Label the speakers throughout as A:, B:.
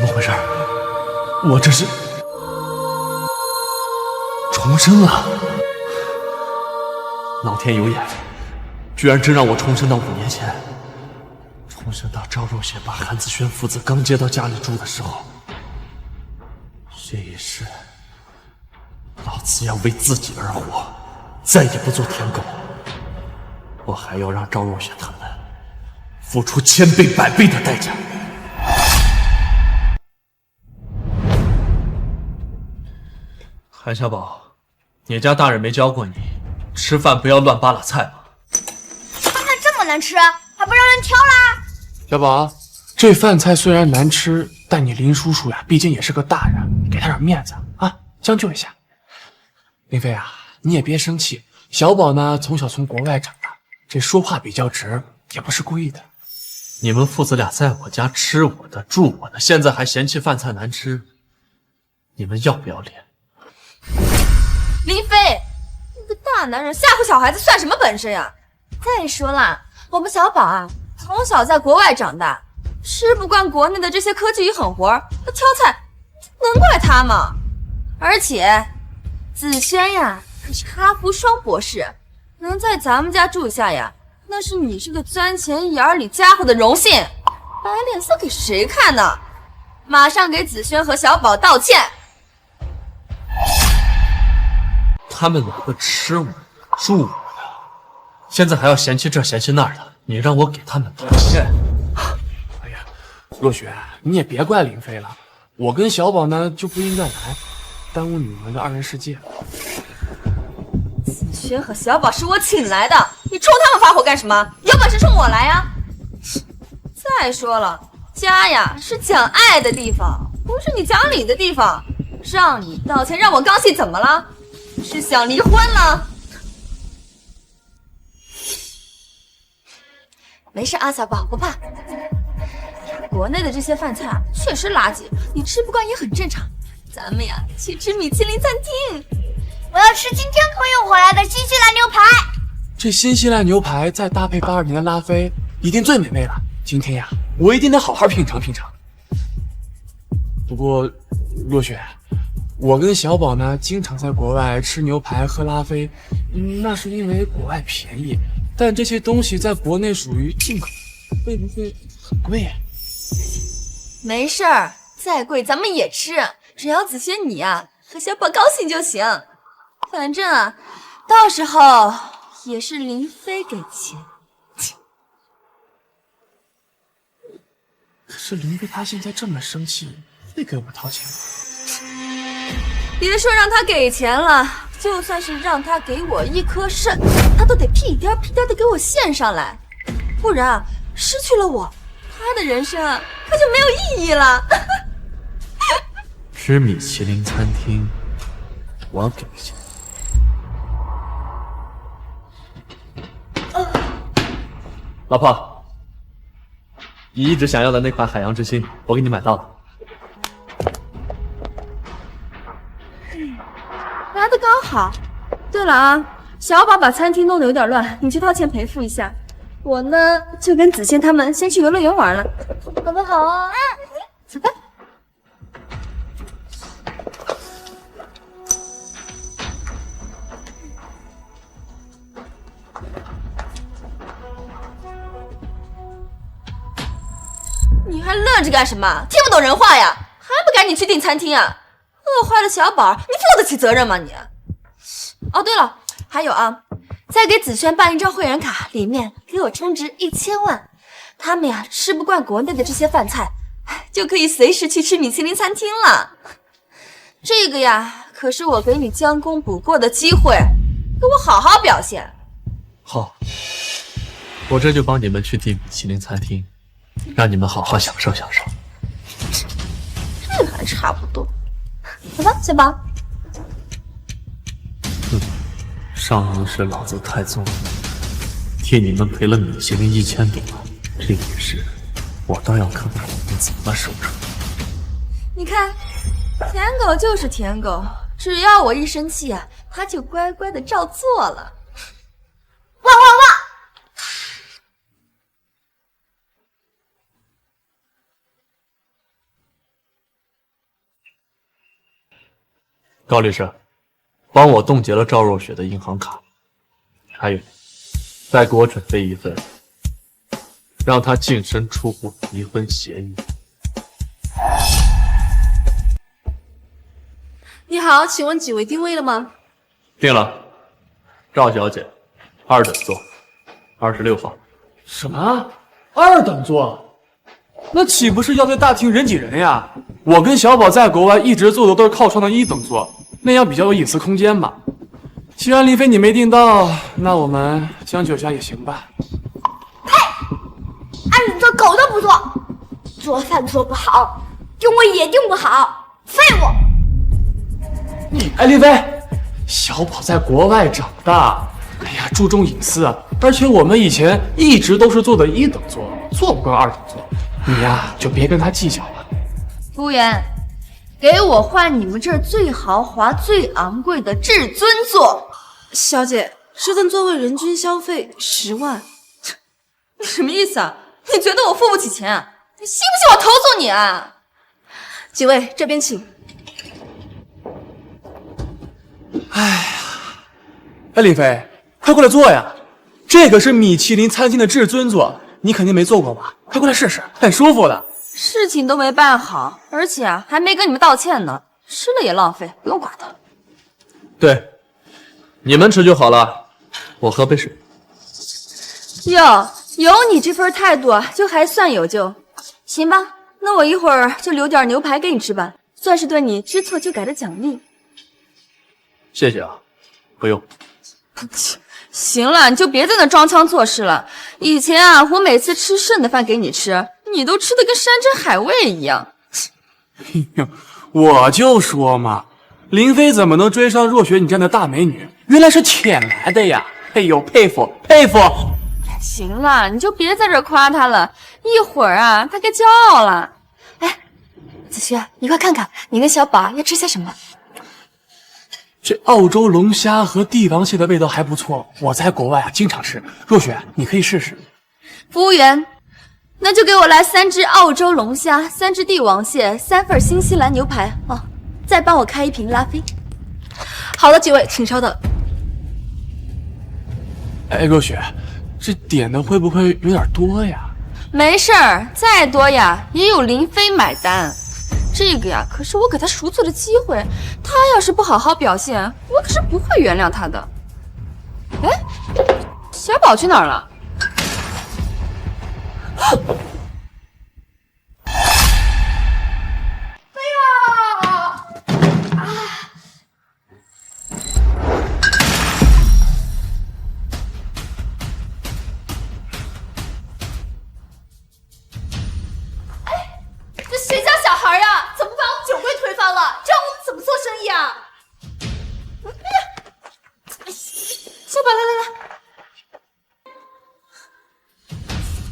A: 么回事？我这是重生了！老天有眼，居然真让我重生到5年前，重生到赵若雪把韩子轩父子刚接到家里住的时候。这一世，老子要为自己而活，再也不做舔狗。我还要让赵若雪他们付出1000倍100倍的代价。韩小宝，你家大人没教过你吃饭不要乱扒拉菜吗？
B: 饭菜这么难吃，还不让人挑啦？
C: 小宝，这饭菜虽然难吃，但你林叔叔呀，毕竟也是个大人，给他点面子啊，将就一下。林飞啊，你也别生气，小宝呢从小从国外长大，这说话比较直，也不是故意的。
A: 你们父子俩在我家吃我的住我的，现在还嫌弃饭菜难吃，你们要不要脸？
B: 林飞，你个大男人吓唬小孩子算什么本事呀？再说了，我们小宝啊，从小在国外长大，吃不惯国内的这些科技与狠活，他挑菜能怪他吗？而且子轩呀，可是哈佛双博士，能在咱们家住下呀，那是你这个钻钱眼里家伙的荣幸。摆脸色给谁看呢？马上给子轩和小宝道歉。
A: 他们两个吃我的住我的，现在还要嫌弃这嫌弃那儿的，你让我给他们道歉。
C: 哎呀，若雪，你也别怪林飞了，我跟小宝呢就不应该来，耽误你们的2人世界。
B: 子轩和小宝是我请来的，你冲他们发火干什么？有本事冲我来呀！再说了，家呀是讲爱的地方，不是你讲理的地方。让你道歉，让我高兴，怎么了？是想离婚了？没事啊，小宝，不怕。国内的这些饭菜啊，确实垃圾，你吃不惯也很正常。咱们呀，去吃米其林餐厅。我要吃今天空运回来的新西兰牛排。
C: 这新西兰牛排再搭配82年的拉菲，一定最美味了。今天呀，我一定得好好品尝品尝。不过，若雪，我跟小宝呢，经常在国外吃牛排、喝拉菲，那是因为国外便宜，但这些东西在国内属于进口，会不会很贵？
B: 没事儿，再贵咱们也吃，只要子轩你啊和小宝高兴就行。反正啊，到时候也是林飞给钱。
C: 可是林飞他现在这么生气，会给我掏钱吗？
B: 别说让他给钱了，就算是让他给我1颗肾，他都得屁颠屁颠的给我献上来，不然失去了我，他的人生啊可就没有意义了。
A: 吃米其林餐厅，我给钱。老婆，你一直想要的那款海洋之心，我给你买到了。
B: 来的刚好。对了啊，小宝把餐厅弄得有点乱，你去掏钱赔付一下。我呢，就跟子轩他们先去游乐园玩了，好不好啊？走吧。你还愣着干什么？听不懂人话呀？还不赶紧去订餐厅啊？饿坏了小宝，你负得起责任吗你？哦，对了，还有啊，再给子轩办一张会员卡，里面给我充值1000万，他们呀吃不惯国内的这些饭菜，就可以随时去吃米其林餐厅了。这个呀，可是我给你将功补过的机会，给我好好表现。
A: 好，我这就帮你们去订米其林餐厅，让你们好好享受享受。
B: 这还差不多。走吧，小宝。
A: 上一世老子太纵了，替你们赔了米其林1000多万，这一世我倒要看看你们怎么收场。
B: 你看，舔狗就是舔狗，只要我一生气啊，他就乖乖的照做了。汪汪汪！
A: 高律师，帮我冻结了赵若雪的银行卡，还有，再给我准备一份，让她净身出户离婚协议。
D: 你好，请问几位定位了吗？
A: 定了，赵小姐，2等座，26号。
C: 什么？2等座？那岂不是要对大厅人挤人呀？我跟小宝在国外一直坐的都是靠窗的1等座，那样比较有隐私空间嘛。既然林飞你没订到，那我们将就下也行吧。
E: 按你做狗都不做，做饭做不好，定位也定不好，废物！
C: 哎，林飞，小宝在国外长大，哎呀，注重隐私啊。而且我们以前一直都是坐的1等座，坐不惯2等座。你呀，就别跟他计较了。
B: 服务员，给我换你们这儿最豪华、最昂贵的至尊座。
D: 小姐，这顿座位人均消费10万。
B: 你什么意思啊？你觉得我付不起钱啊？你信不信我投诉你啊？
D: 几位这边请。
C: 哎，林飞，快过来坐呀！这个是米其林餐厅的至尊座，你肯定没坐过吧？快过来试试，很舒服的。
B: 事情都没办好，而且还没跟你们道歉呢，吃了也浪费，不用管他。
A: 对，你们吃就好了，我喝杯水。
B: 哟，有你这份态度就还算有救。行吧，那我一会儿就留点牛排给你吃吧，算是对你知错就改的奖励。
A: 谢谢啊，不用。
B: 行了，你就别在那装腔作势了。以前啊，我每次吃剩的饭给你吃，你都吃的跟山珍海味一样。
C: 我就说嘛，林飞怎么能追上若雪你这样的大美女？原来是舔来的呀！哎呦，佩服佩服！
B: 行了，你就别在这夸她了，一会儿啊，她该骄傲了。哎，子轩，你快看看，你跟小宝要吃些什么？
C: 这澳洲龙虾和帝王蟹的味道还不错，我在国外啊经常吃。若雪，你可以试试。
B: 服务员，那就给我来3只澳洲龙虾，3只帝王蟹，3份新西兰牛排哦，再帮我开1瓶拉菲。
D: 好的，几位请稍等。
C: 哎，若雪，这点的会不会有点多呀？
B: 没事儿，再多呀也有林飞买单。这个呀，可是我给他赎罪的机会，他要是不好好表现，我可是不会原谅他的。哎，小宝去哪儿了？
E: 这谁家小孩呀？怎么把我们酒柜推翻了？这样我们怎么做生意啊？
B: 小宝，来，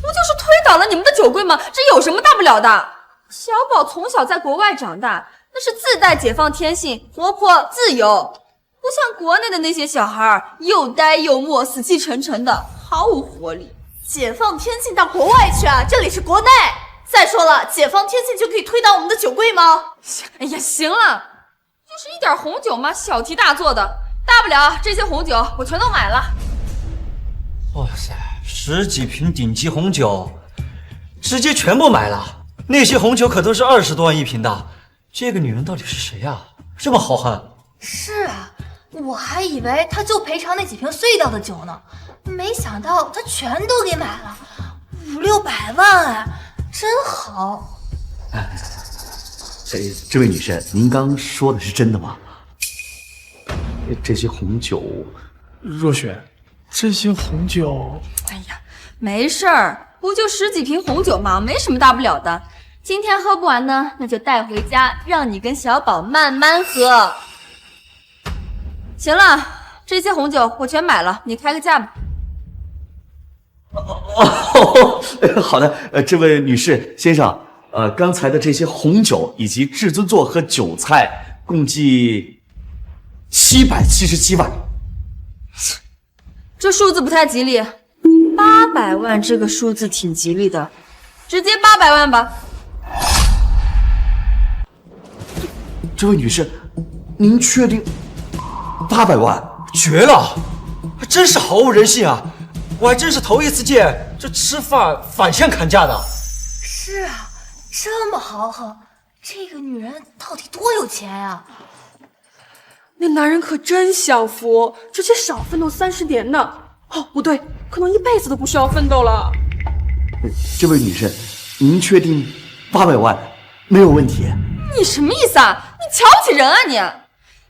B: 不就是推倒了你们的酒柜吗？这有什么大不了的？小宝从小在国外长大，那是自带解放天性，活泼自由，不像国内的那些小孩又呆又默，死气沉沉的，毫无活力。
E: 解放天性到国外去啊！这里是国内。再说了，解放天性就可以推倒我们的酒柜吗？
B: 哎呀，行了，就是一点红酒嘛，小题大做的，大不了这些红酒我全都买了。
F: 哇塞，10几瓶顶级红酒，直接全部买了。那些红酒可都是20多万一瓶的。这个女人到底是谁呀？这么豪横？
E: 是啊，我还以为他就赔偿那几瓶碎掉的酒呢，没想到他全都给买了，5、600万哎，真好。
G: 这位女士，您刚说的是真的吗？这些红酒，
C: 若雪，这些红酒，
B: 哎呀，没事儿，不就10几瓶红酒吗？没什么大不了的。今天喝不完呢，那就带回家，让你跟小宝慢慢喝。行了，这些红酒我全买了，你开个价吧。
G: 好的，这位女士先生，刚才的这些红酒以及至尊座和酒菜共计777万。
B: 这数字不太吉利，800万这个数字挺吉利的，直接800万吧。
G: 这位女士，您确定800万？
F: 绝了，真是毫无人性啊！我还真是头一次见这吃饭反向砍价的。
E: 是啊，这么豪横，这个女人到底多有钱呀？
D: 那男人可真享福，直接少奋斗30年呢。哦，不对，可能一辈子都不需要奋斗了。
G: 这位女士，您确定800万没有问题？
B: 你什么意思啊？你瞧不起人啊你？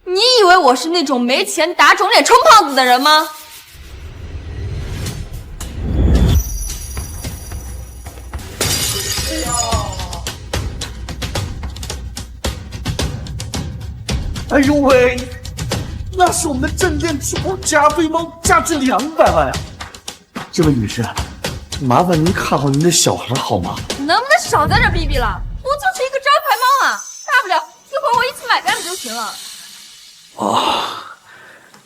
B: 你以为我是那种没钱打肿脸充胖子的人吗？
G: 哎呦喂，那是我们的镇店之宝加菲猫，价值200万呀！这位女士，麻烦您看好您的小孩好吗？
B: 能不能少在这逼逼了？不就是一个招牌猫啊，大不了一会儿我一起买单不就行了？
G: 哦，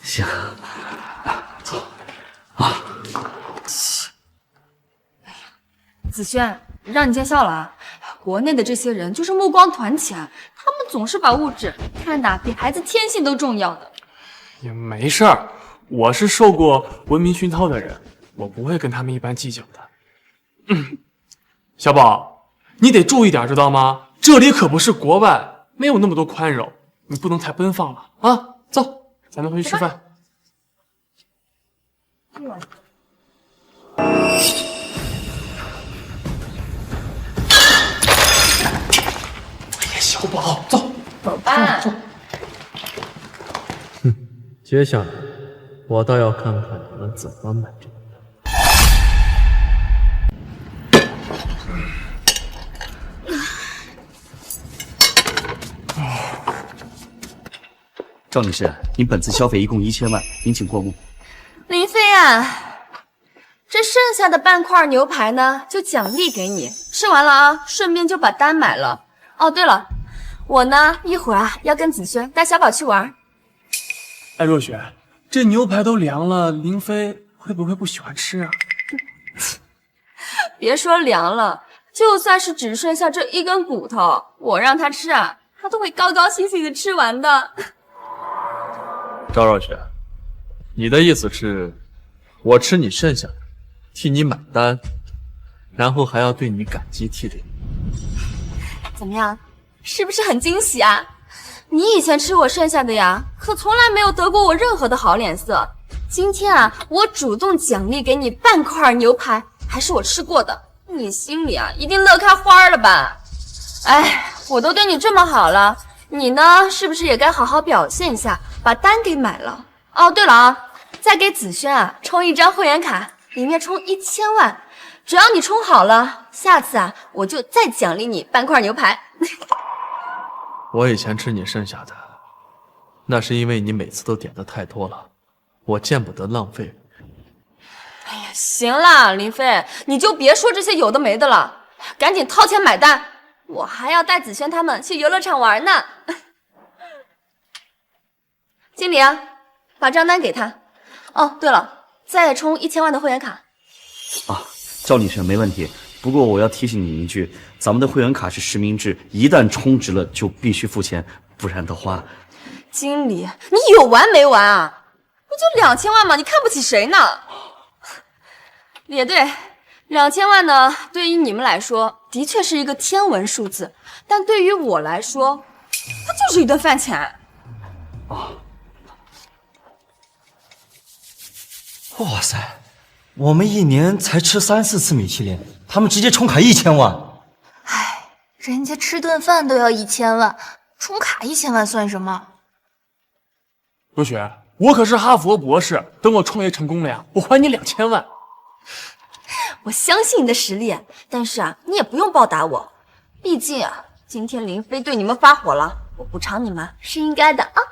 G: 行，走啊！
B: 子轩，让你见笑了啊！国内的这些人就是目光短浅，他们总是把物质看得比孩子天性都重要的。
C: 也没事儿，我是受过文明熏陶的人，我不会跟他们一般计较的。小宝，你得注意点，知道吗？这里可不是国外，没有那么多宽容，你不能太奔放了啊！走，咱们回去吃饭。小宝，走，
B: 走吧。
A: 接下来，我倒要看看你们怎么买这个。
G: 赵女士，您本次消费一共1000万，您请过目。
B: 林飞啊，这剩下的半块牛排呢，就奖励给你，吃完了啊，顺便就把单买了。哦，对了，我呢一会儿啊要跟子轩带小宝去玩。
C: 哎，若雪，这牛排都凉了，林飞会不会不喜欢吃啊？
B: 别说凉了，就算是只剩下这一根骨头，我让他吃啊，他都会高高兴兴的吃完的。
A: 赵若雪，你的意思是，我吃你剩下的，替你买单，然后还要对你感激涕零？
B: 怎么样，是不是很惊喜啊？你以前吃我剩下的呀，可从来没有得过我任何的好脸色。今天啊，我主动奖励给你半块牛排，还是我吃过的，你心里啊一定乐开花了吧？哎，我都对你这么好了，你呢是不是也该好好表现一下，把单给买了？哦，对了啊，再给子轩啊充一张会员卡，里面充1000万，只要你充好了，下次啊我就再奖励你半块牛排。
A: 我以前吃你剩下的，那是因为你每次都点的太多了，我见不得浪费。
B: 哎呀，行了，林飞，你就别说这些有的没的了，赶紧掏钱买单，我还要带子轩他们去游乐场玩呢。经理啊，把账单给他。哦，对了，再充1000万的会员卡。
G: 啊，赵女士没问题。不过我要提醒你一句，咱们的会员卡是实名制，一旦充值了就必须付钱，不然的话……
B: 经理，你有完没完啊？不就2000万吗？你看不起谁呢？也对，2000万呢，对于你们来说的确是一个天文数字，但对于我来说，它就是一顿饭钱。
G: 啊！
F: 哇塞，我们一年才吃3、4次米其林，他们直接充卡1000万。
E: 唉，人家吃顿饭都要1000万，充卡1000万算什么？
C: 若雪，我可是哈佛博士，等我创业成功了呀，我还你2000万。
B: 我相信你的实力，但是啊，你也不用报答我，毕竟啊，今天林飞对你们发火了，我补偿你们是应该的啊。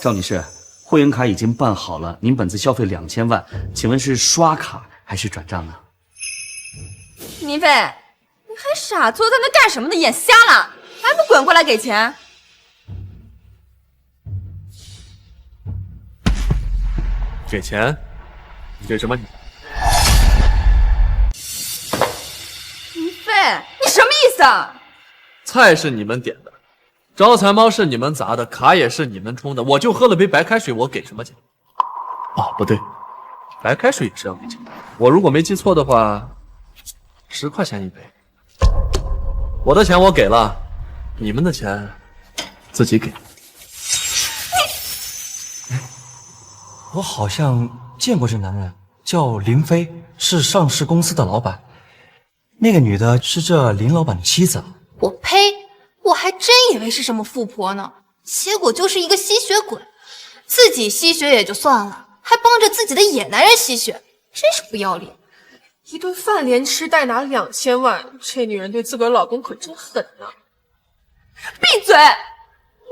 G: 赵女士，会员卡已经办好了，您本次消费2000万，请问是刷卡还是转账呢？
B: 林飞，你还傻坐在那干什么呢？眼瞎了，还不滚过来给钱？
A: 给钱？给什么你？
B: 林飞，你什么意思啊？
A: 菜是你们点的，招财猫是你们砸的，卡也是你们充的，我就喝了杯白开水，我给什么钱？哦，不对，白开水也是要给钱的。我如果没记错的话，10块钱一杯。我的钱我给了，你们的钱自己给。
F: 我好像见过这男人，叫林飞，是上市公司的老板。那个女的是这林老板的妻子。
E: 我呸！我还真以为是什么富婆呢，结果就是一个吸血鬼。自己吸血也就算了，还帮着自己的野男人吸血，真是不要脸。
D: 一顿饭连吃带拿2000万，这女人对自个儿老公可真狠呐！
B: 闭嘴！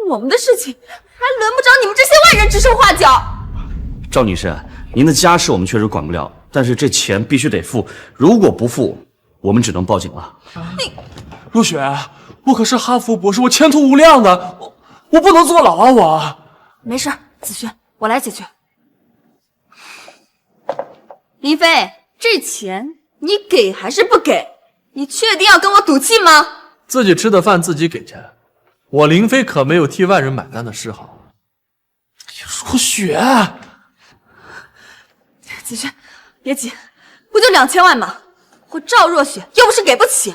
B: 我们的事情还轮不着你们这些外人指手画脚。
G: 赵女士，您的家事我们确实管不了，但是这钱必须得付，如果不付，我们只能报警了。
C: 若雪，我可是哈佛博士，我前途无量的，我不能坐牢啊！我
B: 没事，子轩，我来解决。林飞，这钱你给还是不给？你确定要跟我赌气吗？
A: 自己吃的饭自己给钱，我林飞可没有替外人买单的嗜好。
C: 若雪，
B: 子轩，别急，不就2000万吗？我赵若雪又不是给不起。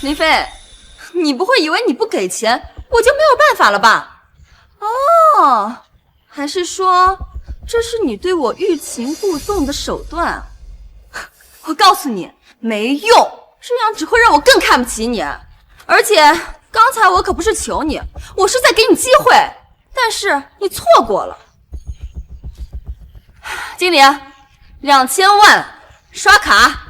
B: 林飞，你不会以为你不给钱我就没有办法了吧？哦，还是说这是你对我欲擒故纵的手段？我告诉你，没用，这样只会让我更看不起你。而且刚才我可不是求你，我是在给你机会，但是你错过了。经理，2000万刷卡。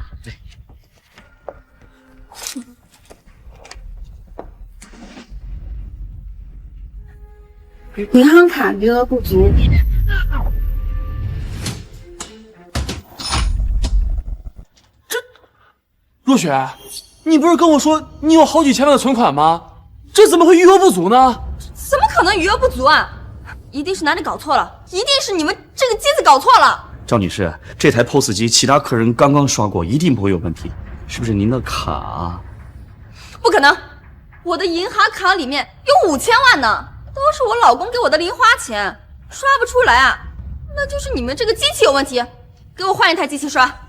H: 银行卡余额不足。
C: 若雪，你不是跟我说你有好几千万的存款吗？这怎么会余额不足呢？
B: 怎么可能余额不足啊？一定是哪里搞错了，一定是你们这个机子搞错了。
G: 赵女士，这台 POS 机其他客人刚刚刷过，一定不会有问题。是不是您的卡？
B: 不可能，我的银行卡里面有5000万呢，都是我老公给我的零花钱，刷不出来啊，那就是你们这个机器有问题，给我换一台机器刷。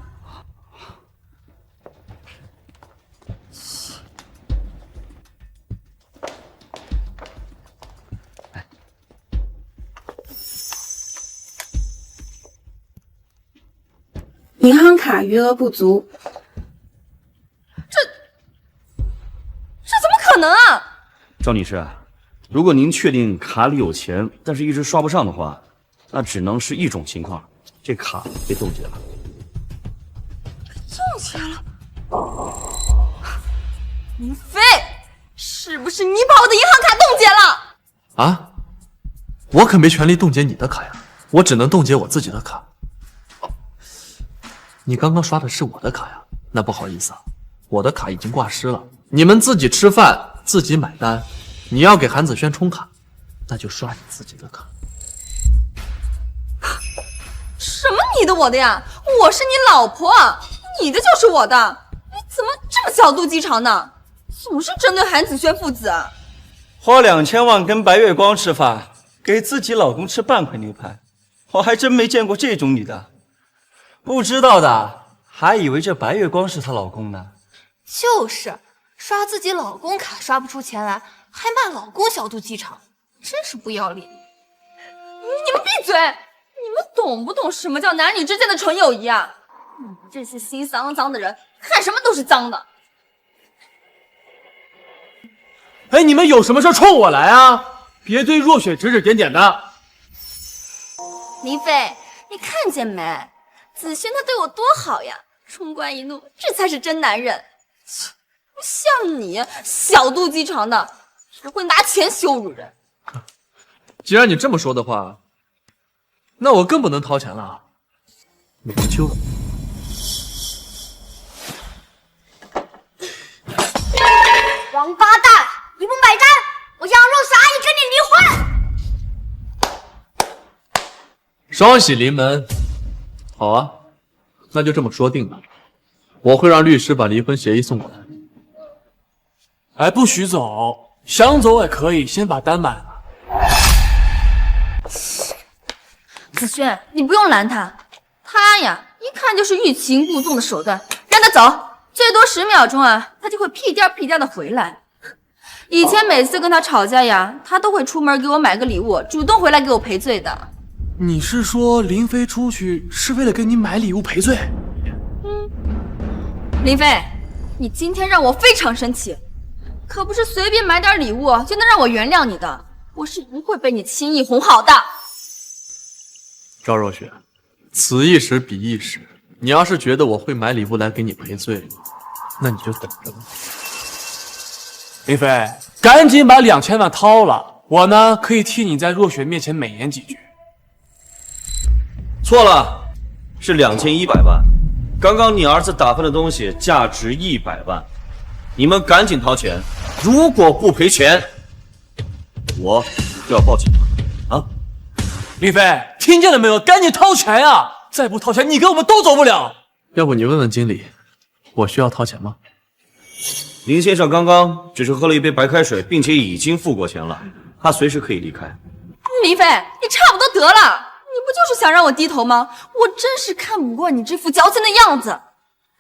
H: 银行卡余额不足。
B: 这怎么可能啊？
G: 赵女士，如果您确定卡里有钱，但是一直刷不上的话，那只能是一种情况，这卡被冻结了。
B: 冻结了？林飞，是不是你把我的银行卡冻结了？
A: 啊？我可没权利冻结你的卡呀，我只能冻结我自己的卡。你刚刚刷的是我的卡呀？那不好意思啊，我的卡已经挂失了。你们自己吃饭自己买单，你要给韩子轩充卡，那就刷你自己的卡。
B: 什么你的我的呀？我是你老婆，你的就是我的，你怎么这么小肚鸡肠呢？总是针对韩子轩父子。
F: 花2000万跟白月光吃饭，给自己老公吃半块牛排，我还真没见过这种女的。不知道的还以为这白月光是她老公呢。
E: 就是刷自己老公卡刷不出钱来，还骂老公小肚鸡肠，真是不要脸。
B: 你们闭嘴！你们懂不懂什么叫男女之间的纯友谊啊？你们这些心脏脏的人，看什么都是脏的。
C: 哎，你们有什么事冲我来啊？别对若雪指指点点的。
B: 林飞，你看见没？子轩他对我多好呀，冲冠一怒，这才是真男人。像你小肚鸡肠的，只会拿钱羞辱人。
A: 既然你这么说的话，那我更不能掏钱了。没救了。
E: 王八蛋，你不买单，我让陆莎阿姨跟你离婚。
A: 双喜临门。好啊，那就这么说定了。我会让律师把离婚协议送过来。
C: 哎，不许走，想走也可以，先把单买了。
B: 子轩，你不用拦他，他呀，一看就是欲擒故纵的手段，让他走，最多10秒钟啊，他就会屁颠屁颠的回来。以前每次跟他吵架呀，他都会出门给我买个礼物，主动回来给我赔罪的。
C: 你是说林飞出去是为了给你买礼物赔罪？
B: 林飞，你今天让我非常生气，可不是随便买点礼物就能让我原谅你的，我是不会被你轻易哄好的。
A: 赵若雪，此一时彼一时，你要是觉得我会买礼物来给你赔罪，那你就等着吧。
C: 林飞，赶紧把2000万掏了，我呢可以替你在若雪面前美言几句。
G: 错了，是2100万。刚刚你儿子打翻的东西价值100万，你们赶紧掏钱，如果不赔钱，我就要报警了啊！
C: 林飞，听见了没有？赶紧掏钱啊！再不掏钱，你跟我们都走不了。
A: 要不你问问经理，我需要掏钱吗？
G: 林先生刚刚只是喝了一杯白开水，并且已经付过钱了，他随时可以离开。
B: 林飞，你差不多得了。你不就是想让我低头吗？我真是看不惯你这副矫情的样子。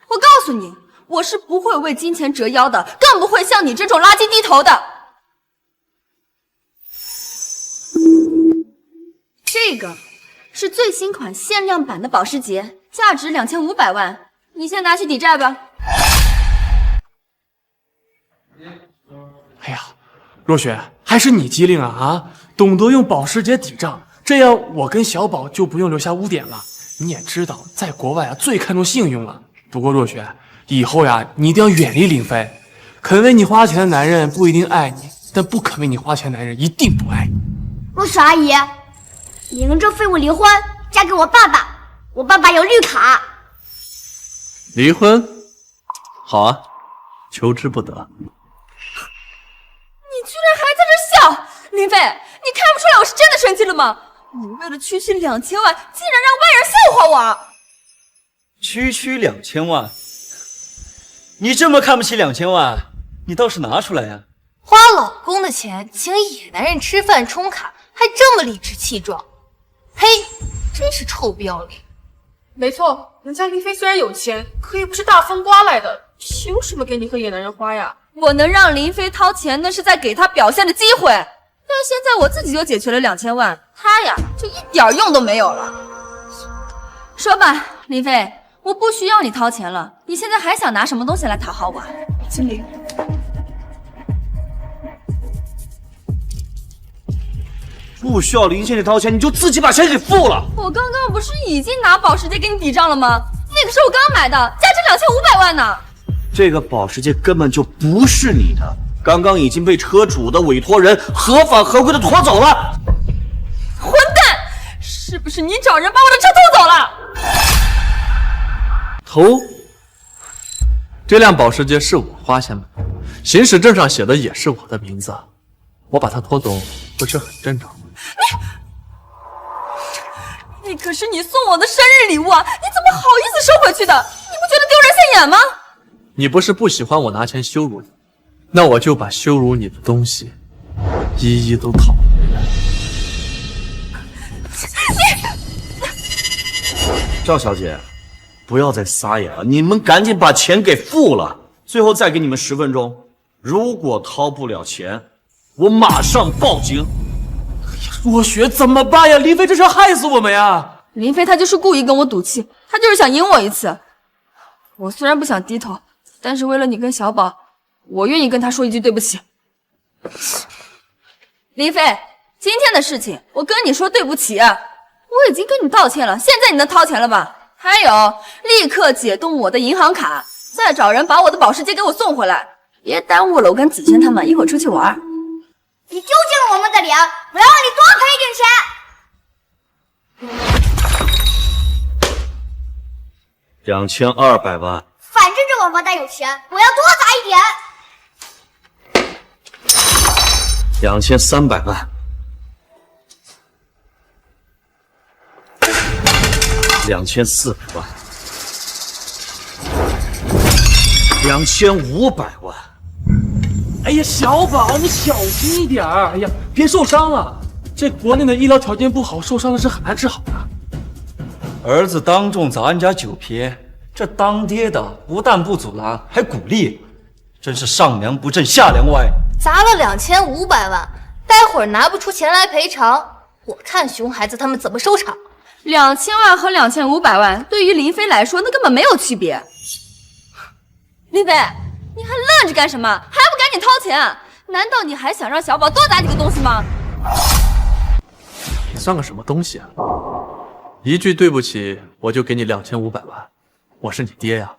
B: 我告诉你，我是不会为金钱折腰的，更不会向你这种垃圾低头的。这个是最新款限量版的保时捷，价值2500万，你先拿去抵债吧。
C: 哎呀，若雪，还是你机灵啊！懂得用保时捷抵账。这样我跟小宝就不用留下污点了。你也知道，在国外啊最看重信用了。不过若雪，以后呀你一定要远离林飞。肯为你花钱的男人不一定爱你，但不肯为你花钱的男人一定不爱你。
I: 若雪阿姨，你跟这废物离婚，嫁给我爸爸。我爸爸有绿卡。
A: 离婚？好啊，求之不得。
B: 你居然还在这笑，林飞，你看不出来我是真的生气了吗？你为了区区2000万，竟然让外人笑话我！
F: 区区2000万，你这么看不起2000万，你倒是拿出来呀！
E: 花老公的钱请野男人吃饭充卡，还这么理直气壮，呸！真是臭不要脸。
D: 没错，人家林飞虽然有钱，可也不是大风刮来的，凭什么给你和野男人花呀？
B: 我能让林飞掏钱，那是在给他表现的机会。但现在我自己就解决了2000万，他呀就一点用都没有了。说吧，林飞，我不需要你掏钱了，你现在还想拿什么东西来讨好我？
D: 经理，
G: 不需要林先生掏钱，你就自己把钱给付了。
B: 我刚刚不是已经拿保时捷给你抵账了吗？那个是我刚买的，价值2500万呢。
G: 这个保时捷根本就不是你的，刚刚已经被车主的委托人合法合规的拖走了。
B: 混蛋！是不是你找人把我的车偷走了？
A: 偷？这辆保时捷是我花钱买的，行驶证上写的也是我的名字，我把它拖走不是很正常吗？
B: 那可是你送我的生日礼物啊！你怎么好意思收回去的？你不觉得丢人现眼吗？
A: 你不是不喜欢我拿钱羞辱你，那我就把羞辱你的东西一一都讨回来。
G: 赵小姐，不要再撒野了，你们赶紧把钱给付了，最后再给你们10分钟，如果掏不了钱，我马上报警。
C: 若雪怎么办呀？林飞这是要害死我们呀！
B: 林飞他就是故意跟我赌气，他就是想赢我一次。我虽然不想低头，但是为了你跟小宝，我愿意跟他说一句对不起。林飞，今天的事情我跟你说对不起，我已经跟你道歉了，现在你能掏钱了吧？还有，立刻解冻我的银行卡，再找人把我的保时捷给我送回来，别耽误了我跟子轩他们一会儿出去玩。
I: 你丢尽了我们的脸，我要让你多赔一点钱。
G: 2200万，
I: 反正这王八蛋有钱，我要多砸一点。
G: 2300万，2400万，2500万
C: 哎呀，小宝，你小心一点儿！哎呀，别受伤了。这国内的医疗条件不好，受伤的是很难治好的。
F: 儿子当众砸人家酒瓶，这当爹的不但不阻拦，还鼓励，真是上梁不正下梁歪。
E: 砸了2500万，待会儿拿不出钱来赔偿，我看熊孩子他们怎么收场。
B: 2000万和2500万对于林飞来说，那根本没有区别。林飞，你还愣着干什么？还不赶紧掏钱？难道你还想让小宝多砸几个东西吗？
A: 你算个什么东西啊！一句对不起，我就给你2500万，我是你爹呀！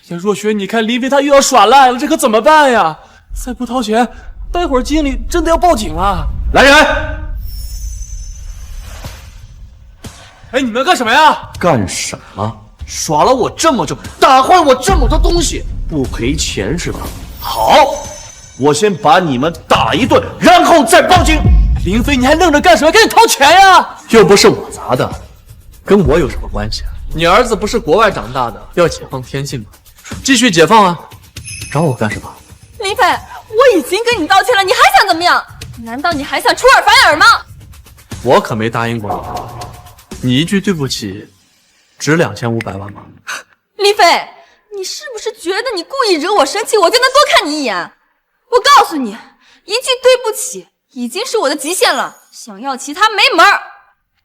C: 呀，若雪，你看林飞他又要耍赖了，这可怎么办呀？再不掏钱，待会儿经理真的要报警了。
G: 来人！
C: 哎，你们干什么呀？
G: 干什么？耍了我这么久，打坏我这么多东西，不赔钱是吧？好，我先把你们打一顿，然后再报警。
C: 林飞，你还愣着干什么？赶紧掏钱呀！
A: 又不是我砸的，跟我有什么关系啊？你儿子不是国外长大的，要解放天性吗？继续解放啊！找我干什么？
B: 林飞，我已经跟你道歉了，你还想怎么样？难道你还想出尔反尔吗？
A: 我可没答应过你，你一句对不起，值2500万吗？
B: 林飞，你是不是觉得你故意惹我生气，我就能多看你一眼？我告诉你，一句对不起已经是我的极限了，想要其他没门儿。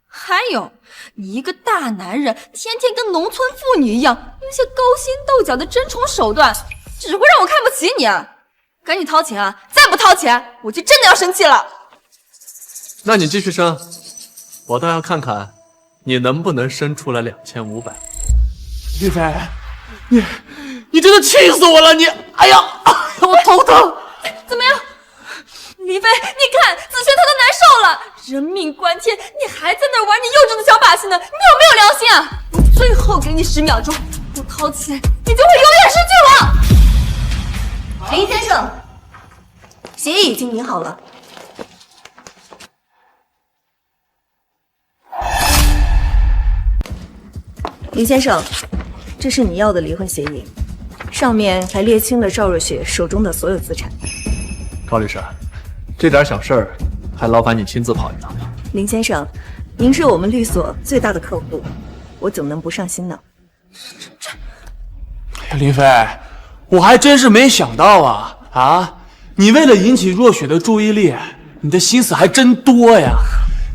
B: 还有，你一个大男人，天天跟农村妇女一样，那些勾心斗角的争宠手段，只会让我看不起你。赶紧掏钱啊！再不掏钱，我就真的要生气了。
A: 那你继续生，我倒要看看你能不能生出来2500万。
C: 林飞，你真的气死我了！你，哎呀，我头疼。
B: 怎么样？林飞，你看子轩他都难受了，人命关天，你还在那玩你幼稚的小把戏呢，你有没有良心啊？我最后给你10秒钟，不掏钱，你就会永远失去我。
E: 林先生，协议已经拟好了。林先生，这是你要的离婚协议，上面还列清了赵若雪手中的所有资产。
A: 高律师，这点小事儿还劳烦你亲自跑一趟。
E: 林先生，您是我们律所最大的客户，我怎么能不上心呢？
C: 哎呀，林飞，我还真是没想到啊！你为了引起若雪的注意力，你的心思还真多呀！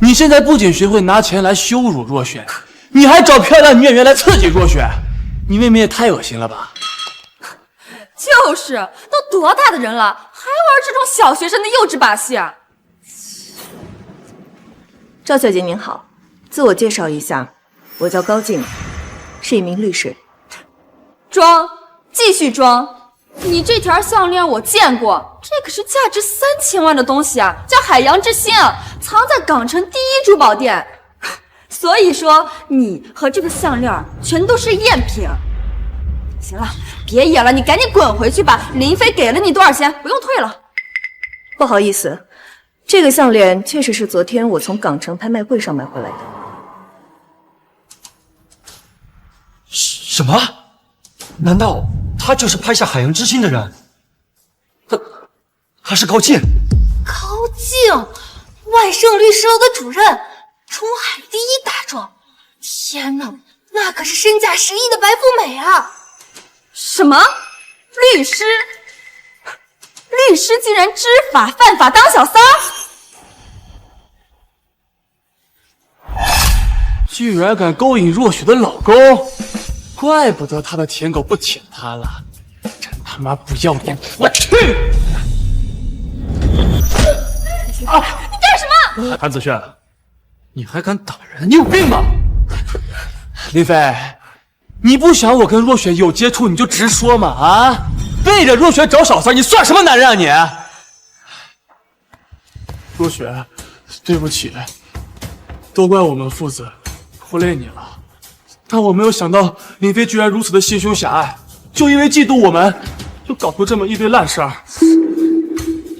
C: 你现在不仅学会拿钱来羞辱若雪，你还找漂亮女演员来刺激若雪，你未免也太恶心了吧！
B: 就是，都多大的人了，还玩这种小学生的幼稚把戏啊！
E: 赵小姐您好，自我介绍一下，我叫高静，是一名律师。
B: 装，继续装！你这条项链我见过，这可是价值3000万的东西啊，叫海洋之心啊，藏在港城第一珠宝店。所以说，你和这个项链全都是赝品。行了，别演了，你赶紧滚回去吧。林飞给了你多少钱？不用退了。
E: 不好意思，这个项链确实是昨天我从港城拍卖会上买回来的。
F: 什么？难道他就是拍下《海洋之心》的人？他是高进。
E: 高静，万盛律师楼的主任，冲海第一大庄。天哪，那可是身价10亿的白富美啊！
B: 什么？律师？律师竟然知法犯法当小三儿？
C: 居然敢勾引若雪的老公，怪不得他的舔狗不舔他了，真他妈不要脸！我去！
B: 你干什么？
A: 韩子轩，你还敢打人？你有病吧？
C: 林飞，你不想我跟若雪有接触，你就直说嘛啊！背着若雪找小三，你算什么男人啊你？若雪，对不起，都怪我们父子拖累你了。但我没有想到林飞居然如此的心胸狭隘，就因为嫉妒我们，就搞出这么一堆烂事儿。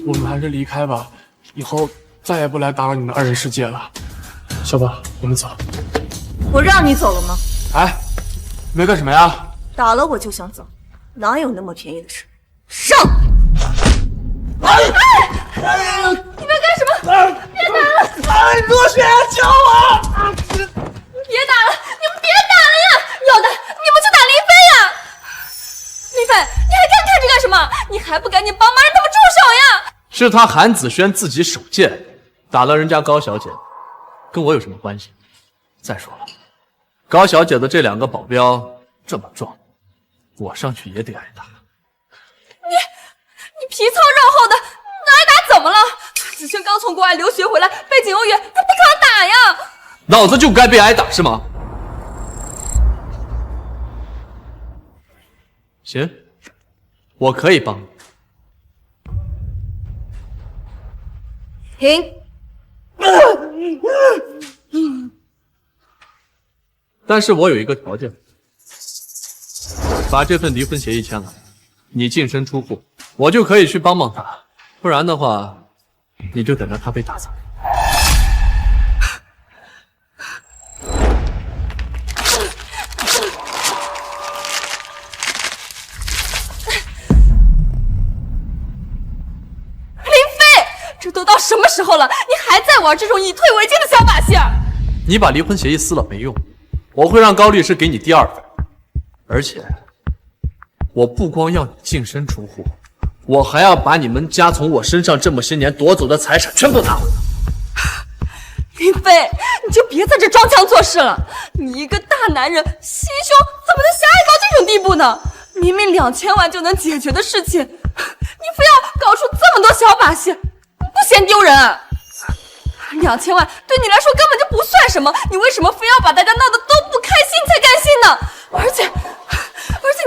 C: 我们还是离开吧，以后再也不来打扰你们二人世界了。小宝，我们走。
E: 我让你走了吗？
C: 哎，你们干什么呀？
E: 打了我就想走，哪有那么便宜的事？上！
B: 你们干什么？别打了！
C: 若雪，救我！
B: 别打了！你们别打了呀！有的，你们去打林飞呀！林飞，你还看着干什么？你还不赶紧帮忙让他们住手呀！
A: 是他韩子轩自己手贱，打了人家高小姐，跟我有什么关系？再说了，高小姐的这2个保镖这么壮，我上去也得挨打。
B: 你皮糙肉厚的，挨打怎么了？子轩刚从国外留学回来，背景又远，他不可能打呀！
A: 老子就该被挨打是吗？行，我可以帮你。
B: 停！
A: 但是我有一个条件，把这份离婚协议签了，你净身出户，我就可以去帮帮他。不然的话，你就等着他被打残。
B: 这都到什么时候了，你还在玩这种以退为进的小把戏？
A: 你把离婚协议撕了没用，我会让高律师给你第2份，而且我不光要你净身出户，我还要把你们家从我身上这么些年夺走的财产全部拿回来。
B: 林飞，你就别在这装腔作势了。你一个大男人，心胸怎么能狭隘到这种地步呢？明明2000万就能解决的事情，你非要搞出这么多小把戏，不嫌丢人？2000万对你来说根本就不算什么，你为什么非要把大家闹得都不开心才甘心呢？而且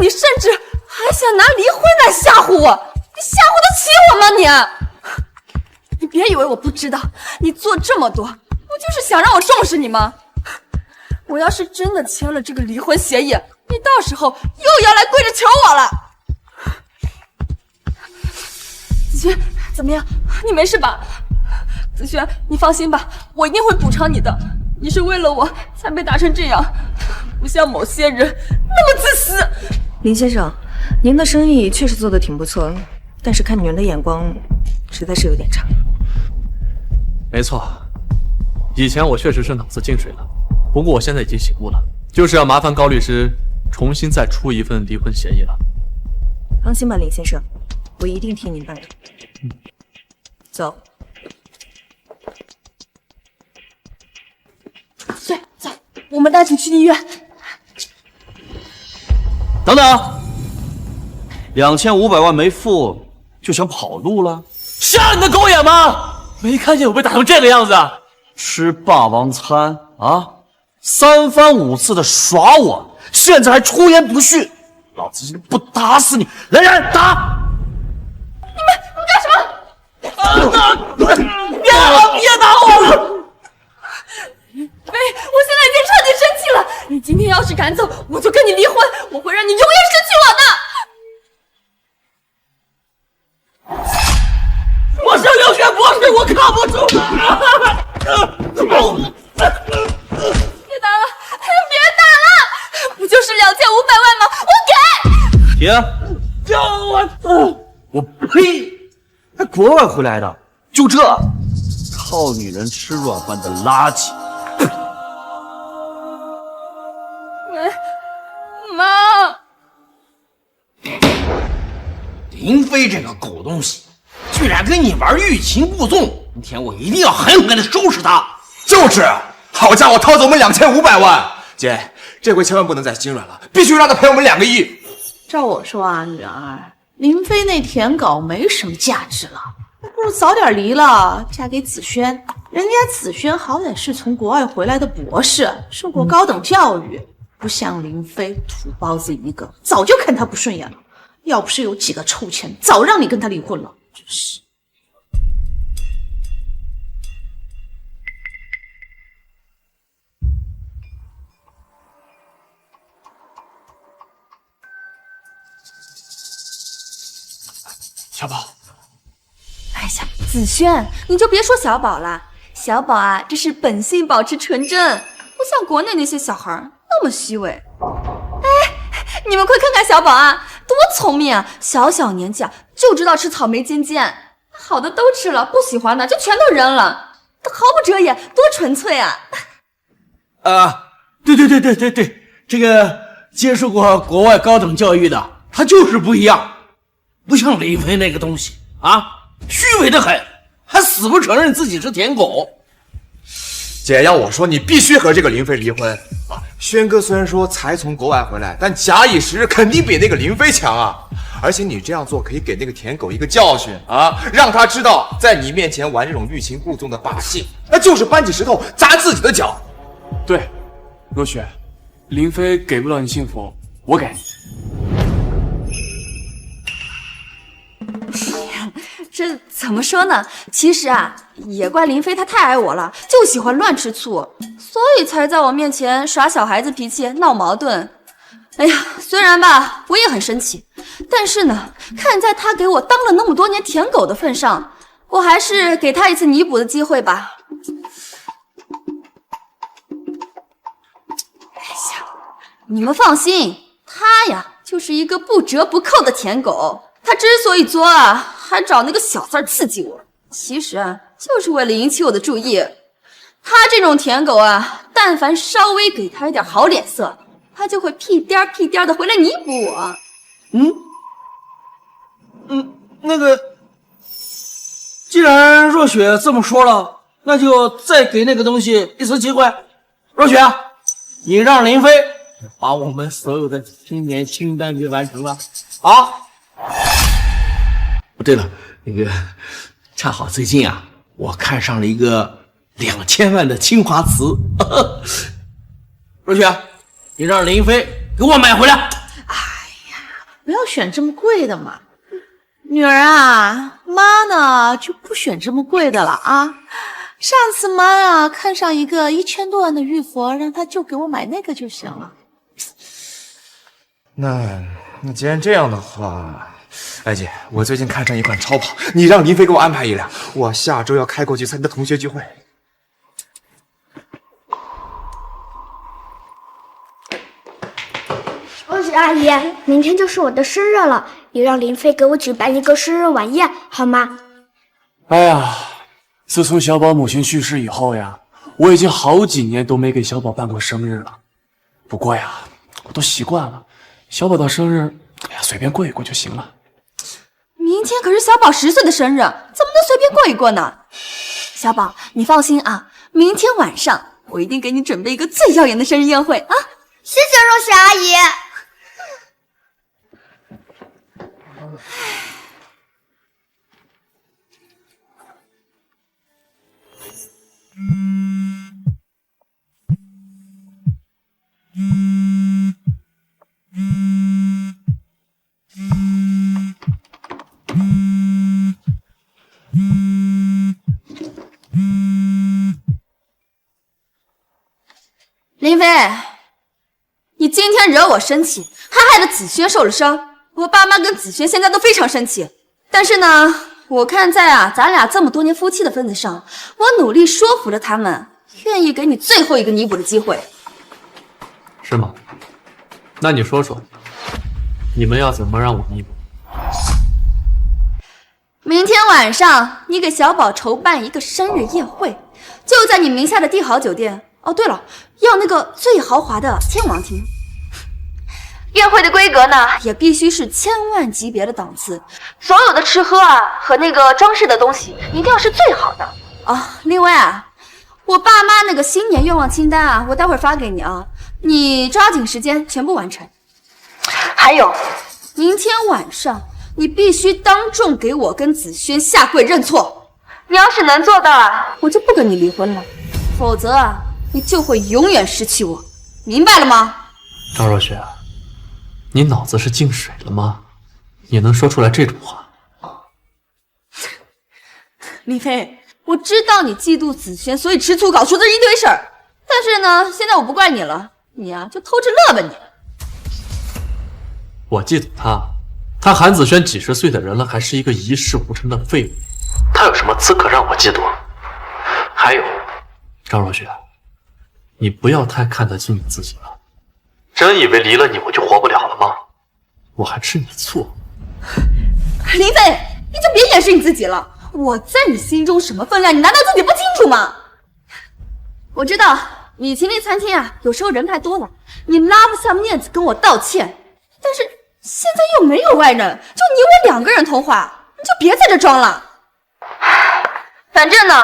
B: 你甚至还想拿离婚来吓唬我，你吓唬得起我吗你别以为我不知道，你做这么多，不就是想让我重视你吗？我要是真的签了这个离婚协议，你到时候又要来跪着求我了。子轩，怎么样？你没事吧？子轩，你放心吧，我一定会补偿你的。你是为了我才被打成这样，不像某些人那么自私。
J: 林先生，您的生意确实做得挺不错，但是看女人的眼光实在是有点差。
A: 没错，以前我确实是脑子进水了，不过我现在已经醒悟了，就是要麻烦高律师重新再出一份离婚协议了。
J: 放心吧，林先生，我一定替您办到。走。
B: 对，走，我们带你去医院。
G: 等等，2500万没付就想跑路了？
C: 瞎你的狗眼吗？没看见我被打成这个样子？
G: 吃霸王餐啊，3番5次的耍我，现在还出言不逊，老子今天不打死你！来人，打！
B: 你们干什么？
C: 别打我了！
B: 喂，我现在已经彻底生气了。你今天要是敢走，我就跟你离婚，我会让你永远失去我的。
C: 我是留学博士，我靠不住了！
B: 别打了，别打了！不就是2500万吗？我给。
G: 停！
C: 救我！
G: 我呸！还国外回来的，就这靠女人吃软饭的垃圾！
B: 妈，
K: 林飞这个狗东西，居然跟你玩欲擒故纵！今天我一定要狠狠的收拾他！
L: 就是，好家伙，掏走我们2500万！姐，这回千万不能再心软了，必须让他赔我们2个亿！
M: 照我说啊，女儿，林飞那舔狗没什么价值了，不如早点离了，嫁给子轩。人家子轩好歹是从国外回来的博士，受过高等教育，不像林飞土包子一个，早就看他不顺眼了。要不是有几个臭钱，早让你跟他离婚了。真是。
C: 小宝，
B: 哎呀，子轩，你就别说小宝了，小宝啊，这是本性保持纯真，不像国内那些小孩那么虚伪。哎，你们快看看小宝啊，多聪明啊！小小年纪啊，就知道吃草莓尖尖。好的都吃了，不喜欢的就全都扔了，毫不遮掩，多纯粹啊！
K: 对，这个接受过国外高等教育的，他就是不一样，不像林飞那个东西啊，虚伪的很，还死不承认自己是舔狗。
L: 姐，要我说，你必须和这个林飞离婚啊！轩哥虽然说才从国外回来，但假以时日，肯定比那个林飞强啊！而且你这样做可以给那个舔狗一个教训啊，让他知道在你面前玩这种欲擒故纵的把戏，那就是搬起石头砸自己的脚。
C: 对，若雪，林飞给不了你幸福，我给。
B: 这怎么说呢？其实啊，也怪林飞他太爱我了，就喜欢乱吃醋，所以才在我面前耍小孩子脾气，闹矛盾。哎呀，虽然吧，我也很生气，但是呢，看在他给我当了那么多年舔狗的份上，我还是给他一次弥补的机会吧。哎呀，你们放心，他呀就是一个不折不扣的舔狗。他之所以作啊，还找那个小三刺激我，其实啊，就是为了引起我的注意。他这种舔狗啊，但凡稍微给他一点好脸色，他就会屁颠儿屁颠儿的回来弥补我。
K: 那个，既然若雪这么说了，那就再给那个东西一次机会。若雪，你让林飞把我们所有的新年清单给完成了啊！对了，那个恰好最近啊，我看上了一个2000万的青花瓷，若雪，你让林飞给我买回来。
M: 哎呀，不要选这么贵的嘛，女儿啊，妈呢就不选这么贵的了啊。上次妈啊看上一个1000多万的玉佛，让她就给我买那个就行了。
L: 那既然这样的话，哎姐，我最近看上一款超跑，你让林飞给我安排一辆，我下周要开过去参加同学聚会。
I: 若雪阿姨，明天就是我的生日了，你让林飞给我举办一个生日晚宴好吗？
C: 哎呀，自从小宝母亲去世以后呀，我已经好几年都没给小宝办过生日了。不过呀，我都习惯了，小宝的生日，哎呀，随便过一过就行了。
B: 明天可是小宝10岁的生日，怎么能随便过一过呢？小宝，你放心啊，明天晚上我一定给你准备一个最耀眼的生日宴会啊！
I: 谢谢若雪阿姨。
B: 林飞，你今天惹我生气，还害得子轩受了伤。我爸妈跟子轩现在都非常生气，但是呢，我看在咱俩这么多年夫妻的份子上，我努力说服了他们，愿意给你最后一个弥补的机会。
A: 是吗？那你说说，你们要怎么让我弥补？
B: 明天晚上你给小宝筹办一个生日宴会，就在你名下的帝豪酒店。哦，对了，要那个最豪华的天王厅。宴会的规格呢，也必须是千万级别的档次，所有的吃喝和那个装饰的东西一定要是最好的啊。另外我爸妈那个新年愿望清单我待会儿发给你啊，你抓紧时间全部完成。还有，明天晚上你必须当众给我跟子轩下跪认错。你要是能做到我就不跟你离婚了，否则你就会永远失去我，明白了吗？
A: 张若雪，你脑子是进水了吗？你能说出来这种话？
B: 林飞，我知道你嫉妒子轩，所以吃醋搞出的一堆事儿。但是呢，现在我不怪你了，你就偷着乐吧你。
A: 我嫉妒他韩子轩几十岁的人了，还是一个一事无成的废物，他有什么资格让我嫉妒？还有，张若雪，你不要太看得起你自己了。真以为离了你我就活不了了吗？我还吃你醋？
B: 林飞，你就别掩饰你自己了。我在你心中什么分量，你难道自己不清楚吗？我知道米其林餐厅啊，有时候人太多了，你拉不下面子跟我道歉。但是现在又没有外人，就你我2个人通话，你就别在这装了。反正呢，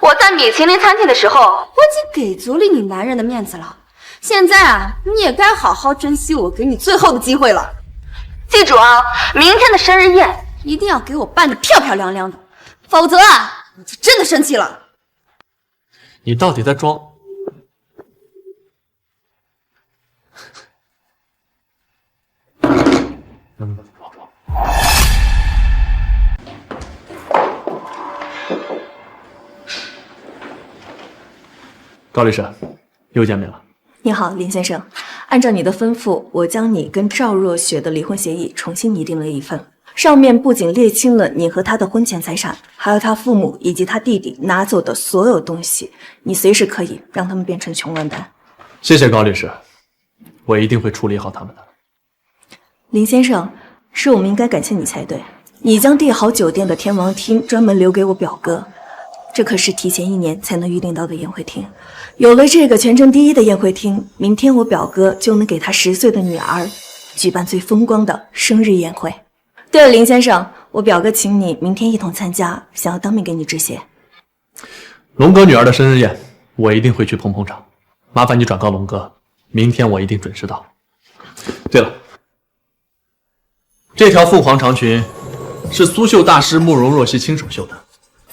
B: 我在米其林餐厅的时候，我已经给足了你男人的面子了。现在啊，你也该好好珍惜我给你最后的机会了。记住啊，明天的生日宴一定要给我办得漂漂亮亮的，否则啊，我就真的生气了。
A: 你到底在装？高律师，又见面了。
J: 你好，林先生。按照你的吩咐，我将你跟赵若雪的离婚协议重新拟定了一份，上面不仅列清了你和他的婚前财产，还有他父母以及他弟弟拿走的所有东西，你随时可以让他们变成穷光蛋。
A: 谢谢高律师，我一定会处理好他们的。
J: 林先生，是我们应该感谢你才对。你将帝豪酒店的天王厅专门留给我表哥，这可是提前1年才能预定到的宴会厅。有了这个全城第一的宴会厅，明天我表哥就能给他10岁的女儿举办最风光的生日宴会。对了，林先生，我表哥请你明天一同参加，想要当面给你致谢。
A: 龙哥女儿的生日宴，我一定会去捧捧场。麻烦你转告龙哥，明天我一定准时到。对了，这条凤凰长裙是苏绣大师慕容若曦亲手绣的，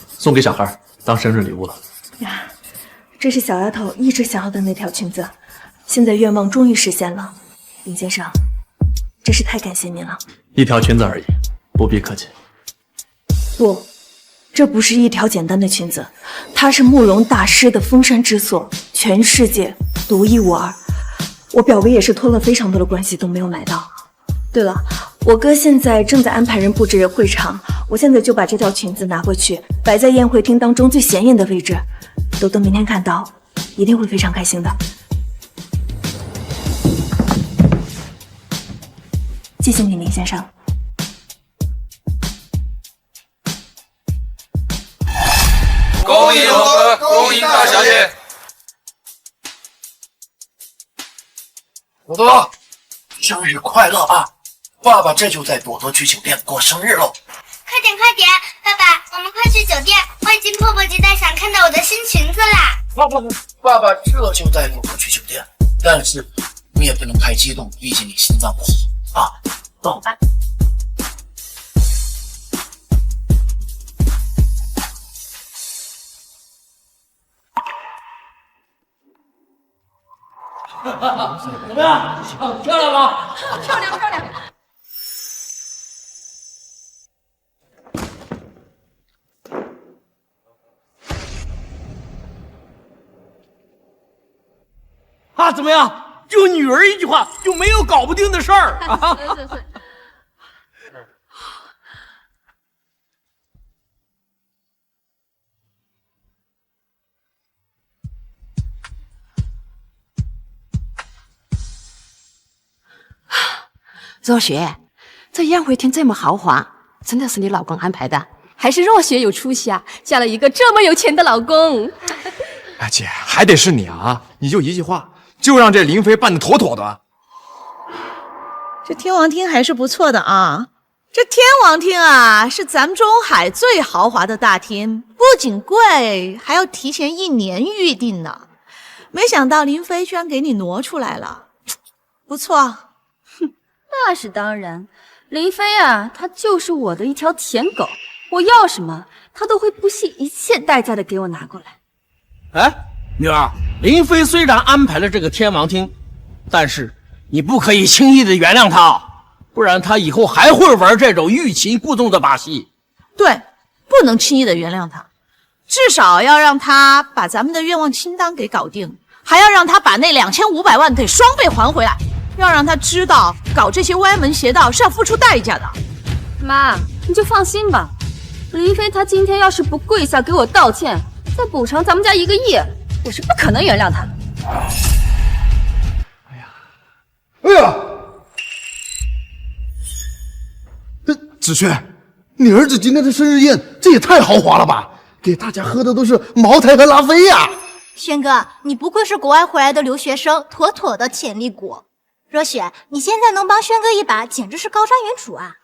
A: 送给小孩当生日礼物了。
J: 呀，这是小丫头一直想要的那条裙子，现在愿望终于实现了。林先生，真是太感谢您了。
A: 一条裙子而已，不必客气。
J: 不，这不是一条简单的裙子，它是慕容大师的封山之作，全世界独一无二。我表哥也是托了非常多的关系都没有买到。对了，我哥现在正在安排人布置会场，我现在就把这条裙子拿过去，摆在宴会厅当中最显眼的位置。豆豆明天看到，一定会非常开心的。谢谢你，林先生。
N: 恭迎龙哥，恭迎大小姐。
O: 朵朵，生日快乐啊！爸爸这就带朵朵去酒店过生日喽。
I: 快点快点，爸爸，我们快去酒店，我已经迫不及待想看到我的新裙子啦！
O: 爸爸这就带朵朵去酒店，但是你也不能太激动，毕竟你心脏不好啊。走吧。
K: 怎么样？漂亮吗？
B: 漂亮漂亮。
K: 啊，怎么样？就女儿一句话，就没有搞不定的事儿啊！
B: 是。
P: 若雪，这宴会厅这么豪华，真的是你老公安排的？还是若雪有出息啊，嫁了一个这么有钱的老公？
L: 哎，姐，还得是你啊！你就一句话，就让这林飞办得妥妥的。
M: 这天王厅还是不错的啊！这天王厅啊，是咱们中海最豪华的大厅，不仅贵，还要提前1年预定呢。没想到林飞居然给你挪出来了，不错。
B: 那是当然，林飞啊，他就是我的一条舔狗，我要什么，他都会不惜一切代价的给我拿过来。
K: 哎，女儿，林飞虽然安排了这个天王厅，但是你不可以轻易的原谅他，不然他以后还会玩这种欲擒故纵的把戏。
M: 对，不能轻易的原谅他，至少要让他把咱们的愿望清单给搞定，还要让他把那2500万给双倍还回来。要让他知道，搞这些歪门邪道是要付出代价的。
B: 妈，你就放心吧，林飞他今天要是不跪下给我道歉，再补偿咱们家1个亿，我是不可能原谅他的。
L: 哎呀！子轩，
Q: 你儿子今天的生日宴，这也太豪华了吧！给大家喝的都是茅台和拉菲呀！
E: 轩哥，你不愧是国外回来的留学生，妥妥的潜力股。若雪，你现在能帮轩哥一把，简直是高瞻远瞩啊！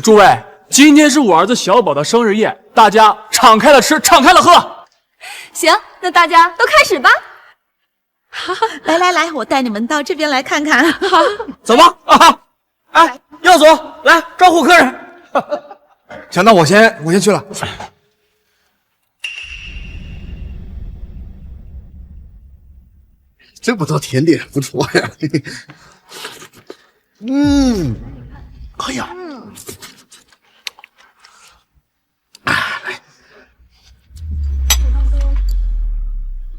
C: 诸位，今天是我儿子小宝的生日宴，大家敞开了吃，敞开了喝。
B: 行，那大家都开始吧。
M: 来来来，我带你们到这边来看看。好，
K: 走吧。哎，耀祖，来招呼客人。
L: 行，那我先去了。
Q: 这么多甜点不错呀！哎呀，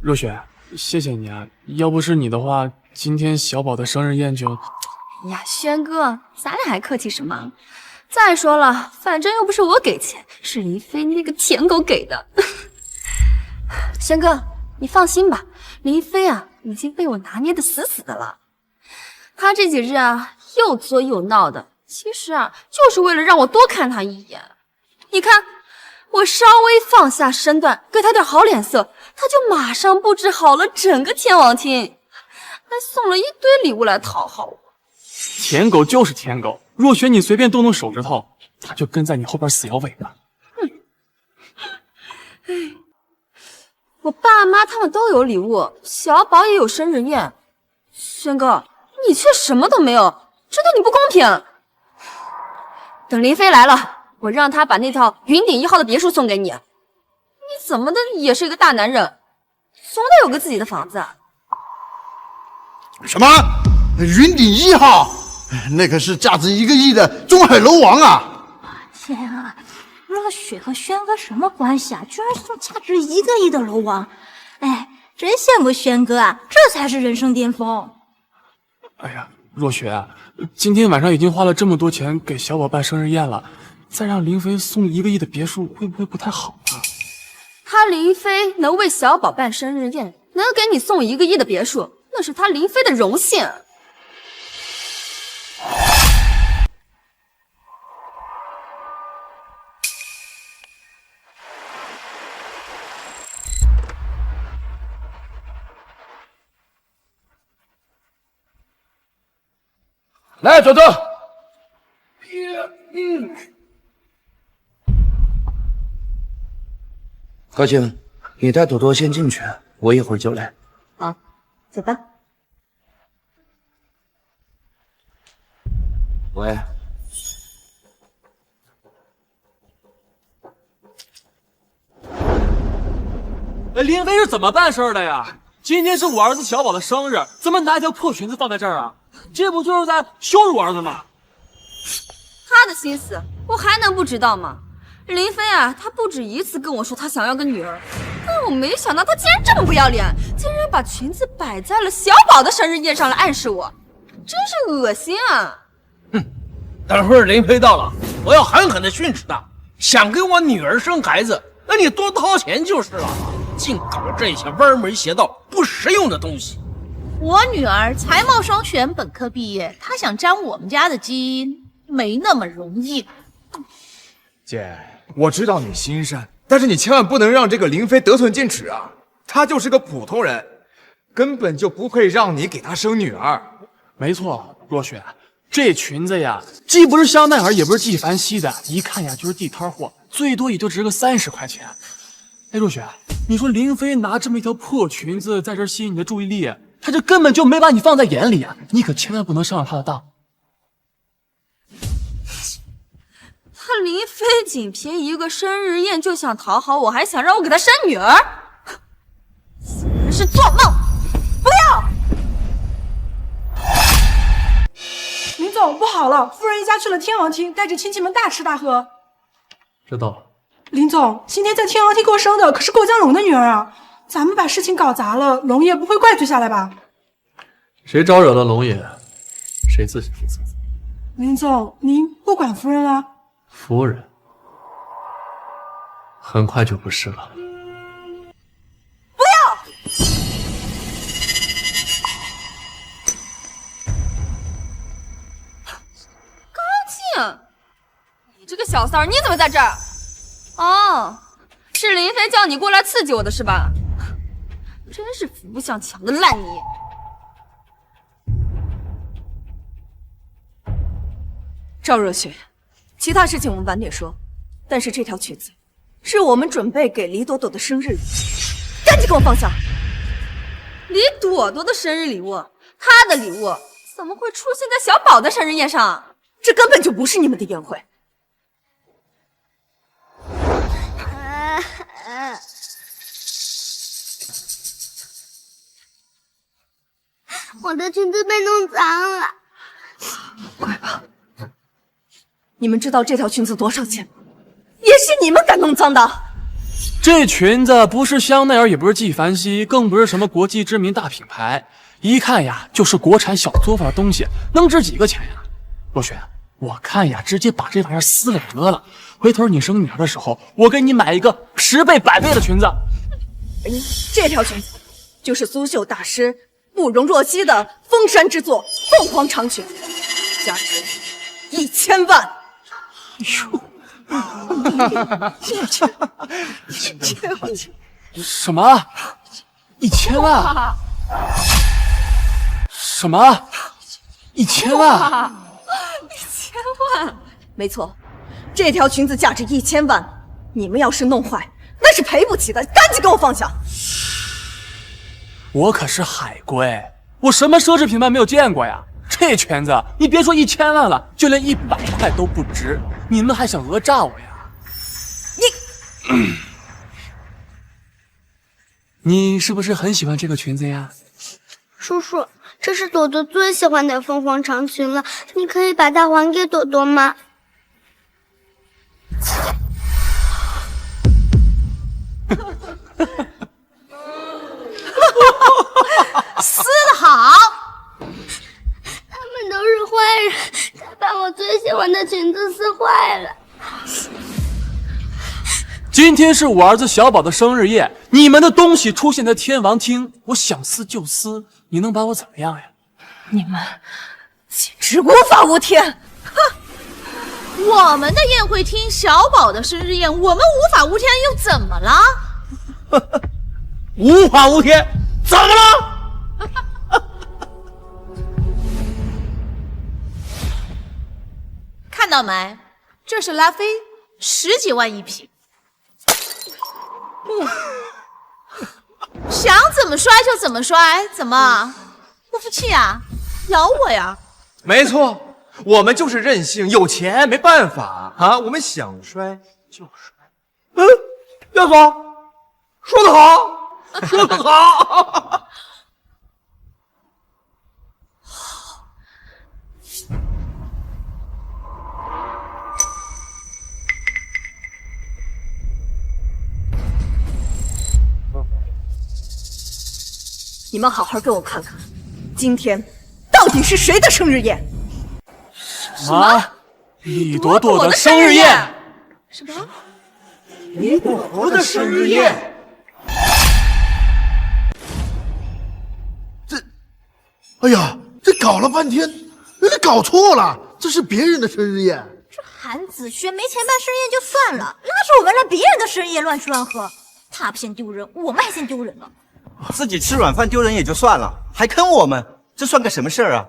C: 若雪，谢谢你啊！要不是你的话，今天小宝的生日宴就……
B: 哎呀，轩哥，咱俩还客气什么？再说了，反正又不是我给钱，是林飞那个舔狗给的。轩哥，你放心吧，林飞啊，已经被我拿捏的死死的了。他这几日啊，又作又闹的，其实啊，就是为了让我多看他一眼。你看，我稍微放下身段，给他点好脸色，他就马上布置好了整个天王厅，还送了一堆礼物来讨好我。
C: 舔狗就是舔狗，若雪你随便动动手指头，他就跟在你后边死摇尾巴。
B: 我爸妈他们都有礼物，小宝也有生日宴，轩哥，你却什么都没有，这对你不公平。等林飞来了，我让他把那套云顶1号的别墅送给你。你怎么的也是一个大男人，总得有个自己的房子。
Q: 什么？云顶1号？那可是价值1个亿的中海楼王啊！
E: 天啊，若雪和轩哥什么关系啊？居然送价值1个亿的楼王！哎，真羡慕轩哥啊，这才是人生巅峰。
C: 哎呀，若雪啊，今天晚上已经花了这么多钱给小宝办生日宴了，再让林飞送1个亿的别墅，会不会不太好啊？
B: 他林飞能为小宝办生日宴，能给你送1个亿的别墅，那是他林飞的荣幸。
O: 来，朵朵。高静，你带朵朵先进去，我一会儿就来。
B: 好，走吧。
O: 喂。
C: 林飞是怎么办事的呀？今天是我儿子小宝的生日，怎么拿一条破裙子放在这儿啊？这不就是在羞辱我儿子吗？
B: 他的心思我还能不知道吗？林飞啊，他不止一次跟我说他想要个女儿，但我没想到他竟然这么不要脸，竟然把裙子摆在了小宝的生日宴上来暗示我，真是恶心啊！
K: 等会儿林飞到了，我要狠狠的训斥他。想给我女儿生孩子，那你多掏钱就是了，净搞这些歪门邪道、不实用的东西。
M: 我女儿才貌双全，本科毕业，她想沾我们家的基因，没那么容易。
L: 姐，我知道你心善，但是你千万不能让这个林飞得寸进尺啊！他就是个普通人，根本就不配让你给他生女儿。
C: 没错，若雪，这裙子呀，既不是香奈儿，也不是纪梵希的，一看呀就是地摊货，最多也就值个30块钱。哎，若雪，你说林飞拿这么一条破裙子在这吸引你的注意力，他这根本就没把你放在眼里啊！你可千万不能上了他的当。
B: 他林飞仅凭一个生日宴就想讨好我，还想让我给他生女儿，简直是做梦！不要！
D: 林总，不好了，夫人一家去了天王厅，带着亲戚们大吃大喝。
A: 知道了。
D: 林总，今天在天王厅过生的可是过江龙的女儿啊，咱们把事情搞砸了，龙爷不会怪罪下来吧？
A: 谁招惹了龙爷，谁自己负责。
D: 林总，您不管夫人了？
A: 夫人很快就不是了。
B: 不要！高静，这个小三儿，你怎么在这儿？哦，是林飞叫你过来刺激我的是吧？真是扶不上墙的烂泥。
J: 赵若雪，其他事情我们晚点说，但是这条裙子是我们准备给李朵朵的生日礼物，赶紧给我放下！
B: 李朵朵的生日礼物，她的礼物怎么会出现在小宝的生日宴上？
J: 这根本就不是你们的宴会。
I: 我的裙子被弄脏了。
J: 乖吧。你们知道这条裙子多少钱吗？也是你们敢弄脏的。
C: 这裙子不是香奈儿，也不是纪梵希，更不是什么国际知名大品牌，一看呀就是国产小作坊的东西，能值几个钱呀？若雪，我看呀，直接把这玩意儿撕了得了。回头你生女儿的时候，我给你买一个10倍100倍的裙子。
J: 这条裙子就是苏绣大师慕容若曦的封山之作凤凰长裙，价值1000万。
C: 什么？1000万？什么？1000万
J: ？1000万？没错，这条裙子价值1000万。你们要是弄坏，那是赔不起的，赶紧给我放下！
C: 我可是海归，我什么奢侈品牌没有见过呀？这裙子你别说1000万了，就连100块都不值。你们还想讹诈我呀？你是不是很喜欢这个裙子呀？
I: 叔叔，这是朵朵最喜欢的凤凰长裙了，你可以把它还给朵朵吗？
M: 撕得好！
I: 他们都是坏人，他把我最喜欢的裙子撕坏了。
C: 今天是我儿子小宝的生日宴，你们的东西出现在天王厅，我想撕就撕，你能把我怎么样呀？
J: 你们简直无法无天！
M: 哼，我们的宴会厅，小宝的生日宴，我们无法无天又怎么了？
K: 无法无天，怎么了？
M: 看到没？这是拉菲，10几万一瓶。想怎么摔就怎么摔，怎么不服气啊？咬我呀！
L: 没错，我们就是任性，有钱没办法啊，我们想摔就摔。
K: 耀总，说得好，说得好。
J: 你们好好给我看看，今天到底是谁的生日宴？
C: 什么？李朵朵的生日宴？
M: 什么？
L: 李朵朵的生日宴？
Q: 哎呀，这搞了半天，你搞错了，这是别人的生日宴。
E: 这韩子轩没钱办生日宴就算了，拉着我们来别人的生日宴乱吃乱喝，他不嫌丢人，我们还嫌丢人呢。
F: 自己吃软饭丢人也就算了，还坑我们，这算个什么事儿啊？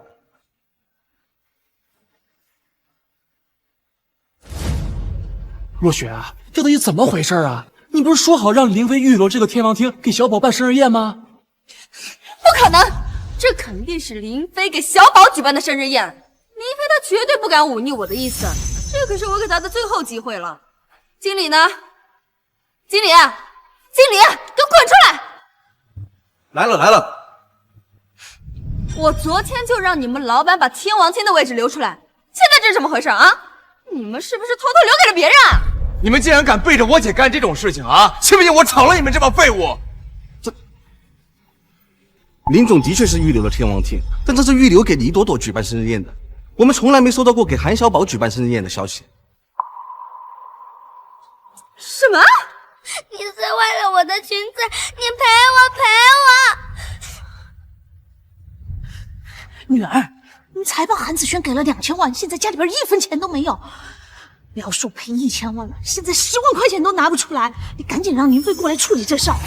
C: 若雪啊，这到底怎么回事啊？你不是说好让林飞预留这个天王厅给小宝办生日宴吗？
B: 不可能，这肯定是林飞给小宝举办的生日宴。林飞他绝对不敢忤逆我的意思，这可是我给他的最后机会了。经理呢？经理，给我滚出来！
F: 来了来了！
B: 我昨天就让你们老板把天王厅的位置留出来，现在这是怎么回事啊？你们是不是偷偷留给了别人啊？
L: 你们竟然敢背着我姐干这种事情啊！信不信我炒了你们这帮废物？
R: 林总的确是预留了天王厅，但这是预留给李朵朵举办生日宴的，我们从来没收到过给韩小宝举办生日宴的消息。
B: 什么？
I: 你撕坏了我的裙子，你赔我！
M: 女儿，你才把韩子轩给了2000万，现在家里边1分钱都没有，苗叔赔1000万了，现在10万块钱都拿不出来，你赶紧让林飞过来处理这事儿。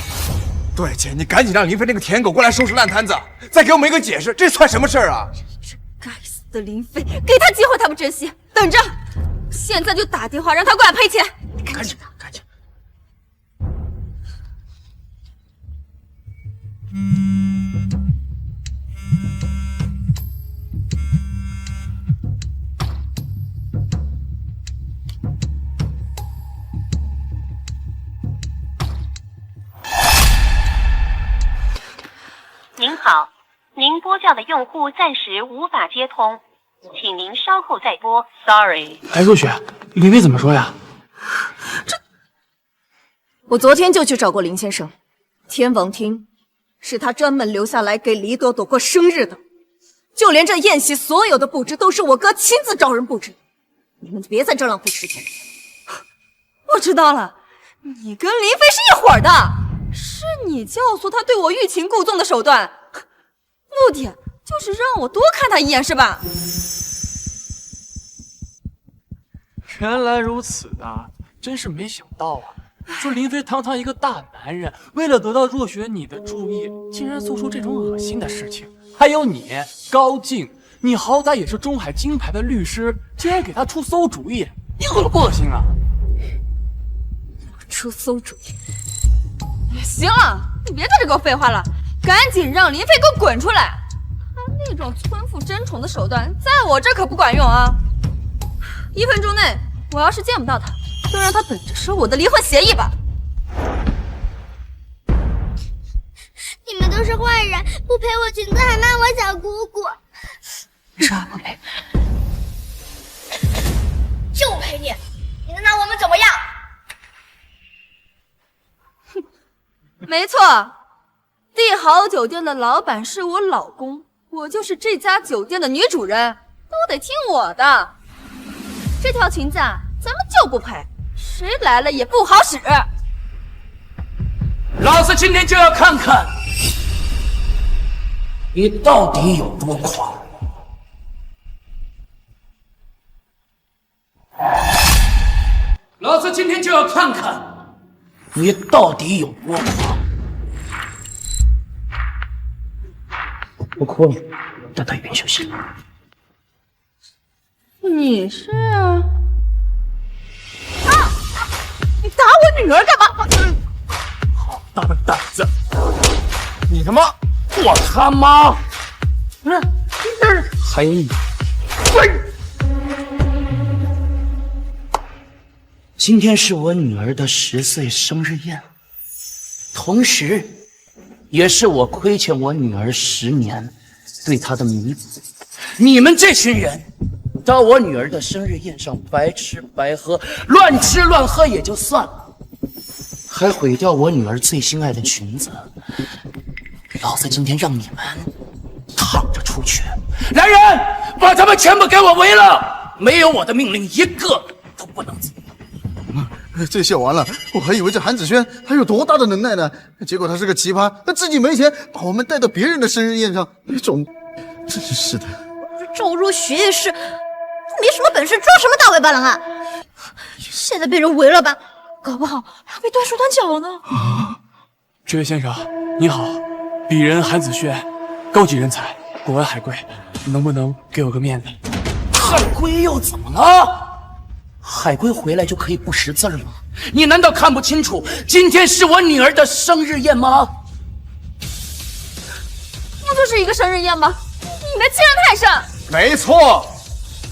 L: 对，姐，你赶紧让林飞那个舔狗过来收拾烂摊子，再给我们一个解释，这算什么事儿啊？
B: 这该死的林飞，给他机会他不珍惜，等着，现在就打电话让他过来赔钱。
O: 赶紧的，赶紧。
S: 您好，您拨叫的用户暂时无法接通，请您稍后再拨。Sorry。
C: 哎，若雪，林飞怎么说呀？
J: 我昨天就去找过林先生，天王厅是他专门留下来给黎朵朵过生日的，就连这宴席所有的布置都是我哥亲自找人布置。你们别在这浪费时间。
B: 我知道了，你跟林飞是一伙的，是你教唆他对我欲擒故纵的手段，目的就是让我多看他一眼，是吧？
C: 原来如此啊，真是没想到啊！说林飞堂堂一个大男人，为了得到若雪你的注意，竟然做出这种恶心的事情。还有你高静，你好歹也是中海金牌的律师，竟然给他出馊主意，你恶不恶心啊？
J: 出馊主意？
B: 行了，你别在这给我废话了，赶紧让林飞给我滚出来！他那种村妇争宠的手段，在我这可不管用啊！1分钟内，我要是见不到他，就让他等着收我的离婚协议吧。
I: 你们都是坏人，不赔我裙子还骂我小姑姑。
J: 这还不赔？
I: 就赔你！你能拿我们怎么样？
B: 没错，帝豪酒店的老板是我老公，我就是这家酒店的女主人，都得听我的。这条裙子啊，咱们就不赔，谁来了也不好使。
O: 老子今天就要看看你到底有多狂！老子今天就要看看你到底有多狂！我哭了，带到一边休息。
B: 你是啊？
M: 你打我女儿干嘛？
O: 好大的胆子！你他妈！我他妈！还有你！今天是我女儿的10岁生日宴，同时，也是我亏欠我女儿10年对她的弥补。你们这群人，到我女儿的生日宴上白吃白喝、乱吃乱喝也就算了，还毁掉我女儿最心爱的裙子。老子今天让你们躺着出去！来人，把他们全部给我围了！没有我的命令，一个都不能走。
Q: 这下完了，我还以为这韩子轩他有多大的能耐呢，结果他是个奇葩，他自己没钱，把我们带到别人的生日宴上，那种，真是的。
E: 赵若雪也是，没什么本事，装什么大尾巴狼啊！现在被人围了吧，搞不好还要被断手断脚了呢。
C: 这位先生，你好，鄙人韩子轩，高级人才，国外海归，能不能给我个面子？
O: 海归又怎么了？海归回来就可以不识字吗？你难道看不清楚今天是我女儿的生日宴吗？
B: 不就是一个生日宴吗？你们欺人太甚！
L: 没错，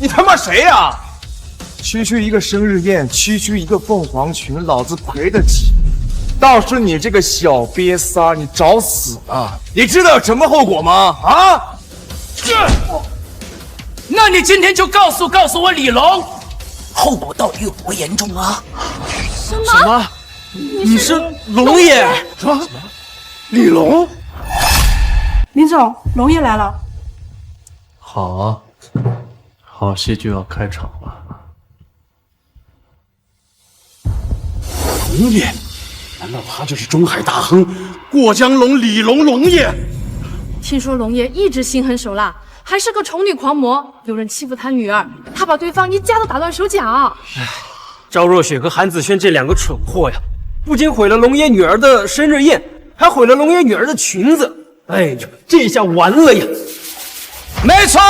L: 你他妈谁呀？区一个生日宴，区一个凤凰群，老子赔得起。倒是你这个小瘪三，你找死啊！你知道有什么后果吗？啊？
O: 那你今天就告诉我李龙，后果到底有多严重啊？
B: 什么？
C: 你是龙爷？
Q: 什么？李龙？
D: 林总，龙爷来了。
A: 好啊，好戏就要开场了。
Q: 龙爷？难道他就是中海大亨过江龙李龙龙爷？
D: 听说龙爷一直心狠手辣，还是个宠女狂魔，有人欺负他女儿，他把对方一家都打断手脚。
T: 赵若雪和韩子轩这两个蠢货呀，不仅毁了龙爷女儿的生日宴，还毁了龙爷女儿的裙子。哎呀，这下完了呀！
O: 没错，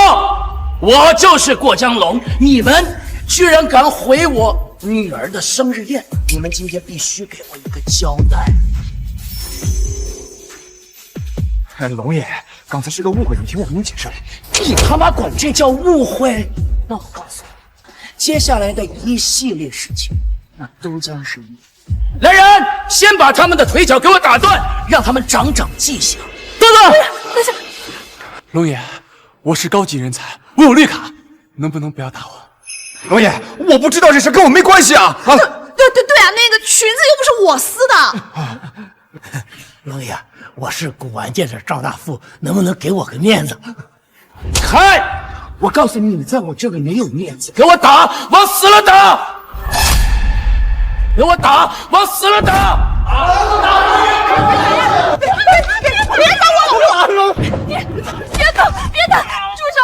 O: 我就是过江龙，你们居然敢毁我女儿的生日宴，你们今天必须给我一个交代。
L: 龙爷，刚才是个误会，你听我给你解释。
O: 你他妈管这叫误会？那我告诉你，接下来的一系列事情，那都将是你。来人，先把他们的腿脚给我打断，让他们长长记性。等等，
C: 等下，龙爷，我是高级人才，我有绿卡，能不能不要打我？
L: 龙爷，我不知道这事，跟我没关系啊！
M: 对啊，那个裙子又不是我撕的。
O: 龙爷，我是古玩界的赵大富，能不能给我个面子？开！我告诉你，你在我这里没有面子，给我打，往死了打！给我打，往死了打！
B: 别打我！别打！住手！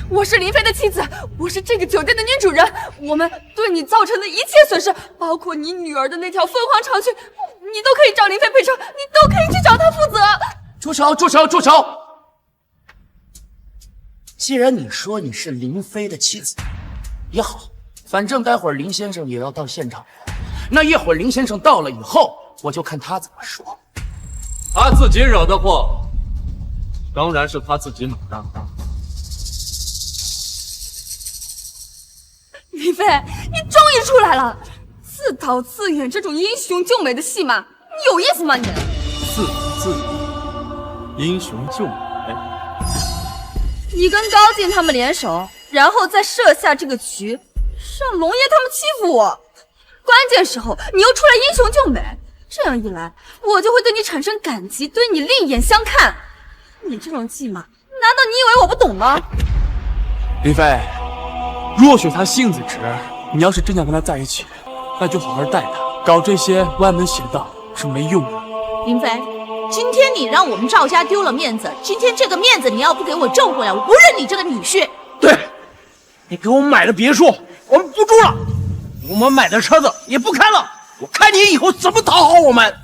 B: 我是林飞的妻子，我是这个酒店的女主人。我们对你造成的一切损失，包括你女儿的那条凤凰长裙，你都可以找林飞赔偿，你都可以去找他负责。
O: 住手！既然你说你是林飞的妻子，也好，反正待会儿林先生也要到现场。那一会儿林先生到了以后，我就看他怎么说。
A: 他自己惹的祸，当然是他自己买单。
B: 林飞，你终于出来了！自导自演这种英雄救美的戏码，你有意思吗你？
A: 自演，英雄救美。
B: 你跟高进他们联手，然后再设下这个局，让龙爷他们欺负我。关键时候你又出来英雄救美，这样一来，我就会对你产生感激，对你另眼相看。你这种计码，难道你以为我不懂吗？
C: 林飞，若雪她性子直，你要是真想跟她在一起，那就好好待她，搞这些歪门邪道是没用的。
M: 林飞，今天你让我们赵家丢了面子，今天这个面子你要不给我挣回来，我不认你这个女婿。
K: 对，你给我买了别墅，我们不住了，我们买的车子也不开了，我看你以后怎么讨好我们。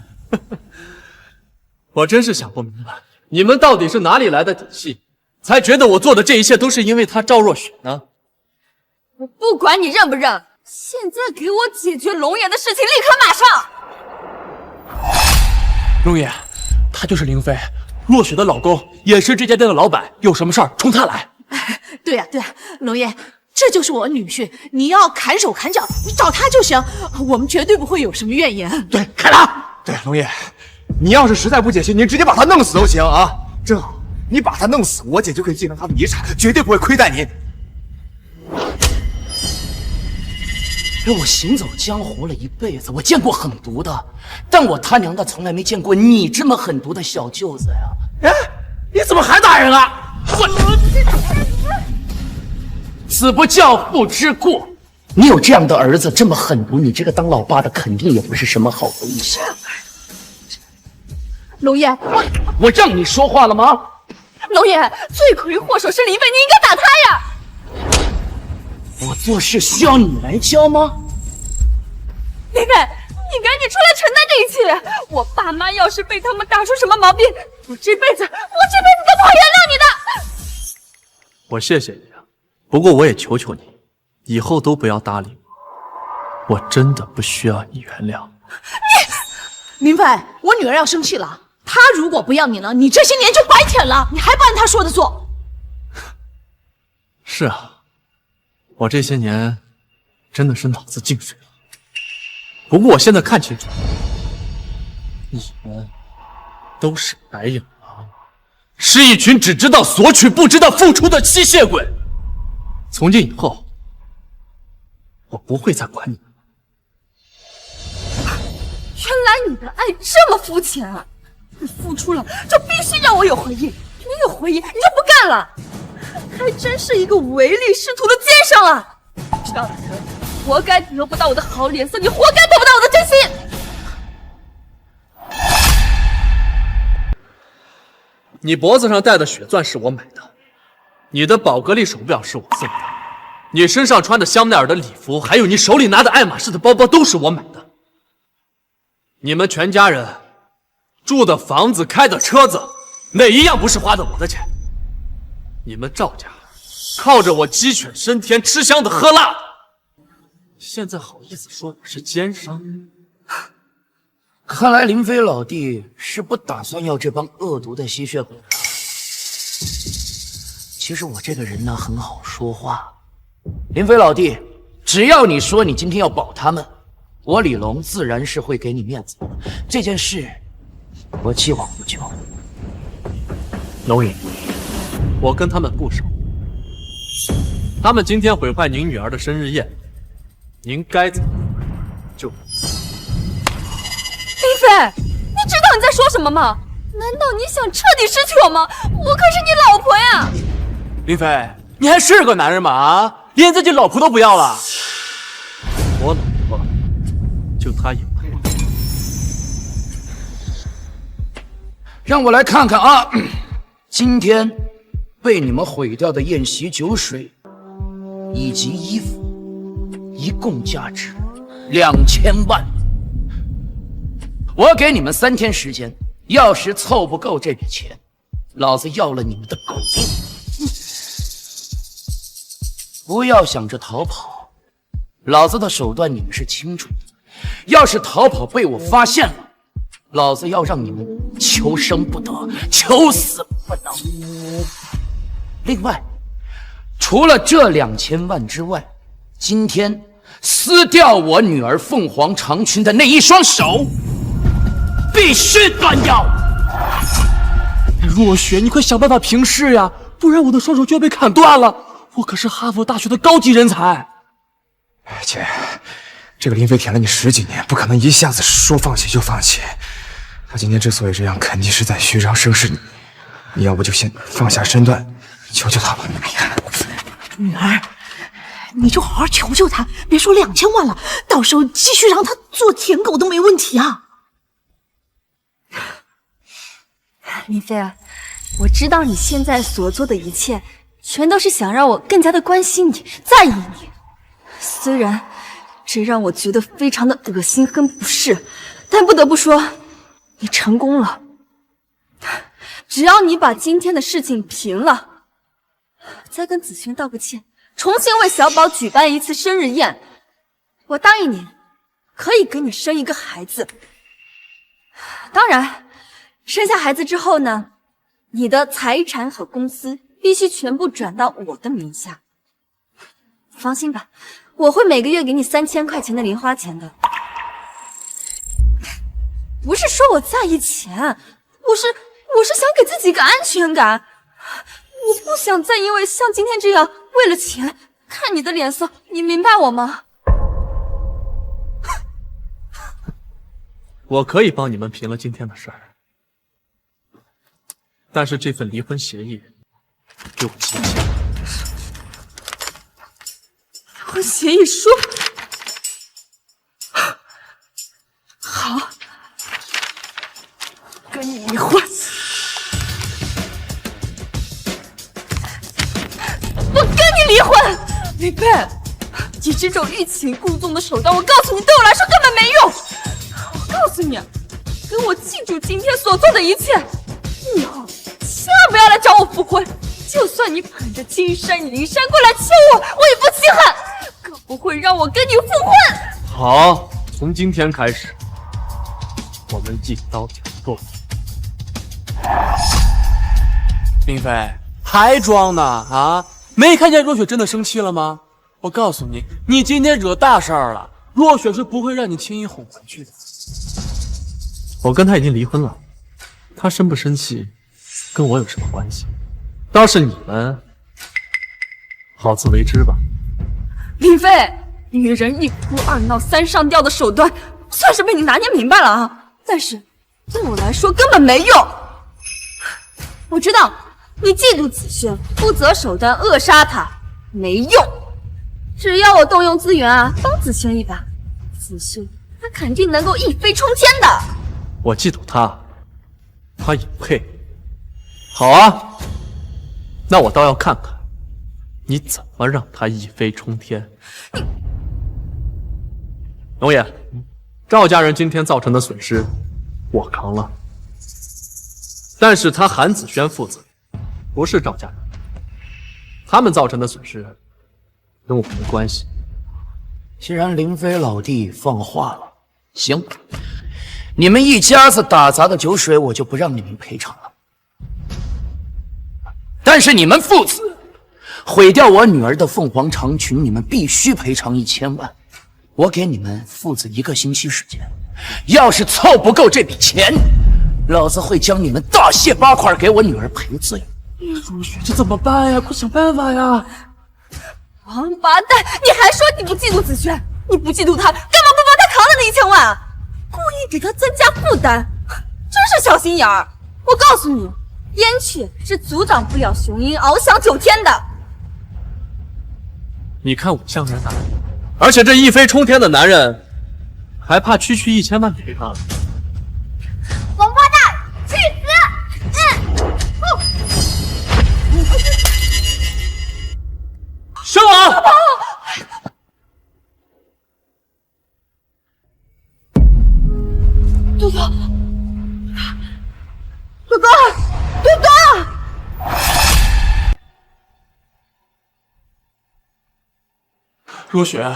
A: 我真是想不明白，你们到底是哪里来的底气，才觉得我做的这一切都是因为他赵若雪呢？
B: 我不管你认不认，现在给我解决龙爷的事情，立刻马上！
C: 龙爷，他就是林飞，若雪的老公，也是这家店的老板，有什么事儿冲他来。
M: 对呀，龙爷，这就是我女婿，你要砍手砍脚，你找他就行，我们绝对不会有什么怨言。
L: 对，开他！对，龙爷，你要是实在不解气，你直接把他弄死都行啊！正好，你把他弄死，我姐就可以继承他的遗产，绝对不会亏待您。
O: 我行走江湖了一辈子，我见过狠毒的，但我他娘的从来没见过你这么狠毒的小舅子呀！
K: 哎，你怎么还打人啊？
O: 子不教，父之过。你有这样的儿子，这么狠毒，你这个当老爸的肯定也不是什么好东西。
B: 龙爷，
O: 我让你说话了吗？
B: 龙爷，罪魁祸首是林飞，你应该打他呀！
O: 我做事需要你来教吗？
B: 林飞，你赶紧出来承担这一切！我爸妈要是被他们打出什么毛病，我这辈子都不会原谅你的。
A: 我谢谢你啊，不过我也求求你，以后都不要搭理我，我真的不需要你原谅。
M: 林飞，我女儿要生气了，她如果不要你了，你这些年就白舔了，你还不按她说的做？
A: 是啊。我这些年真的是脑子进水了，不过我现在看清楚了，你们都是白眼狼，是一群只知道索取不知道付出的吸血鬼。从今以后，我不会再管你们。
B: 原来你的爱这么肤浅啊！你付出了就必须让我有回应，没有回应你就不干了。还真是一个唯利是图的奸商啊！这样的人活该得不到我的好脸色，你活该得不到我的真心。
A: 你脖子上戴的血钻是我买的，你的宝格丽手表是我送的，你身上穿的香奈儿的礼服，还有你手里拿的爱马仕的包包，都是我买的。你们全家人住的房子、开的车子，哪一样不是花的我的钱？你们赵家靠着我鸡犬升天，吃香的喝辣的，现在好意思说我是奸商？
O: 看来林飞老弟是不打算要这帮恶毒的吸血鬼了。其实我这个人呢很好说话，林飞老弟，只要你说你今天要保他们，我李龙自然是会给你面子。这件事我既往不咎。
A: 龙影，我跟他们不熟，他们今天毁坏您女儿的生日宴，您该怎么就。
B: 林飞，你知道你在说什么吗？难道你想彻底失去我吗？我可是你老婆呀！
C: 林飞，你还是个男人吗？啊，连自己老婆都不要了？
A: 我老婆就她一个。
O: 让我来看看啊，今天被你们毁掉的宴席酒水以及衣服，一共价值2000万。我给你们3天时间，要是凑不够这笔钱，老子要了你们的狗命！不要想着逃跑，老子的手段你们是清楚的。要是逃跑被我发现了，老子要让你们求生不得，求死不能。另外，除了这2000万之外，今天撕掉我女儿凤凰长裙的那一双手必须断掉。
C: 若雪，你快想办法平事呀，不然我的双手就要被砍断了。我可是哈佛大学的高级人才。
L: 姐，这个林飞舔了你10几年，不可能一下子说放弃就放弃。他今天之所以这样，肯定是在虚张声势。你要不就先放下身段，求求他吧。哎呀，
M: 女儿，你就好好求求他，别说2000万了，到时候继续让他做舔狗都没问题啊。
B: 林飞啊，我知道你现在所做的一切，全都是想让我更加的关心你、在意你。虽然这让我觉得非常的恶心跟不适，但不得不说，你成功了。只要你把今天的事情平了，再跟子轩道个歉，重新为小宝举办一次生日宴，我答应你，可以给你生一个孩子。当然，生下孩子之后呢，你的财产和公司必须全部转到我的名下。放心吧，我会每个月给你3000块钱的零花钱的。不是说我在意钱，我是想给自己一个安全感。我不想再因为像今天这样为了钱看你的脸色，你明白我吗？
A: 我可以帮你们平了今天的事儿，但是这份离婚协议给我记起来。
B: 离婚协议书，好，跟你离婚。我跟你离婚，林飞，你这种欲擒故纵的手段，我告诉你，对我来说根本没用。我告诉你，跟我记住今天所做的一切，以后千万不要来找我复婚。就算你捧着金山银山过来求我，我也不稀罕，更不会让我跟你复婚。
A: 好，从今天开始，我们一刀两断。
C: 林飞，还装呢啊？没看见若雪真的生气了吗？我告诉你，你今天惹大事儿了，若雪是不会让你轻易哄回去的。
A: 我跟他已经离婚了，他生不生气跟我有什么关系？倒是你们好自为之吧。
B: 林飞，女人一哭二闹三上吊的手段，算是被你拿捏明白了啊！但是对我来说根本没用。我知道你嫉妒子轩，不择手段扼杀他，没用。只要我动用资源啊，帮子轩一把，子轩他肯定能够一飞冲天的。
A: 我嫉妒他，他也配。好啊，那我倒要看看你怎么让他一飞冲天？龙爷，赵家人今天造成的损失，我扛了。但是他韩子轩父子不是赵家人，他们造成的损失跟我没关系。
O: 既然林飞老弟放话了，行，你们一家子打砸的酒水，我就不让你们赔偿了。但是你们父子毁掉我女儿的凤凰长裙，你们必须赔偿1000万。我给你们父子1个星期时间，要是凑不够这笔钱，老子会将你们大卸8块给我女儿赔罪。
C: 若雪，这怎么办呀？快想办法呀！
B: 王八蛋，你还说你不嫉妒子轩？你不嫉妒他，干嘛不帮他扛了那1000万啊？故意给他增加负担，真是小心眼儿！我告诉你，燕雀是阻挡不了雄鹰翱翔9天的。
A: 你看我像人哪？而且这一飞冲天的男人，还怕区区1000万赔他？
I: 王八蛋，去死！
A: 生王！
B: 哥哥，哥哥，哥哥！
C: 若雪，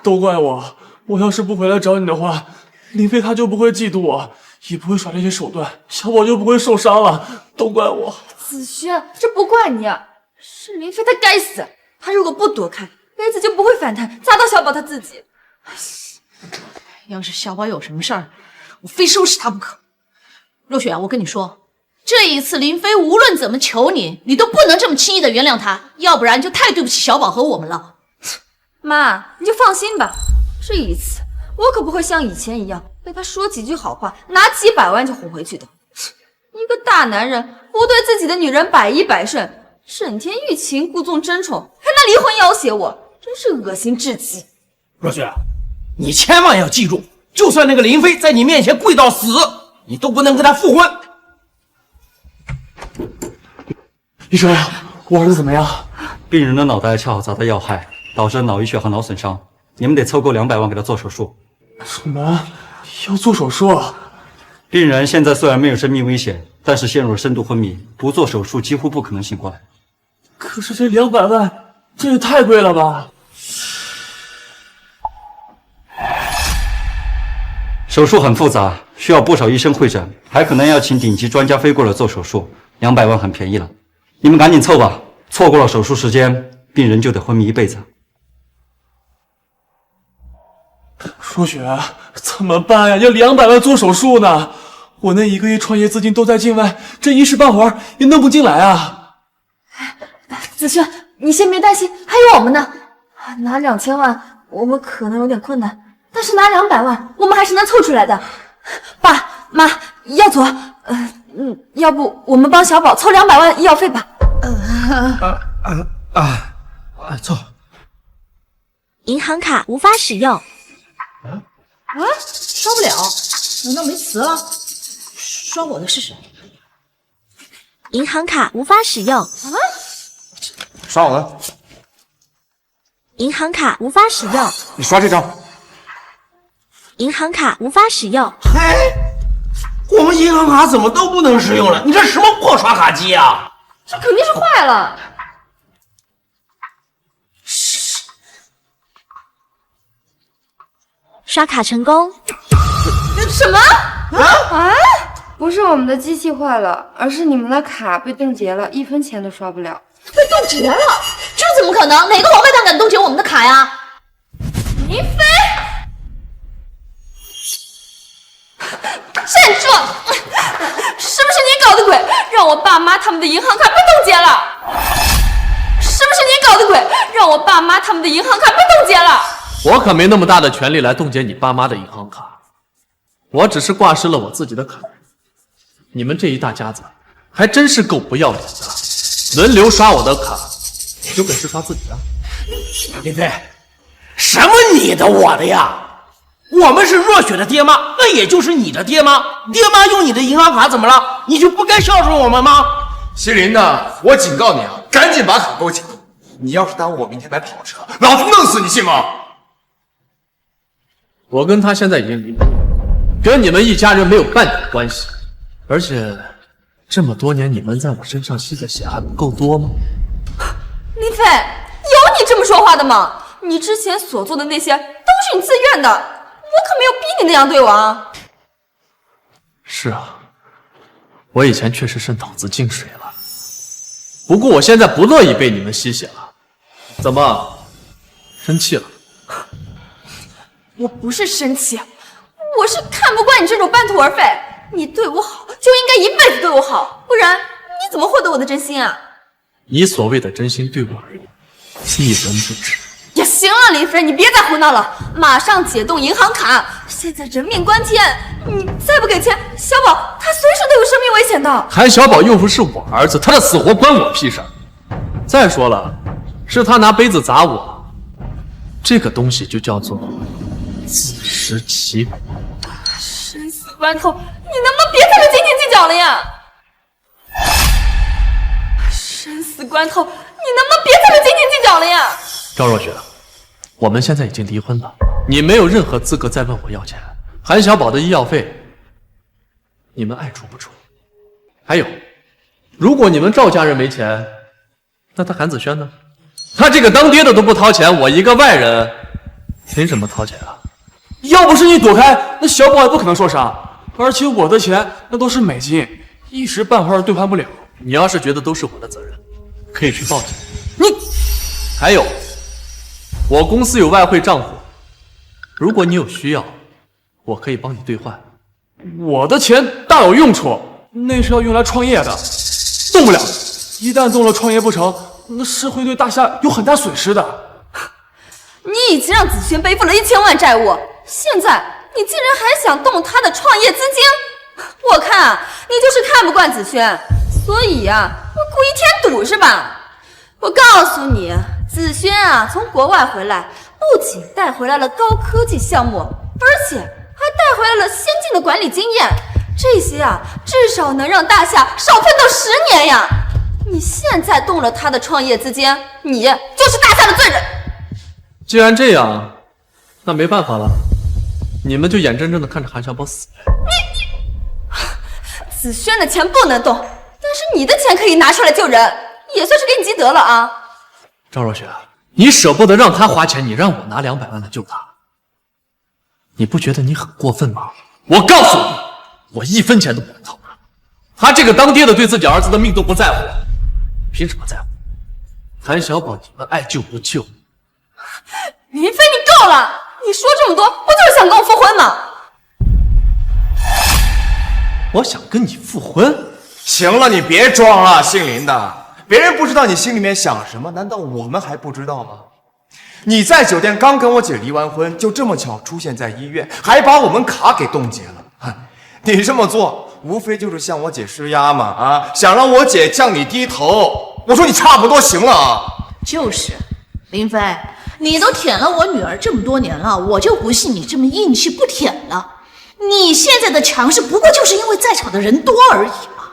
C: 都怪我，我要是不回来找你的话，林飞他就不会嫉妒我，也不会耍这些手段，小宝就不会受伤了，都怪我。
B: 子轩，这不怪你，是林飞他该死，他如果不躲开，杯子就不会反弹砸到小宝他自己。
M: 要是小宝有什么事儿，我非收拾他不可。若雪，我跟你说，这一次林飞无论怎么求你，你都不能这么轻易的原谅他，要不然就太对不起小宝和我们了。
B: 妈，你就放心吧，这一次我可不会像以前一样被他说几句好话，拿几百万就哄回去的。一个大男人不对自己的女人百依百顺，整天欲擒故纵争宠，还拿离婚要挟我，真是恶心至极。
K: 若雪，你千万要记住，就算那个林飞在你面前跪到死，你都不能跟他复婚。
C: 医生，我儿子怎么样？
F: 病人的脑袋恰好砸到要害，导致脑溢血和脑损伤，你们得凑够200万给他做手术。
C: 什么？要做手术？
F: 病人现在虽然没有生命危险，但是陷入了深度昏迷，不做手术几乎不可能醒过来。
C: 可是这200万，这也太贵了吧？
F: 手术很复杂，需要不少医生会诊，还可能要请顶级专家飞过来做手术。200万很便宜了，你们赶紧凑吧，错过了手术时间，病人就得昏迷一辈子。
C: 若雪，怎么办呀？要200万做手术呢？我那1个亿创业资金都在境外，这一时半会儿也弄不进来啊！
B: 子轩，你先别担心，还有我们呢。拿2000万，我们可能有点困难，但是拿200万，我们还是能凑出来的。爸妈，耀祖，要不我们帮小宝凑200万医药费吧？
K: 凑。
I: 银行卡无法使用。
M: 刷不了，难道没词了？刷我的试试。
I: 银行卡无法使用。
L: 刷我的。
I: 银行卡无法使用。
L: 你刷这张。
I: 银行卡无法使用。
K: 我们银行卡怎么都不能使用了？你这什么破刷卡机啊？
B: 这肯定是坏了。
I: 刷卡成功。
B: 什么？
U: 不是我们的机器坏了，而是你们的卡被冻结了，1分钱都刷不了。
M: 被冻结了？这怎么可能？哪个王八蛋敢冻结我们的卡呀？
B: 林飞，站住！是不是你搞的鬼，让我爸妈他们的银行卡被冻结了？是不是你搞的鬼，让我爸妈他们的银行卡被冻结了？
A: 我可没那么大的权利来冻结你爸妈的银行卡，我只是挂失了我自己的卡。你们这一大家子还真是够不要脸的，轮流刷我的卡，有本事刷自己啊！
K: 林飞，什么你的我的呀？我们是若雪的爹妈，那也就是你的爹妈。爹妈用你的银行卡怎么了？你就不该孝顺我们吗？
L: 麒麟呢？我警告你啊，赶紧把卡给我抢！你要是耽误我明天买跑车，老子弄死你信吗？
A: 我跟他现在已经离婚了，跟你们一家人没有半点关系。而且这么多年，你们在我身上吸的血还不够多吗？
B: 林飞，有你这么说话的吗？你之前所做的那些都是你自愿的，我可没有逼你那样对我啊。
A: 是啊，我以前确实是脑子进水了。不过我现在不乐意被你们吸血了。怎么，生气了？
B: 我不是生气，我是看不惯你这种半途而废。你对我好，就应该一辈子对我好，不然你怎么获得我的真心啊？
A: 你所谓的真心对我而言，一文不值。
B: 也行了，林飞，你别再胡闹了，马上解冻银行卡！现在人命关天，你再不给钱，小宝他随时都有生命危险的。
A: 韩小宝又不是我儿子，他的死活关我屁事。再说了，是他拿杯子砸我，这个东西就叫做自食其果。
B: 生死关头，你能不能别在这斤斤计较了呀？生死关头，你能不能别在这斤斤计较了呀？
A: 赵若雪，我们现在已经离婚了，你没有任何资格再问我要钱。韩小宝的医药费，你们爱出不出？还有，如果你们赵家人没钱，那他韩子轩呢？他这个当爹的都不掏钱，我一个外人凭什么掏钱啊？
C: 要不是你躲开，那小宝也不可能受伤。而且我的钱那都是美金，一时半会儿兑换不了。
A: 你要是觉得都是我的责任，可以去报警。
C: 你
A: 还有，我公司有外汇账户，如果你有需要，我可以帮你兑换。
C: 我的钱大有用处，那是要用来创业的，动不了。一旦动了创业不成，那是会对大夏有很大损失的。
B: 你已经让子轩背负了1000万债务，现在你竟然还想动他的创业资金？我看啊，你就是看不惯子轩，所以呀，故意添堵是吧？我告诉你，子轩啊，从国外回来，不仅带回来了高科技项目，而且还带回来了先进的管理经验，这些啊，至少能让大夏少奋斗10年呀！你现在动了他的创业资金，你就是大夏的罪人。
A: 既然这样，那没办法了，你们就眼睁睁的看着韩小宝死呗。
B: 子轩的钱不能动，但是你的钱可以拿出来救人，也算是给你积德了啊。
A: 赵若雪，你舍不得让他花钱，你让我拿200万来救他，你不觉得你很过分吗？我告诉你，我1分钱都不会掏。他这个当爹的对自己儿子的命都不在乎，凭什么在乎？韩小宝，你们爱救不救？
B: 林飞，你够了！你说这么多，不就是想跟我复婚吗？
A: 我想跟你复婚？
L: 行了，你别装了，姓林的，别人不知道你心里面想什么，难道我们还不知道吗？你在酒店刚跟我姐离完婚，就这么巧出现在医院，还把我们卡给冻结了。你这么做，无非就是向我姐施压嘛，啊，想让我姐向你低头。我说你差不多行了啊。
M: 就是，林飞，你都舔了我女儿这么多年了，我就不信你这么硬气不舔了。你现在的强势不过就是因为在场的人多而已嘛。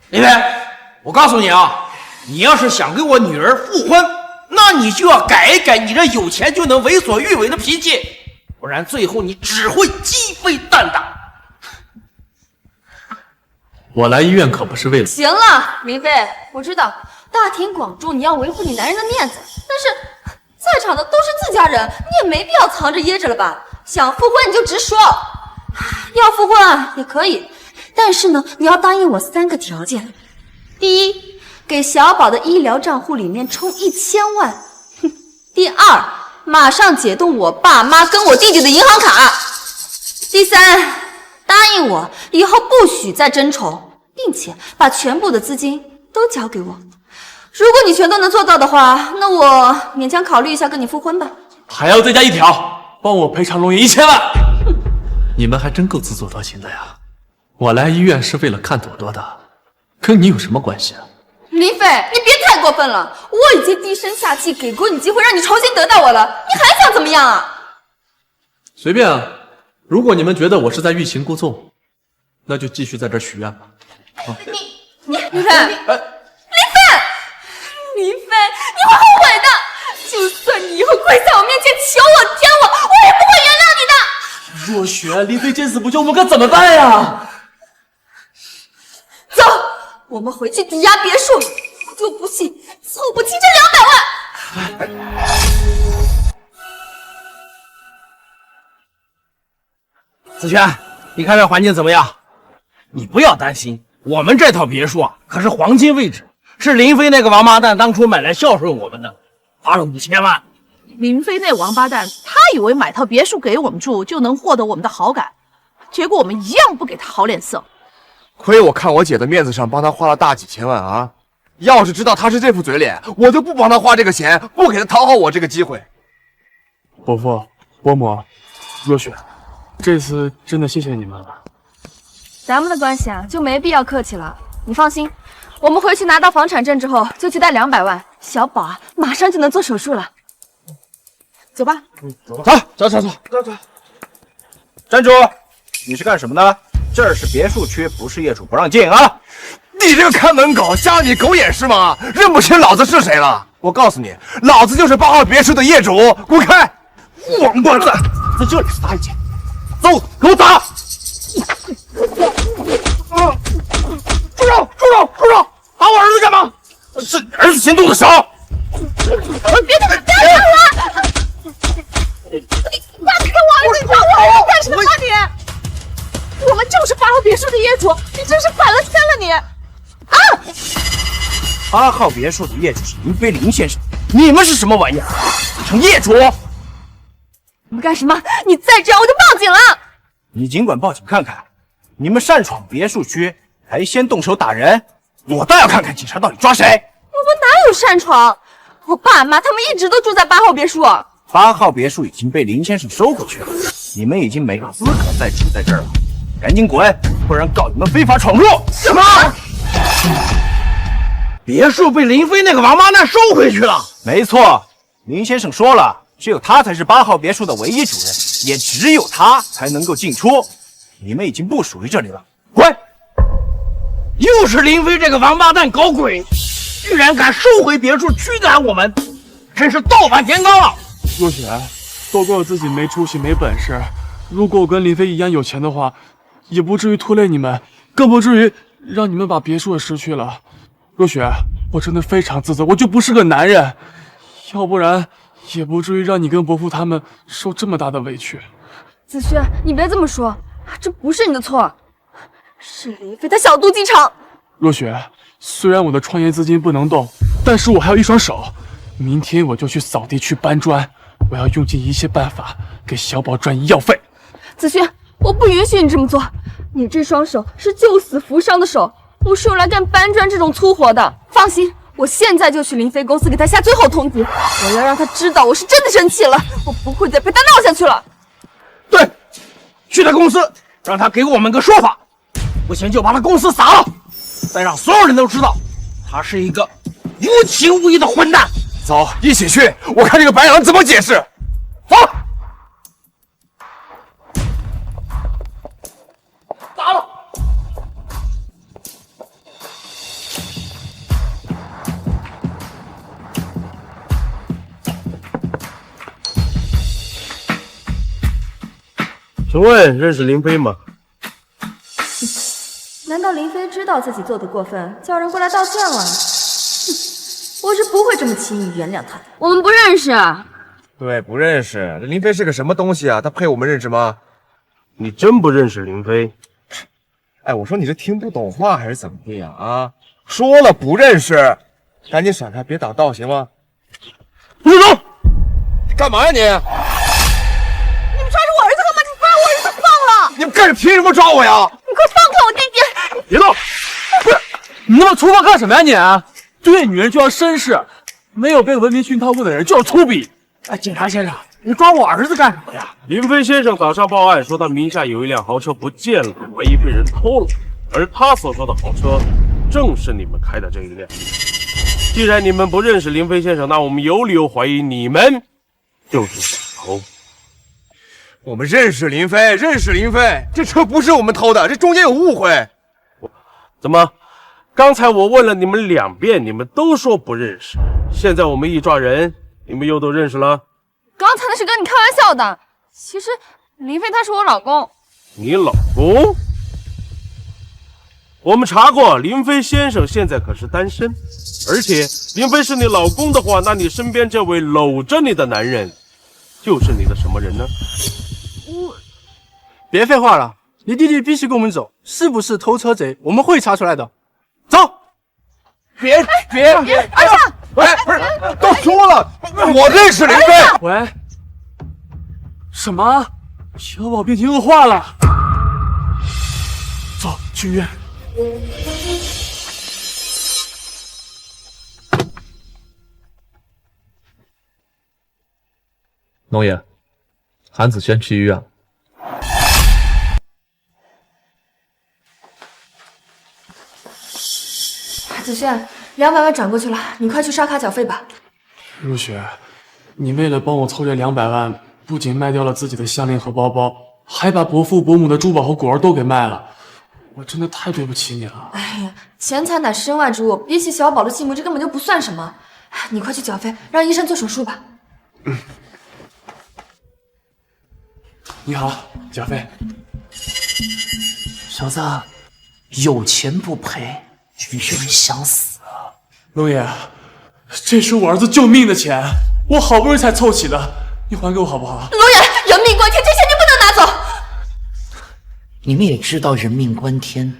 K: 林飞，我告诉你啊，你要是想跟我女儿复婚，那你就要改一改你这有钱就能为所欲为的脾气，不然最后你只会鸡飞蛋打。
A: 我来医院可不是为了……
B: 行了，林飞，我知道大庭广众你要维护你男人的面子，但是在场的都是自家人，你也没必要藏着掖着了吧？想复婚你就直说，要复婚啊也可以，但是呢，你要答应我3个条件。第一，给小宝的医疗账户里面充1000万。第二，马上解冻我爸妈跟我弟弟的银行卡。第三，答应我以后不许再争宠，并且把全部的资金都交给我。如果你全都能做到的话，那我勉强考虑一下跟你复婚吧。
C: 还要再加1条，帮我赔偿龙爷1000万。
A: 你们还真够自作多情的呀！我来医院是为了看朵朵的，跟你有什么关系啊？
B: 林飞，你别太过分了！我已经低声下气给过你机会，让你重新得到我了，你还想怎么样啊？
A: 随便啊！如果你们觉得我是在欲擒故纵，那就继续在这许愿吧。
B: 林飞，林飞，你会后悔的！会在我面前求我舔我，我也不会原谅你的。
C: 若雪，林飞见死不救，我们该怎么办呀？
B: 走，我们回去抵押别墅，我就不信凑不齐这200万。
K: 子轩，你看这环境怎么样？你不要担心，我们这套别墅啊，可是黄金位置，是林飞那个王八蛋当初买来孝顺我们的，花了5000万。
M: 林飞那王八蛋，他以为买套别墅给我们住就能获得我们的好感，结果我们一样不给他好脸色。
L: 亏我看我姐的面子上帮他花了大几千万啊！要是知道他是这副嘴脸，我就不帮他花这个钱，不给他讨好我这个机会。
C: 伯父、伯母、若雪，这次真的谢谢你们了。
B: 咱们的关系啊，就没必要客气了。你放心，我们回去拿到房产证之后，就去贷200万，小宝啊，马上就能做手术了。走吧。
K: 走吧，走。站住！你是干什么的？这儿是别墅区，不是业主不让进啊！
L: 你这个看门狗，瞎你狗眼是吗？认不清老子是谁了？我告诉你，老子就是8号别墅的业主，滚开！
K: 王八蛋，在这里撒一剑，走，给我打！住手！打我儿子干嘛？是你儿子先动的手！
B: 别打我！你放开我！你抓我儿子干什么你？
M: 我们就是8号别墅的业主，你真是反了天了你！啊
K: ！8号别墅的业主是林飞林先生，你们是什么玩意儿？成业主？
B: 你们干什么？你再这样我就报警了！
K: 你尽管报警看看，你们擅闯别墅区，还先动手打人，我倒要看看警察到底抓谁！
B: 我们哪有擅闯？我爸妈他们一直都住在8号别墅。
K: 8号别墅已经被林先生收回去了，你们已经没有资格再住在这儿了，赶紧滚，不然告你们非法闯入！什么？别墅被林飞那个王八蛋收回去了？没错，林先生说了，只有他才是8号别墅的唯一主人，也只有他才能够进出。你们已经不属于这里了，滚！又是林飞这个王八蛋搞鬼，居然敢收回别墅驱赶我们，真是倒反天罡了！
C: 若雪，都怪我自己没出息没本事。如果我跟林飞一样有钱的话，也不至于拖累你们，更不至于让你们把别墅也失去了。若雪，我真的非常自责，我就不是个男人，要不然也不至于让你跟伯父他们受这么大的委屈。
B: 子轩，你别这么说，这不是你的错，是林飞他小肚鸡肠。
C: 若雪，虽然我的创业资金不能动，但是我还有一双手，明天我就去扫地去搬砖，我要用尽一切办法给小宝赚医药费。
B: 子轩，我不允许你这么做，你这双手是救死扶伤的手，不是用来干搬砖这种粗活的。放心，我现在就去林飞公司给他下最后通缉，我要让他知道我是真的生气了，我不会再陪他闹下去了。
K: 对，去他公司，让他给我们个说法，不行就把他公司砸了，再让所有人都知道他是一个无情无义的混蛋。
L: 走，一起去，我看这个白狼怎么解释。走。
K: 打了。
T: 请问认识林飞吗？
B: 难道林飞知道自己做的过分，叫人过来道歉了？我是不会这么轻易原谅他的。我们不认识。
L: 对，不认识。这林飞是个什么东西啊？他配我们认识吗？
T: 你真不认识林飞？
L: 哎，我说你是听不懂话还是怎么的呀？啊，说了不认识，赶紧闪开，别挡道行吗？
K: 不许动！
L: 干嘛呀你？
M: 你们抓住我儿子干嘛？你把我儿子放了！
L: 你们干凭什么抓我呀？
M: 你快放开我弟弟！
C: 别动！不是，你那么粗暴干什么呀你？对女人就要绅士，没有被文明熏陶过的人就要粗鄙。哎，警察先生，你抓我儿子干什么呀？
T: 林飞先生早上报案说他名下有一辆豪车不见了，怀疑被人偷了，而他所说的豪车正是你们开的这一辆。既然你们不认识林飞先生，那我们有理由怀疑你们就是小偷。
L: 我们认识林飞，认识林飞，这车不是我们偷的，这中间有误会。
T: 怎么？刚才我问了你们2遍，你们都说不认识。现在我们一抓人，你们又都认识了？
U: 刚才那是跟你开玩笑的。其实林飞他是我老公。
T: 你老公？我们查过，林飞先生现在可是单身，而且林飞是你老公的话，那你身边这位搂着你的男人，就是你的什么人呢？
H: 别废话了，你弟弟必须跟我们走，是不是偷车贼？我们会查出来的。走！
L: 别！
U: 二少，
L: 喂，不是，都说了，我认识林飞。
C: 喂，什么？小宝病情恶化了，走去医院。
A: 龙爷，韩子轩去医院了。
B: 子轩，200万转过去了，你快去刷卡缴费吧。
C: 若雪，你为了帮我凑这200万，不仅卖掉了自己的项链和包包，还把伯父伯母的珠宝和果儿都给卖了，我真的太对不起你了。
B: 哎呀，钱财乃身外之物，比起小宝的性命，这根本就不算什么。你快去缴费，让医生做手术吧。
C: 你好，缴费。
O: 小子，有钱不赔，真是想死啊！
C: 龙爷，这是我儿子救命的钱，我好不容易才凑齐的，你还给我好不好？
B: 龙爷，人命关天，这钱你不能拿走。
O: 你们也知道人命关天，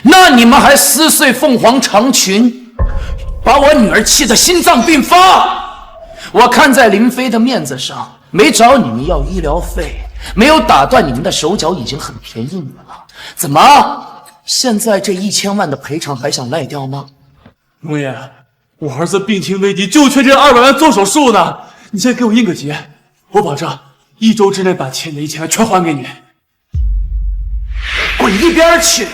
O: 那你们还撕碎凤凰长裙，把我女儿气得心脏病发。我看在林飞的面子上，没找你们要医疗费，没有打断你们的手脚，已经很便宜你们了。怎么，现在这1000万的赔偿还想赖掉吗？
C: 龙爷，我儿子病情危急，就缺这200万做手术呢。你先给我应个急，我保证1周之内把欠你的1000万全还给你。
O: 滚一边去！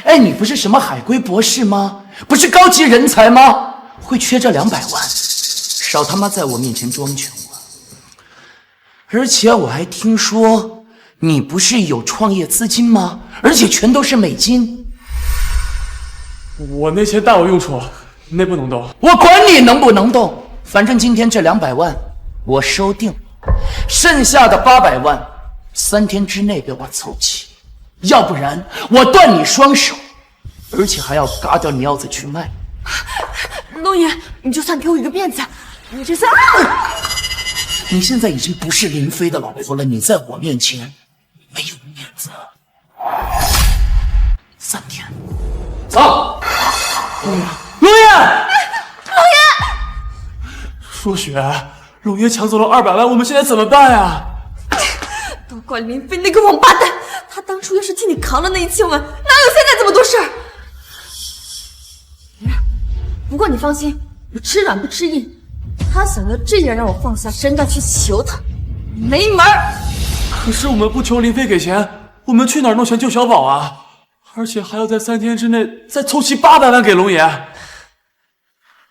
O: 哎，你不是什么海归博士吗？不是高级人才吗？会缺这200万？少他妈在我面前装穷啊！而且我还听说你不是有创业资金吗？而且全都是美金。
C: 我那钱大有用处，那不能动。
O: 我管你能不能动，反正今天这200万我收定，剩下的800万3天之内给我凑齐，要不然我断你双手，而且还要嘎掉你腰子去卖。
B: 龙爷，你就算给我一个面子，你这次……
O: 你现在已经不是林飞的老婆了，你在我面前没有面子。3天，走。
C: 龙爷，若雪，龙爷抢走了200万，我们现在怎么办呀？
B: 都怪林飞那个王八蛋，他当初要是替你扛了那1000万，哪有现在这么多事儿？不过你放心，我吃软不吃硬，他想要这样让我放下身段去求他，没门儿！
C: 可是我们不求林飞给钱，我们去哪儿弄钱救小宝啊？而且还要在3天之内再凑齐800万给龙爷。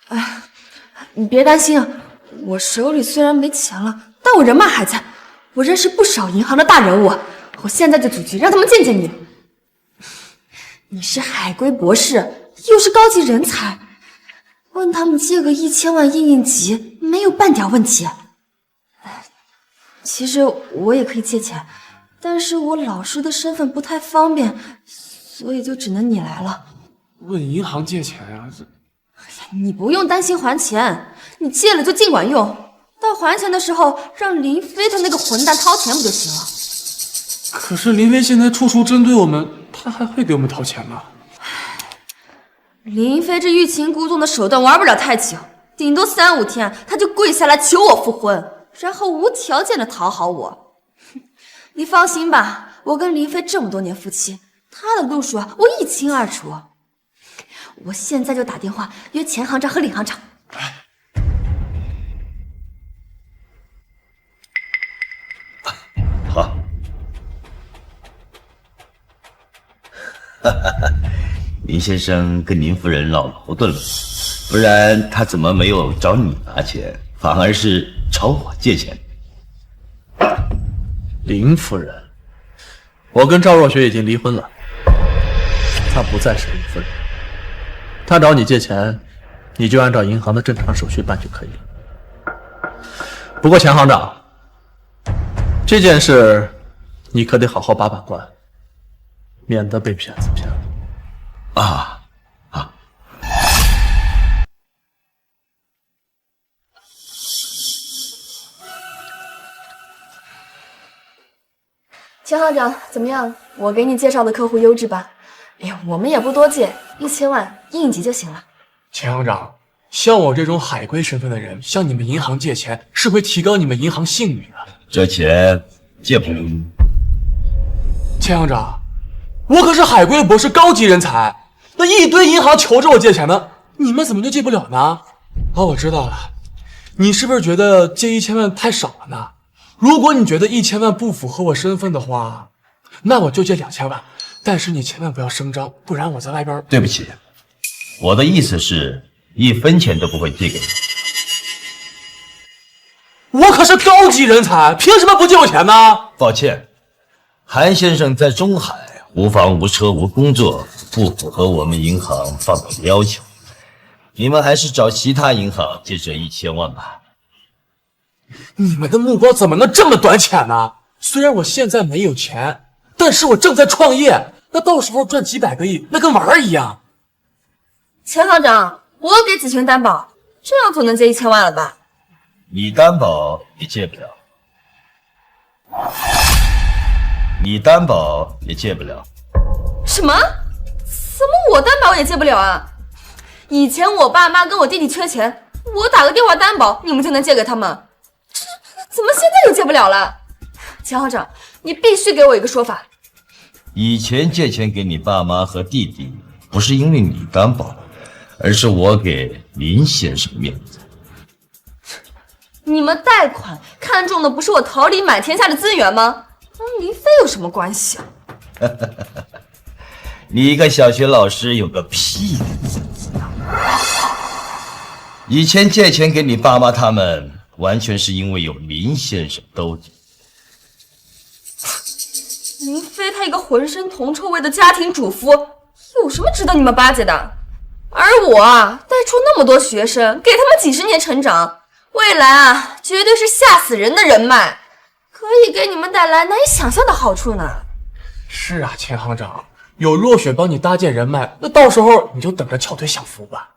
B: 哎，你别担心啊，我手里虽然没钱了，但我人脉还在，我认识不少银行的大人物，我现在就组局让他们见见你。你是海归博士，又是高级人才，问他们借个1000万应应急，没有半点问题。其实我也可以借钱，但是我老师的身份不太方便，所以就只能你来了。
C: 问银行借钱呀？
B: 你不用担心还钱，你借了就尽管用，到还钱的时候让林飞他那个混蛋掏钱不就行了？
C: 可是林飞现在处处针对我们，他还会给我们掏钱吗？
B: 林飞这欲擒故纵的手段玩不了太久，顶多3、5天他就跪下来求我复婚，然后无条件的讨好我。你放心吧，我跟林飞这么多年夫妻，他的路数我一清二楚。我现在就打电话约钱行长和李行长。
G: 好。林先生跟林夫人闹矛盾了，不然他怎么没有找你拿钱，反而是找我借钱？
A: 林夫人，我跟赵若雪已经离婚了，她不再是林夫人。她找你借钱，你就按照银行的正常手续办就可以了。不过钱行长，这件事你可得好好把关，免得被骗子骗了。
G: 啊。
B: 钱行长，怎么样？我给你介绍的客户优质吧？哎呀，我们也不多借，1000万应急就行了。
C: 钱行长，像我这种海归身份的人向你们银行借钱，是会提高你们银行信誉的。
G: 这钱借不了。
C: 钱行长，我可是海归博士高级人才，那一堆银行求着我借钱呢，你们怎么就借不了呢？哦，我知道了，你是不是觉得借1000万太少了呢？如果你觉得1000万不符合我身份的话，那我就借2000万，但是你千万不要声张，不然我在外边……
G: 对不起，我的意思是1分钱都不会借给你。
C: 我可是高级人才，凭什么不借我钱呢？
G: 抱歉，韩先生在中海无房无车无工作，不符合我们银行放的要求。你们还是找其他银行借这1000万吧。
C: 你们的目光怎么能这么短浅呢？虽然我现在没有钱，但是我正在创业，那到时候赚几百个亿，那跟玩儿一样。
B: 钱行长，我给子轩担保，这样总能借1000万了吧？
G: 你担保也借不了，你担保也借不了。
B: 什么？怎么我担保也借不了啊？以前我爸妈跟我弟弟缺钱，我打个电话担保，你们就能借给他们。怎么现在又借不了了？钱行长，你必须给我一个说法。
G: 以前借钱给你爸妈和弟弟，不是因为你担保，而是我给林先生面子。
B: 你们贷款看中的不是我桃李满天下的资源吗？跟林飞有什么关系啊？
G: 你一个小学老师有个屁的面子啊！以前借钱给你爸妈他们，完全是因为有林先生兜底。
B: 林飞她一个浑身铜臭味的家庭主妇，有什么值得你们巴结的？而我啊，带出那么多学生，给他们几十年成长，未来啊，绝对是吓死人的人脉，可以给你们带来难以想象的好处呢。
C: 是啊，钱行长，有落雪帮你搭建人脉，那到时候你就等着翘腿享福吧。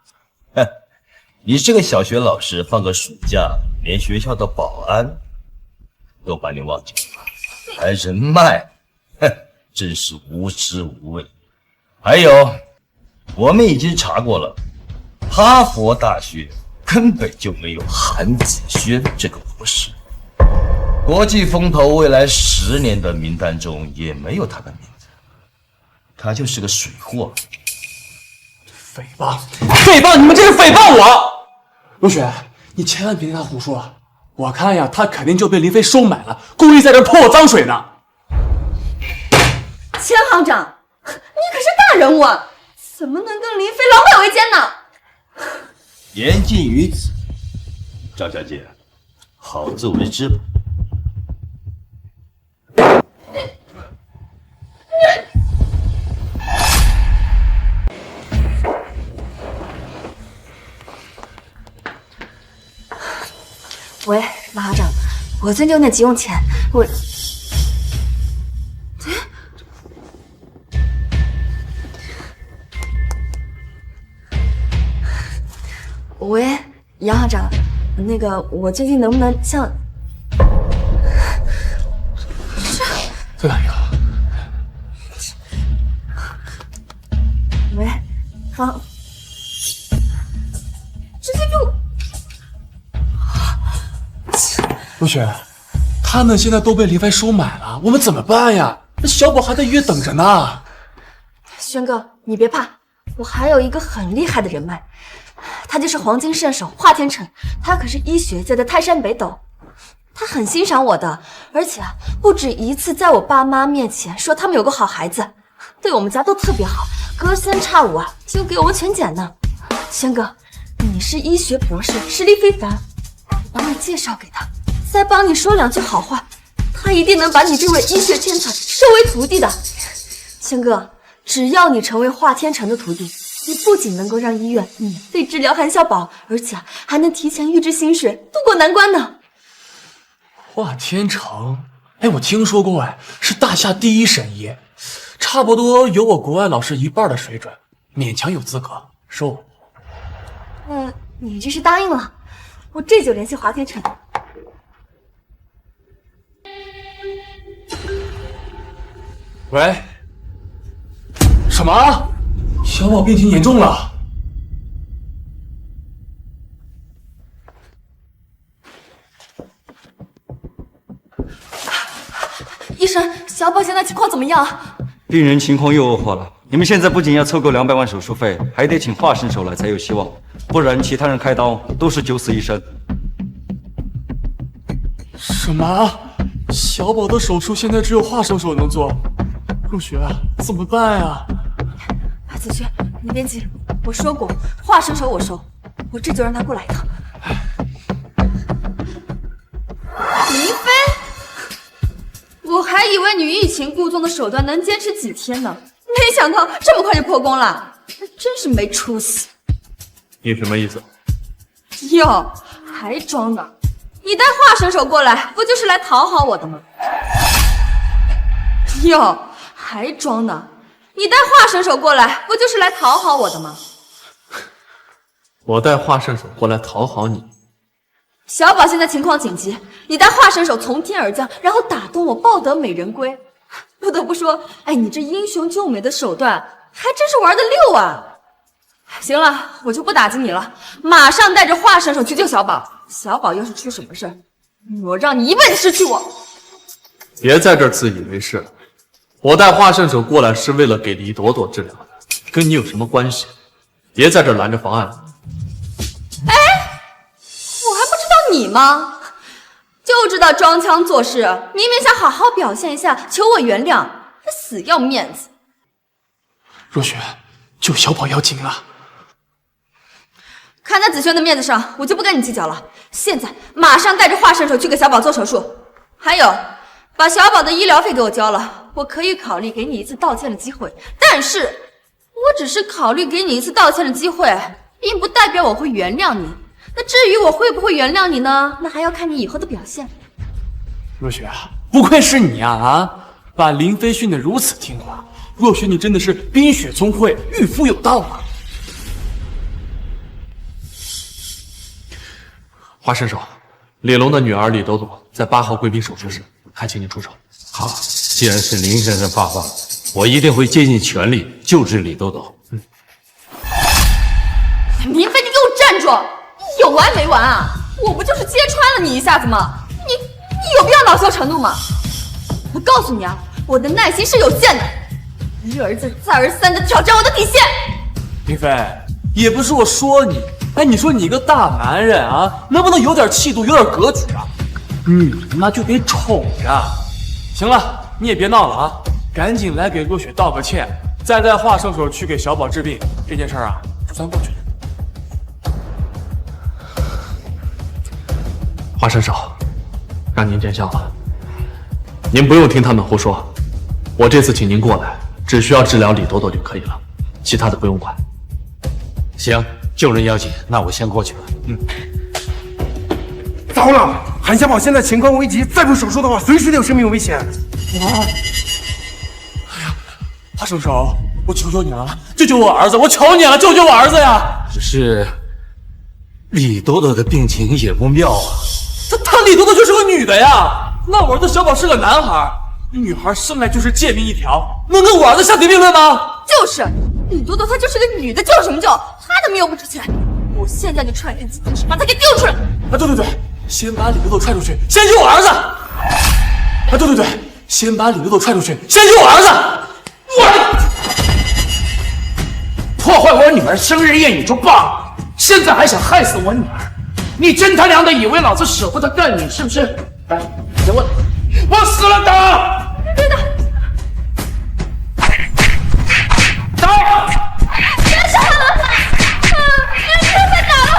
G: 你这个小学老师，放个暑假，连学校的保安都把你忘记了，还人脉，真是无知无畏。还有，我们已经查过了，哈佛大学根本就没有韩子轩这个博士，国际风投未来10年的名单中也没有他的名字，他就是个水货。
C: 诽谤！诽谤！你们这是诽谤我！陆雪，你千万别跟他胡说，我看呀，他肯定就被林飞收买了，故意在这泼我脏水呢。
B: 钱行长，你可是大人物啊，怎么能跟林飞狼狈为奸呢？
G: 言尽于此，赵小姐，好自为之吧。
B: 喂，马行长，我最近有点急用钱，喂，杨行长，那个我最近能不能像……
C: 在哪里啊？
B: 喂，好，直接给我。
C: 陆雪，他们现在都被林飞收买了，我们怎么办呀？那小宝还在医院等着呢。
B: 轩哥，你别怕，我还有一个很厉害的人脉，他就是黄金圣手华天成，他可是医学界的泰山北斗，他很欣赏我的，而且不止一次在我爸妈面前说他们有个好孩子，对我们家都特别好，隔3差5啊就给我们全捡呢。轩哥，你是医学博士，实力非凡，我帮你介绍给他，再帮你说2句好话，他一定能把你这位医学天才收为徒弟的。轩哥，只要你成为华天成的徒弟，你不仅能够让医院免费治疗韩小宝，而且还能提前预支薪水，渡过难关呢。
C: 华天成，哎，我听说过，哎，是大夏第一神医，差不多有我国外老师1半的水准，勉强有资格收我。
B: 你这是答应了，我这就联系华天成。
C: 喂，什么？小宝病情严重了？
B: 医生，小宝现在情况怎么样？
F: 病人情况又恶化了。你们现在不仅要凑够200万手术费，还得请华生手来才有希望，不然其他人开刀都是九死一生。
C: 什么？小宝的手术现在只有华生手能做，若雪怎么办呀？
B: 子轩，你别急，我说过，华生手我收，我这就让他过来一趟。林飞，我还以为你欲擒故纵的手段能坚持几天呢，没想到这么快就破功了，真是没出息。
A: 你什么意思？
B: 哟，还装呢？你带华生手过来，不就是来讨好我的吗？哟，还装呢？你带华生手过来，不就是来讨好我的吗？
A: 我带华圣手过来讨好你。
B: 小宝现在情况紧急，你带华生手从天而降，然后打动我，抱得美人归。不得不说，哎，你这英雄救美的手段还真是玩得溜啊！行了，我就不打击你了，马上带着华生手去救小宝。小宝要是出什么事，我让你一辈子失去我。
A: 别在这儿自以为是了。我带华圣手过来是为了给李朵朵治疗的，跟你有什么关系？别在这儿拦着妨碍了。
B: 哎，我还不知道你吗？就知道装腔作势，明明想好好表现一下，求我原谅，还死要面子。
C: 若雪，救小宝要紧了。
B: 看在子轩的面子上，我就不跟你计较了。现在马上带着华圣手去给小宝做手术，还有，把小宝的医疗费给我交了。我可以考虑给你一次道歉的机会，但是我只是考虑给你一次道歉的机会，并不代表我会原谅你。那至于我会不会原谅你呢？那还要看你以后的表现。
C: 若雪，不愧是你啊！把林飞训得如此听话，若雪你真的是冰雪聪慧，御夫有道啊！
A: 华圣手，李龙的女儿李朵朵在8号贵宾手术室，还请你出手。
N: 好，既然是林先生发话，我一定会竭尽全力救治李朵朵。
B: 林飞，你给我站住！你有完没完啊？我不就是揭穿了你一下子吗？你有必要恼羞成怒吗？我告诉你啊，我的耐心是有限的，一而再再而三的挑战我的底线。
C: 林飞，也不是我说你，哎，你说你个大男人啊，能不能有点气度，有点格局啊？女人嘛就得宠着。行了，你也别闹了啊，赶紧来给若雪道个歉，再带华圣手去给小宝治病，这件事啊，就算过去了。
A: 华圣手，让您见笑了。您不用听他们胡说，我这次请您过来，只需要治疗李朵朵就可以了，其他的不用管。
N: 行，救人要紧，那我先过去了。
V: 糟了，韩小宝现在情况危急，再不手术的话，随时都有生命危险。
C: 华圣手，我求求你了，救救我儿子！我求你了，救救我儿子呀！
N: 只是李朵朵的病情也不妙啊。
C: 她李朵朵就是个女的呀，那我儿子小宝是个男孩，女孩生来就是贱命一条，能跟我儿子相提并论吗？
B: 就是，李朵朵她就是个女的，救什么救？她的命又不值钱。我现在就踹开自己，把她给丢出来！
C: 啊，对，先把李朵朵踹出去，先救我儿子！啊，对，先把李朵朵踹出去，先救我儿子！
O: 破坏我女儿生日宴你就罢了，现在还想害死我女儿，你真他娘的以为老子舍不得干你是不是？来，别问，我死了打！
B: 别打！
O: 打！
B: 别杀了他！别再打了！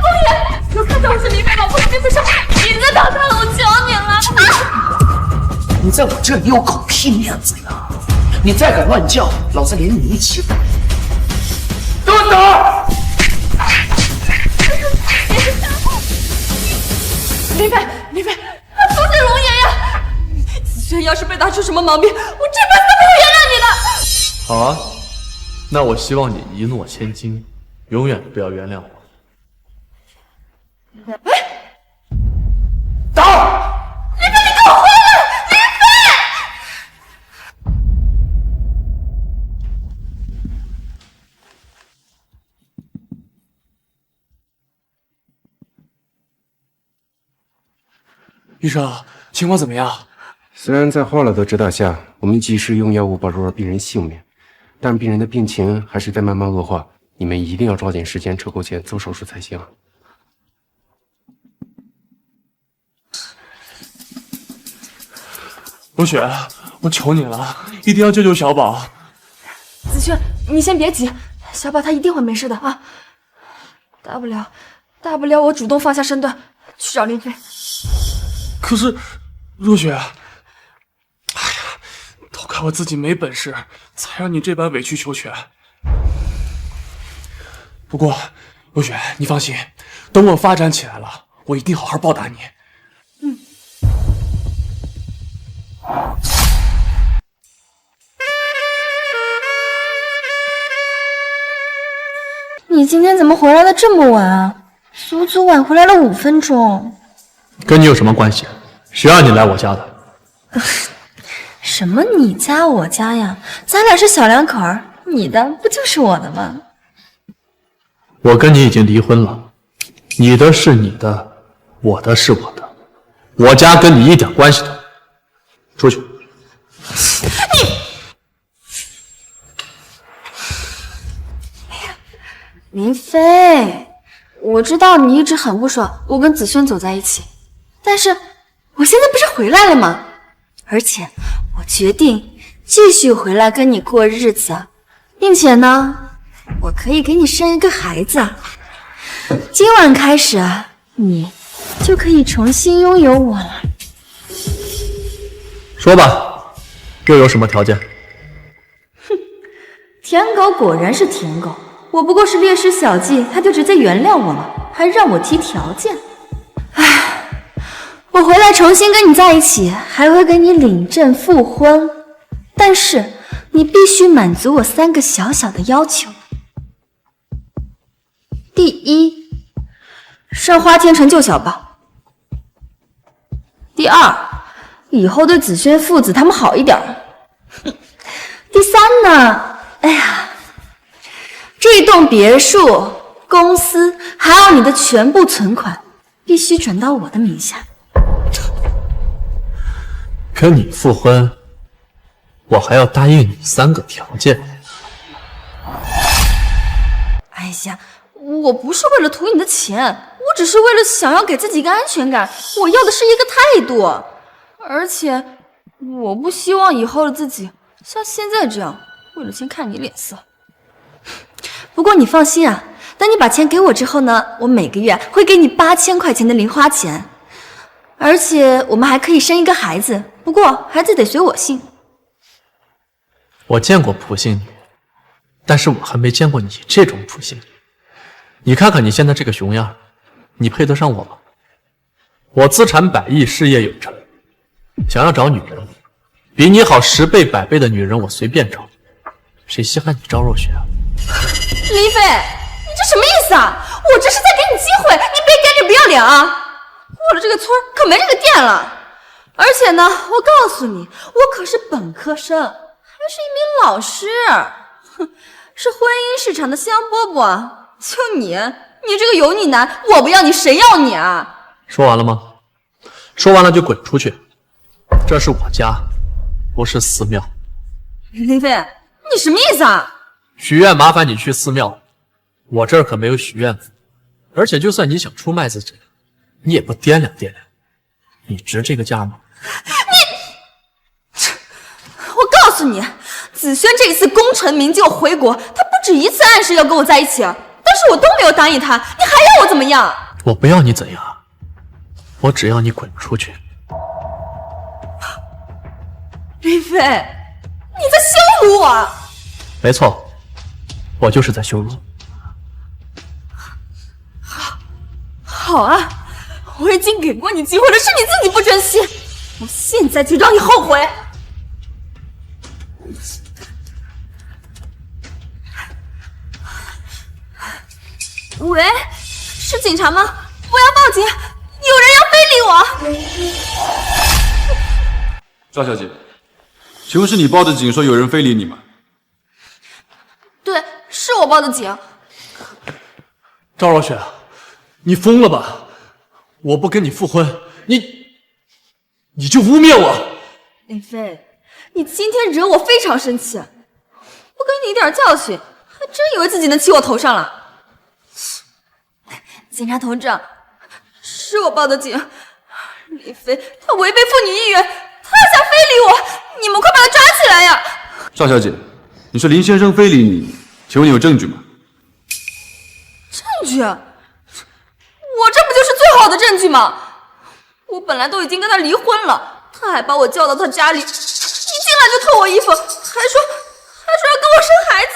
B: 公爷，有看到我是林飞吗？我是林飞，你别打他了，我求你了！
O: 你在我这里有狗屁面子呀！你再敢乱叫，老子连你一起打！给我打！
B: 林飞，的龙爷呀！子轩要是被打出什么毛病，我这辈子都不会原谅你的。
A: 好啊，那我希望你一诺千金，永远不要原谅我。
B: 等会儿，林飞，你给我回来！林飞！
C: 医生，情况怎么样？
V: 虽然在华乐德指导下，我们及时用药物保住了病人性命，但病人的病情还是在慢慢恶化。你们一定要抓紧时间抽够钱做手术才行。
C: 若雪，我求你了，一定要救救小宝。
B: 子轩，你先别急，小宝他一定会没事的啊。大不了我主动放下身段去找林飞。
C: 可是，若雪，哎呀，都怪我自己没本事，才让你这般委曲求全。不过，若雪，你放心，等我发展起来了，我一定好好报答你。
B: 你今天怎么回来的这么晚啊？足足晚回来了5分钟。
A: 跟你有什么关系？谁让你来我家的？
B: 什么你家我家呀？咱俩是小两口儿，你的不就是我的吗？
A: 我跟你已经离婚了，你的是你的，我的是我的，我家跟你一点关系都没有。出去。
B: 林飞，我知道你一直很不爽我跟子轩走在一起，但是我现在不是回来了吗？而且我决定继续回来跟你过日子，并且呢，我可以给你生一个孩子。今晚开始，你就可以重新拥有我了。
A: 说吧，又有什么条件？
B: 舔狗果然是舔狗，我不过是猎师小技，他就直接原谅我了，还让我提条件。唉，我回来重新跟你在一起，还会给你领证复婚，但是你必须满足我3个小小的要求。第一，上花天成就小宝。第二，以后对子轩父子他们好一点。第三呢，哎呀，这栋别墅、公司还有你的全部存款，必须转到我的名下。
A: 跟你复婚，我还要答应你3个条件。
B: 哎呀，我不是为了图你的钱，我只是为了想要给自己一个安全感，我要的是一个态度。而且，我不希望以后的自己像现在这样，为了钱看你脸色。不过你放心啊，等你把钱给我之后呢，我每个月会给你8000块钱的零花钱，而且我们还可以生一个孩子，不过孩子得随我姓。
A: 我见过普信女，但是我还没见过你这种普信女。你看看你现在这个熊样，你配得上我吗？我资产100亿，事业有成，想要找女人，比你好10倍100倍的女人我随便找，谁稀罕你赵若雪啊？
B: 林飞，你这什么意思啊？我这是在给你机会，你别干着不要脸啊！过了这个村可没这个店了。而且呢，我告诉你，我可是本科生，还是一名老师，哼，是婚姻市场的香饽饽。就你这个油腻男，我不要你，谁要你啊？
A: 说完了吗？说完了就滚出去，这是我家，不是寺庙。
B: 林飞，你什么意思啊？
A: 许愿麻烦你去寺庙，我这儿可没有许愿符，而且就算你想出卖自己，你也不掂量掂量，你值这个价吗？
B: 我告诉你，子轩这一次功成名就回国，他不止1次暗示要跟我在一起，但是我都没有答应他，你还要我怎么样？
A: 我不要你怎样，我只要你滚出去。
B: 林飞，你在羞辱我！
A: 没错，我就是在羞辱。
B: 好啊，我已经给过你机会了，是你自己不珍惜。我现在就让你后悔！喂，是警察吗？我要报警，有人要非礼我！
P: 赵小姐，请问是你报的警说有人非礼你吗？
B: 对，是我报的警。
A: 赵若雪，你疯了吧？我不跟你复婚，你就污蔑我！
B: 林飞，你今天惹我非常生气，不给你一点教训，还真以为自己能骑我头上了。警察同志，是我报的警。林飞他违背妇女意愿，他想非礼我，你们快把他抓起来呀！
P: 赵小姐，你说林先生非礼你，请问你有证据吗？
B: 证据？我这不就是最好的证据吗？我本来都已经跟他离婚了，他还把我叫到他家里，一进来就脱我衣服，还说要跟我生孩子，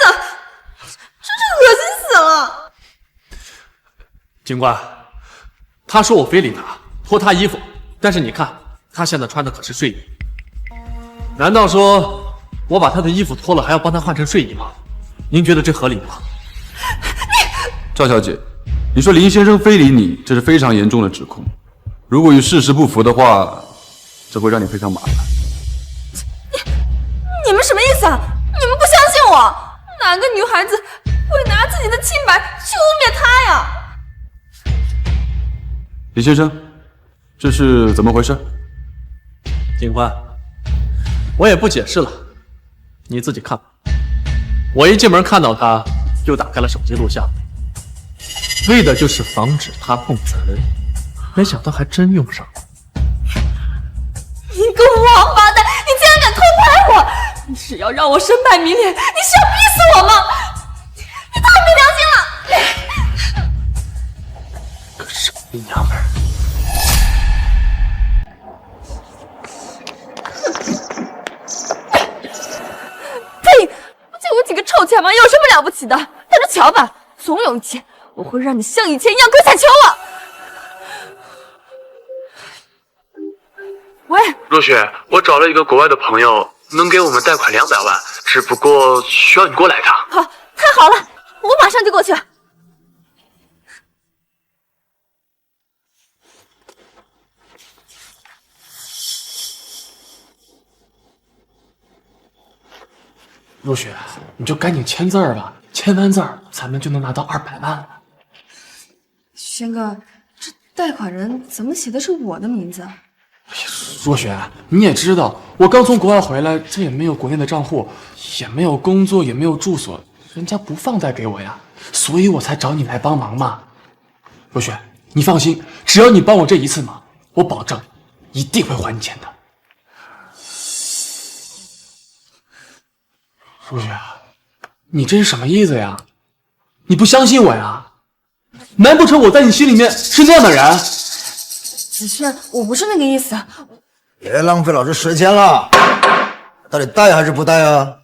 B: 真是恶心死了！
A: 警官，他说我非礼他，脱他衣服，但是你看，他现在穿的可是睡衣。难道说我把他的衣服脱了，还要帮他换成睡衣吗？您觉得这合理吗？
P: 赵小姐，你说林先生非礼你，这是非常严重的指控。如果与事实不符的话，这会让你赔偿麻烦。
B: 你们什么意思啊？你们不相信我？哪个女孩子会拿自己的清白去污蔑他呀？
P: 李先生，这是怎么回事？
A: 警官，我也不解释了，你自己看吧。我一进门看到他，就打开了手机录像，为的就是防止他碰瓷，没想到还真用上了。
B: 你个王八蛋！你竟然敢偷拍我！你是要让我身败名裂？你是要逼死我吗？你太没良心了！
A: 个傻逼娘们儿！
B: 呸！就我几个臭钱嘛，有什么了不起的？等着瞧吧，总有一天我会让你像以前一样跪下求我！喂，
V: 若雪，我找了一个国外的朋友，能给我们贷款200万，只不过需要你过来一趟。
B: 好，太好了，我马上就过去。
C: 若雪，你就赶紧签字儿吧，签完字儿，咱们就能拿到200万了。
U: 轩哥，这贷款人怎么写的是我的名字啊？
C: 若雪，你也知道，我刚从国外回来，这也没有国内的账户，也没有工作，也没有住所，人家不放贷给我呀，所以我才找你来帮忙嘛。若雪，你放心，只要你帮我这一次忙，我保证一定会还你钱的。若雪，你这是什么意思呀？你不相信我呀？难不成我在你心里面是那样的人？
U: 子轩，我不是那个意思。
R: 别浪费老子时间了，到底带还是不带啊？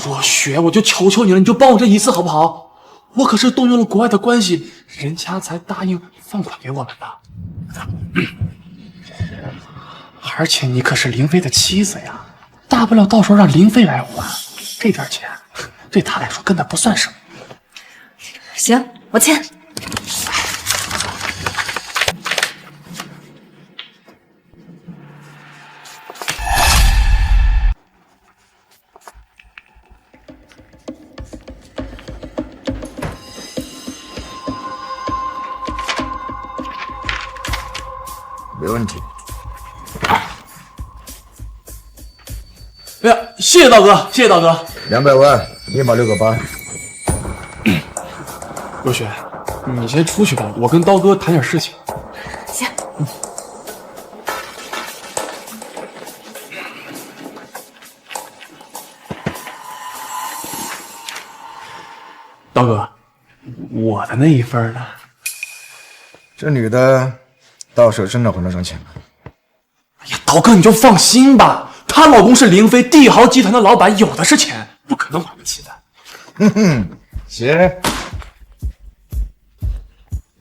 C: 若雪，我就求求你了，你就帮我这一次好不好？我可是动用了国外的关系，人家才答应放款给我们的。而且你可是林飞的妻子呀，大不了到时候让林飞来还，这点钱对他来说根本不算什么。
B: 行，我签。
R: 没问题。
C: 哎呀，谢谢道哥，谢谢道哥。
R: 200万，立马6个8。
C: 若雪，你先出去吧，我跟刀哥谈点事情。
B: 行。
C: 刀哥，我的那一份呢？
R: 这女的到手真的还得上钱了。
C: 哎呀，刀哥你就放心吧，她老公是林飞帝豪集团的老板，有的是钱，不可能还不起的。
R: 哼哼，行。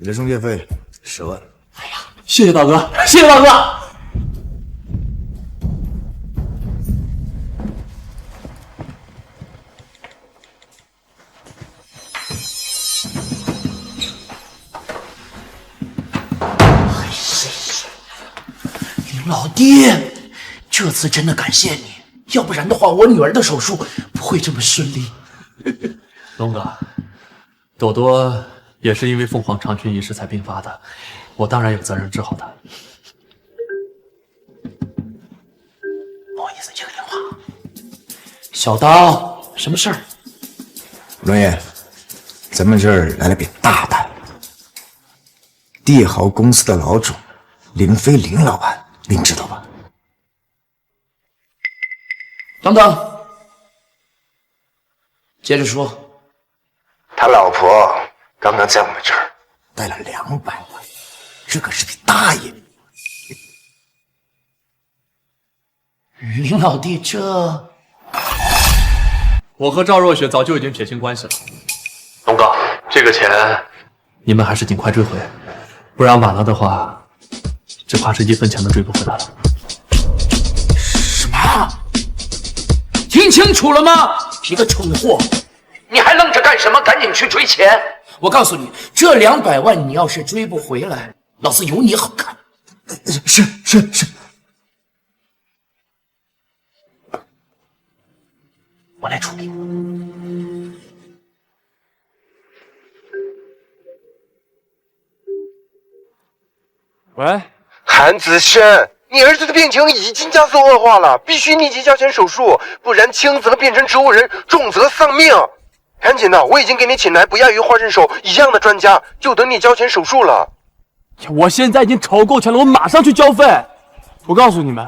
R: 你的中介费10万。
C: 谢谢刀哥，谢谢刀哥。
O: 老弟，这次真的感谢你，要不然的话，我女儿的手术不会这么顺利。
A: 龙哥，朵朵也是因为凤凰长裙一事才病发的，我当然有责任治好她。
O: 不好意思，接个电话。小刀，什么事儿？
R: 龙爷，咱们这儿来了笔大单，帝豪公司的老总林飞林老板，您知道吧？
O: 等等，接着说。
R: 他老婆刚刚在我们这儿带了200万，这可是笔大银。
O: 林老弟，这……
A: 我和赵若雪早就已经撇清关系了。
N: 龙哥，这个钱
A: 你们还是尽快追回，不然晚了的话，只怕是1分钱都追不回来了。
O: 什么？听清楚了吗？你个蠢货！你还愣着干什么？赶紧去追钱！我告诉你，这200万你要是追不回来，老子有你好看。
R: 是，
O: 我来处理。
T: 喂，
L: 韩子轩，你儿子的病情已经加速恶化了，必须立即交钱手术，不然轻则变成植物人，重则丧命。赶紧的，我已经给你请来不亚于华人手一样的专家，就等你交钱手术了。
T: 我现在已经筹够钱了，我马上去交费。我告诉你们，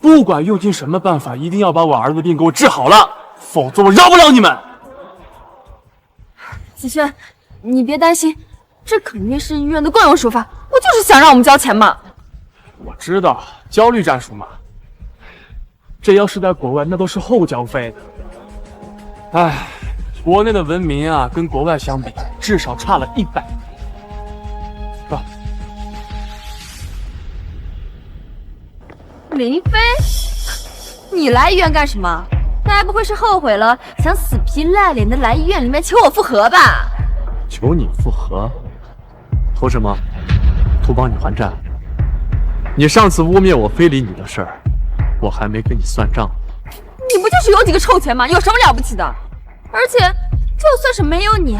T: 不管用尽什么办法，一定要把我儿子的病给我治好了，否则我饶不了你们。
B: 子轩，你别担心，这肯定是医院的惯用手法，我就是想让我们交钱嘛。
T: 我知道，焦虑战术嘛。这要是在国外，那都是后交费的。唉，国内的文明啊，跟国外相比，至少差了100倍。吧。
B: 林飞，你来医院干什么？该不会是后悔了，想死皮赖脸的来医院里面求我复合吧？
A: 求你复合？图什么？图帮你还债？你上次污蔑我非礼你的事儿，我还没跟你算账。
B: 你不就是有几个臭钱吗？有什么了不起的？而且就算是没有你，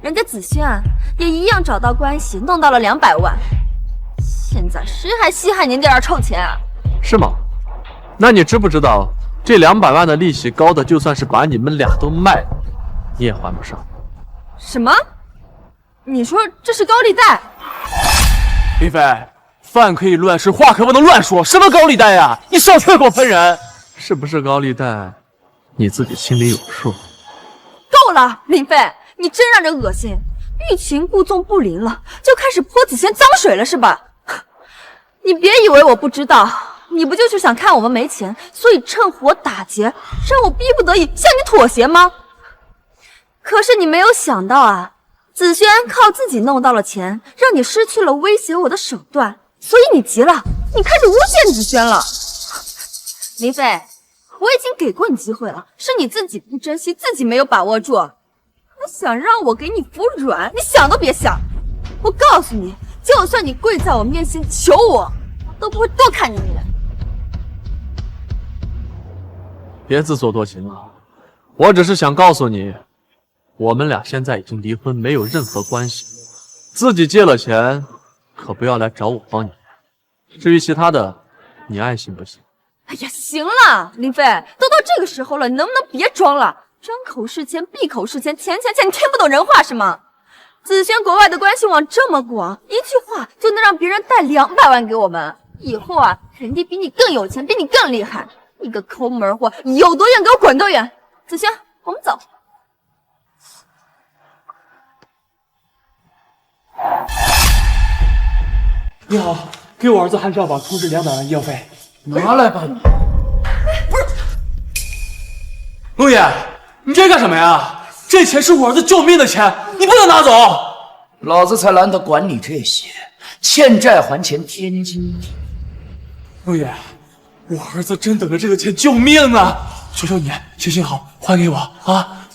B: 人家子轩也一样找到关系，弄到了200万。现在谁还稀罕您这点臭钱啊？
A: 是吗？那你知不知道，这200万的利息高的，就算是把你们俩都卖了，你也还不上。
B: 什么？你说这是高利贷？
T: 林飞，饭可以乱吃，话可不能乱说。什么高利贷呀？你少缺给我喷人！
A: 是不是高利贷，你自己心里有数。
B: 够了，林飞，你真让人恶心！欲擒故纵不灵了，就开始泼子轩脏水了是吧？你别以为我不知道，你不就是想看我们没钱，所以趁火打劫，让我逼不得已向你妥协吗？可是你没有想到啊，子轩靠自己弄到了钱，让你失去了威胁我的手段，所以你急了，你开始诬陷子轩了。林飞，我已经给过你机会了，是你自己不珍惜，自己没有把握住。还想让我给你服软，你想都别想！我告诉你，就算你跪在我面前求我，都不会多看你一眼。
A: 别自作多情了，我只是想告诉你，我们俩现在已经离婚，没有任何关系。自己借了钱，可不要来找我帮你。至于其他的，你爱信不信。
B: 哎呀，行了，林飞，都到这个时候了，你能不能别装了？张口是钱，闭口是钱，钱，你听不懂人话是吗？子轩国外的关系网这么广，一句话就能让别人贷200万给我们，以后啊，肯定比你更有钱，比你更厉害。你个抠门货，有多远给我滚多远！子轩，我们走。
T: 你好，给我儿子韩少宝充值200万医药费。
O: 拿来吧。
T: 陆爷，你这干什么呀？这钱是我儿子救命的钱，你不能拿走。
O: 老子才懒得管你这些，欠债还钱，天经地义。
T: 陆爷，我儿子真等着这个钱救命呢，求求你，行行好，还给我啊！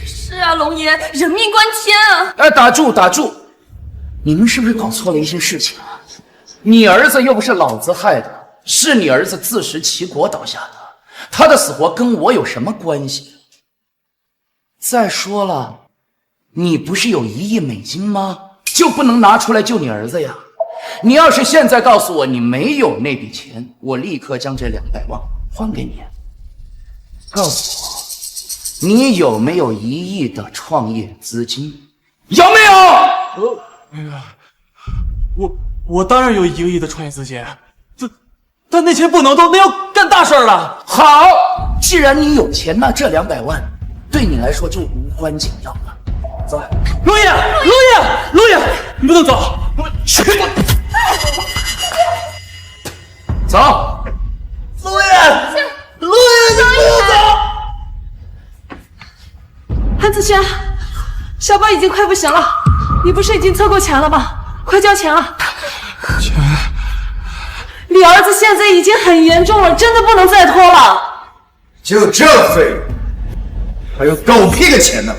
B: 是啊，龙爷，人命关天啊！
O: 哎，打住！你们是不是搞错了一些事情啊？你儿子又不是老子害的，是你儿子自食其果倒下的，他的死活跟我有什么关系？再说了，你不是有1亿美金吗？就不能拿出来救你儿子呀？你要是现在告诉我你没有那笔钱，我立刻将这200万还给你。告诉我，你有没有1亿的创业资金？有没有？
C: 那个，我当然有1个亿的创业资金，但那钱不能动，那要干大事了。
O: 好，既然你有钱，那这200万对你来说就无关紧要了。走，
C: 陆爷，你不能走，去！
O: 走，
K: 陆爷，你不走！
D: 韩子轩，小宝已经快不行了，你不是已经凑够钱了吗？快交钱啊！
C: 钱，
D: 李儿子现在已经很严重了，真的不能再拖了。
R: 就这费用，还有狗屁的钱呢！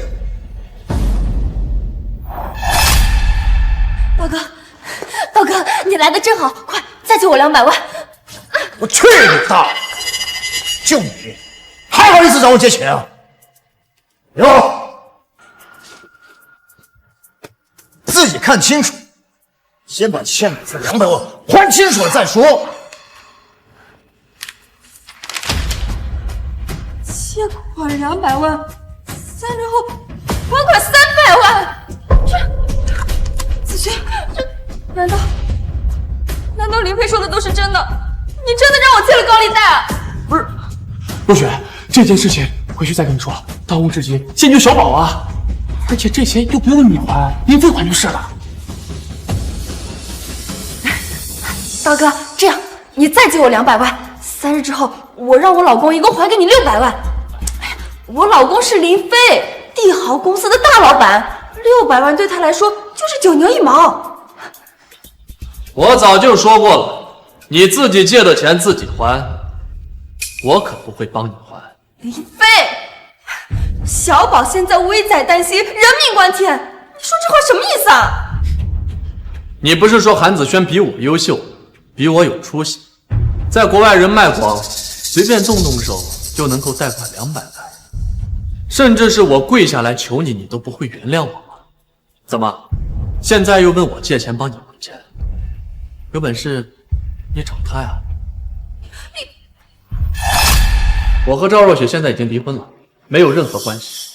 B: 道哥，你来的正好，快再借我200万！
R: 我去你大爷！就你，还好意思找我借钱啊？哟，自己看清楚，先把欠你的200万还清楚了再说。
B: 借款200万，3年后还款300万，子轩，难道林飞说的都是真的？你真的让我借了高利贷啊？
C: 不是，若雪，这件事情回去再跟你说，当务之急先救小宝啊！而且这钱又不用你还，林飞还就是了。
B: 道哥，这样你再借我200万，3日之后我让我老公一共还给你600万。我老公是林飞，帝豪公司的大老板，600万对他来说就是9牛1毛。
A: 我早就说过了，你自己借的钱自己还，我可不会帮你还。
B: 林飞，小宝现在危在旦夕，人命关天，你说这话什么意思啊？
A: 你不是说韩子轩比我优秀，比我有出息，在国外人脉广，随便动动手就能够贷款200万，甚至是我跪下来求你，你都不会原谅我吗？怎么，现在又问我借钱帮你还钱？有本事你找他呀！我和赵若雪现在已经离婚了，没有任何关系，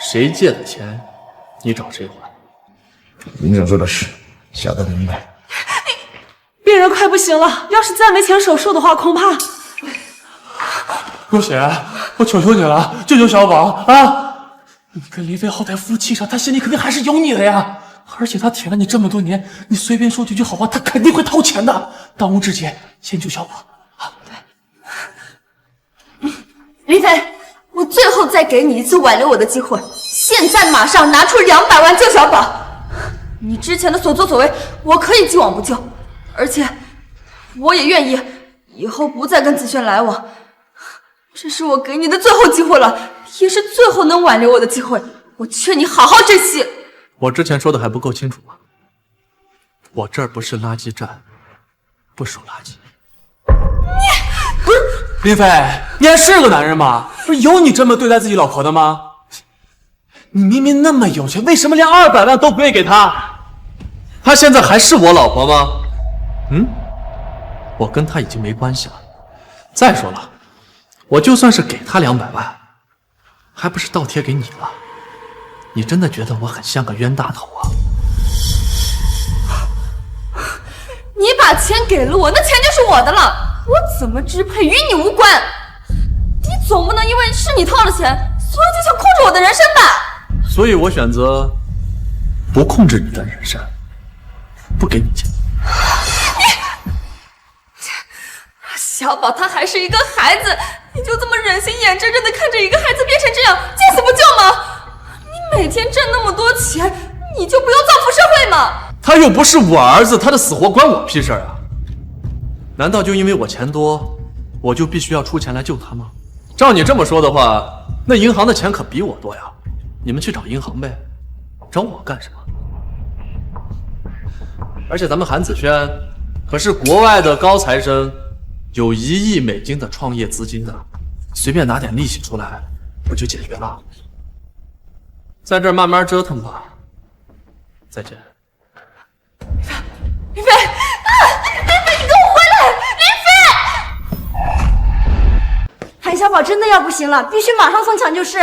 A: 谁借的钱，你找谁还。
R: 林总说的是，小的明白。
D: 病人快不行了，要是再没钱手术的话，恐怕……
C: 若雪，我求求你了，救救小宝啊！你跟林飞好歹夫妻上，他心里肯定还是有你的呀。而且他舔了你这么多年，你随便说几句好话，他肯定会掏钱的。当务之急，先救小宝啊！
B: 对，林飞，我最后再给你一次挽留我的机会，现在马上拿出200万救小宝。你之前的所作所为，我可以既往不咎，而且我也愿意以后不再跟子轩来往。这是我给你的最后机会了，也是最后能挽留我的机会，我劝你好好珍惜。
A: 我之前说的还不够清楚吗？我这儿不是垃圾站，不收垃圾。
C: 你不是林飞，你还是个男人吗？不是有你这么对待自己老婆的吗？你明明那么有钱，为什么连200万都不愿意给她？
A: 她现在还是我老婆吗？我跟她已经没关系了。再说了，我就算是给她200万，还不是倒贴给你了？你真的觉得我很像个冤大头啊？
B: 你把钱给了我，那钱就是我的了，我怎么支配与你无关。你总不能因为是你掏了钱，所以就想控制我的人生吧？
A: 所以我选择不控制你的人生，不给你钱。
B: 小宝他还是一个孩子，你就这么忍心眼睁睁的看着一个孩子变成这样，见死不救吗？你每天挣那么多钱，你就不用造福社会吗？
A: 他又不是我儿子，他的死活关我屁事啊！难道就因为我钱多，我就必须要出钱来救他吗？照你这么说的话，那银行的钱可比我多呀！你们去找银行呗，找我干什么？而且咱们韩子轩可是国外的高材生有1亿美金的创业资金的，随便拿点利息出来，不就解决了？在这儿慢慢折腾吧。再见。
B: 林飞啊！林飞，你给我回来！林飞，
J: 韩小宝真的要不行了，必须马上送抢救室。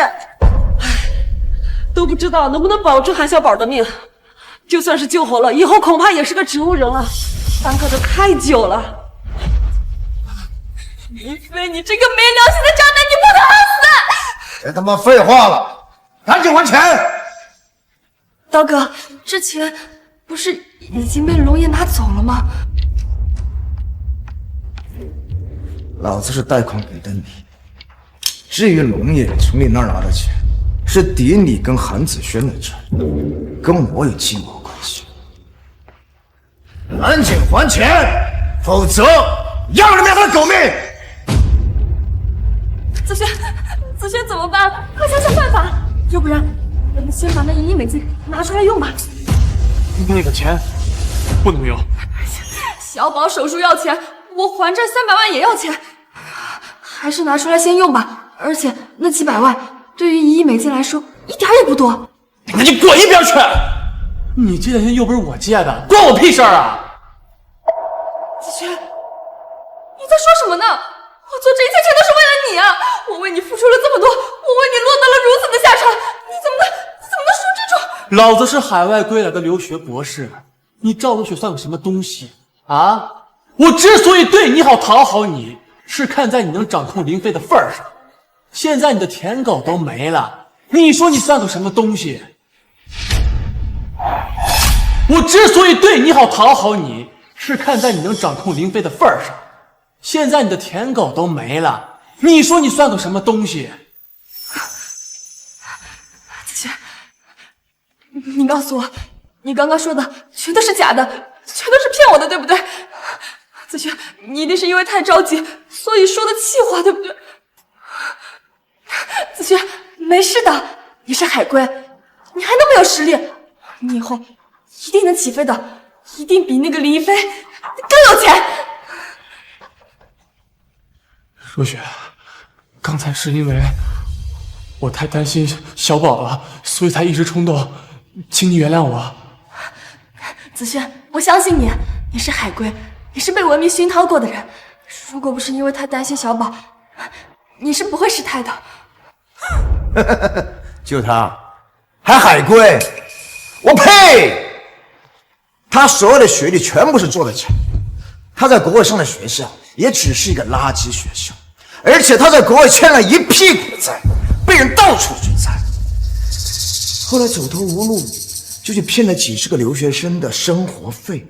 D: 都不知道能不能保住韩小宝的命。就算是救活了，以后恐怕也是个植物人了，耽搁的太久了。
B: 林飞，你这个没良心的渣男，你不能死！
Q: 别他妈废话了，赶紧还钱！
B: 刀哥，之前不是已经被龙爷拿走了吗？
R: 老子是贷款给的你，至于龙爷从你那儿拿的钱，是抵你跟韩子轩的债，跟我有鸡毛关系。赶紧还钱，否则要了命的狗命！
B: 子轩怎么办？快想想办法！要不然，我们先把那1亿美金拿出来用吧。
C: 那个钱不能用。
B: 小宝手术要钱，我还债300万也要钱，还是拿出来先用吧。而且那几百万对于1亿美金来说一点也不多。
C: 那你滚一边去！你借的钱又不是我借的，关我屁事儿啊！
B: 子轩，你在说什么呢？我做这一切全都是为了你啊！我为你付出了这么多，我为你落得了如此的下场，你怎么能说这种？
C: 老子是海外归来的留学博士，你赵如雪算个什么东西啊？我之所以对你好讨好你，是看在你能掌控林飞的份儿上。现在你的舔狗都没了，你说你算个什么东西？我之所以对你好讨好你，是看在你能掌控林飞的份儿上。现在你的舔狗都没了，你说你算个什么东西？
B: 子轩，你告诉我，你刚刚说的全都是假的，全都是骗我的，对不对？子轩，你一定是因为太着急，所以说的气话，对不对？子轩，没事的，你是海龟，你还那么有实力，你以后一定能起飞的，一定比那个林一飞更有钱。
C: 若雪，刚才是因为我太担心小宝了，所以才一时冲动，请你原谅我。
B: 子轩，我相信你，你是海龟，你是被文明熏陶过的人，如果不是因为太担心小宝，你是不会失态的。
R: 就他，还海归，我呸！他所有的学历全部是做的假，他在国外上的学校也只是一个垃圾学校，而且他在国外欠了一屁股债，被人到处追债。后来走投无路，就去骗了几十个留学生的生活费，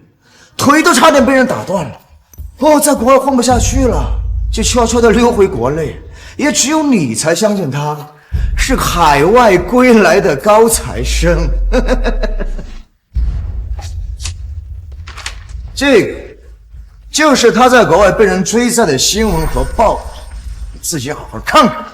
R: 腿都差点被人打断了。在国外混不下去了，就悄悄地溜回国内。也只有你才相信他是海外归来的高材生。这个就是他在国外被人追债的新闻和报道，你自己好好看看。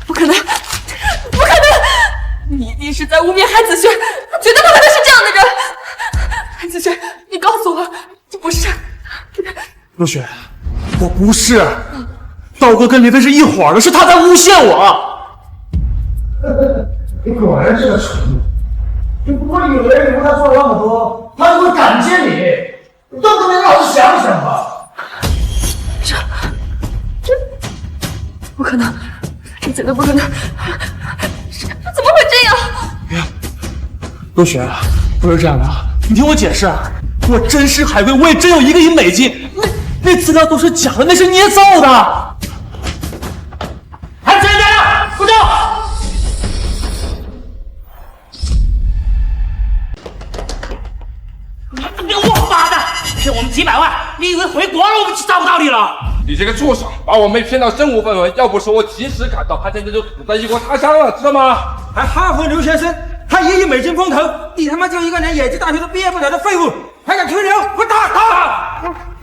B: 不可能，不可能！你一定是在污蔑韩子轩，绝对不可能是这样的人。韩子轩，你告诉我，你不是。
C: 若雪，我不是，道哥跟林飞是一伙的，是他在诬陷我。
R: 你果然是个蠢物！你不会以为你为他做了那么多，他就会感激你？都不能好好想想吧！
B: 这不可能，这绝对不可能！怎么会这样？
C: 若雪，不是这样的，你听我解释，我真是海归，我也真有1个亿美金，那资料都是假的，那是捏造的。
O: 还真的，不动！你王八蛋，骗我们几百万，你以为回国了我们就找不到你了？
P: 你这个畜生，把我妹骗到身无分文，要不是我及时赶到，她现在就死在异国他乡了，知道吗？
K: 还哈佛留学生，他1亿美金风投，你他妈就一个连野鸡大学都毕业不了的废物，还敢吹牛？我打他！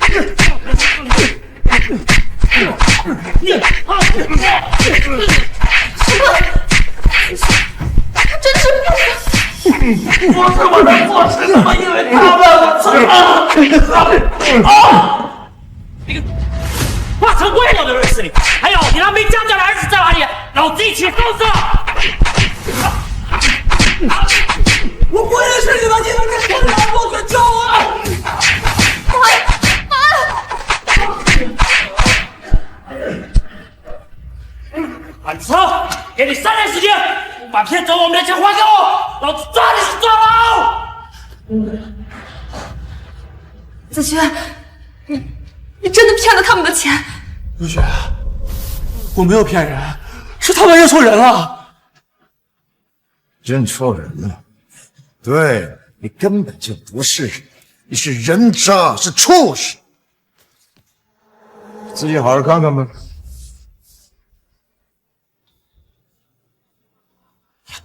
B: 什么？
K: 不是我的错，是他们因为他们我才
O: 那个华成我也要认识你。还有，你那没讲价的儿子在哪里？老子一起收拾！
K: 我不认识你们，你们这些人，我可救我！
O: 安超，给你3天时间，把骗走我们的钱还给我，老子抓你是抓牢！
B: 子轩，你真的骗了他们的钱？
C: 如雪，我没有骗人，是他们认错人了。
R: 认错人了？对，你根本就不是人，你是人渣，是畜生。自己好好看看吧。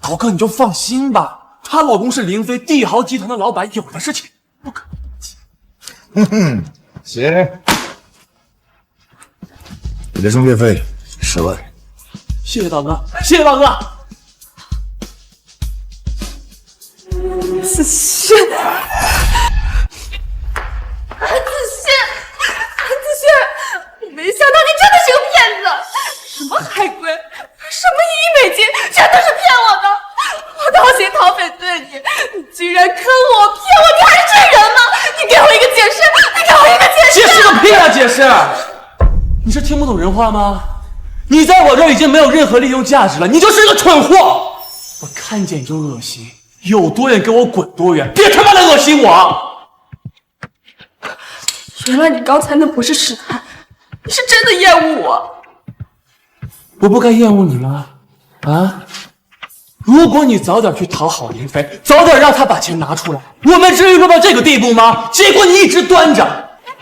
C: 刀哥，你就放心吧，她老公是林飞帝豪集团的老板，有的是钱，不可能。
R: 哼哼，行，你的中介费10万。
C: 谢谢刀哥，谢谢刀哥。
B: 子轩，我没想到你真的是个骗子！什么海归，什么1亿美金，全都是骗我的！我掏心掏肺对你，你居然坑我、骗我，你还是这人吗？你给我一个解释！你给我一个解释！
C: 解释个屁啊！解释！你是听不懂人话吗？你在我这儿已经没有任何利用价值了，你就是个蠢货！我看见你就恶心，有多远给我滚多远，别他妈的恶心我！
B: 原来你刚才那不是试探，你是真的厌恶我。
C: 我不该厌恶你吗？啊！如果你早点去讨好林飞，早点让他把钱拿出来，我们至于落到这个地步吗？结果你一直端着，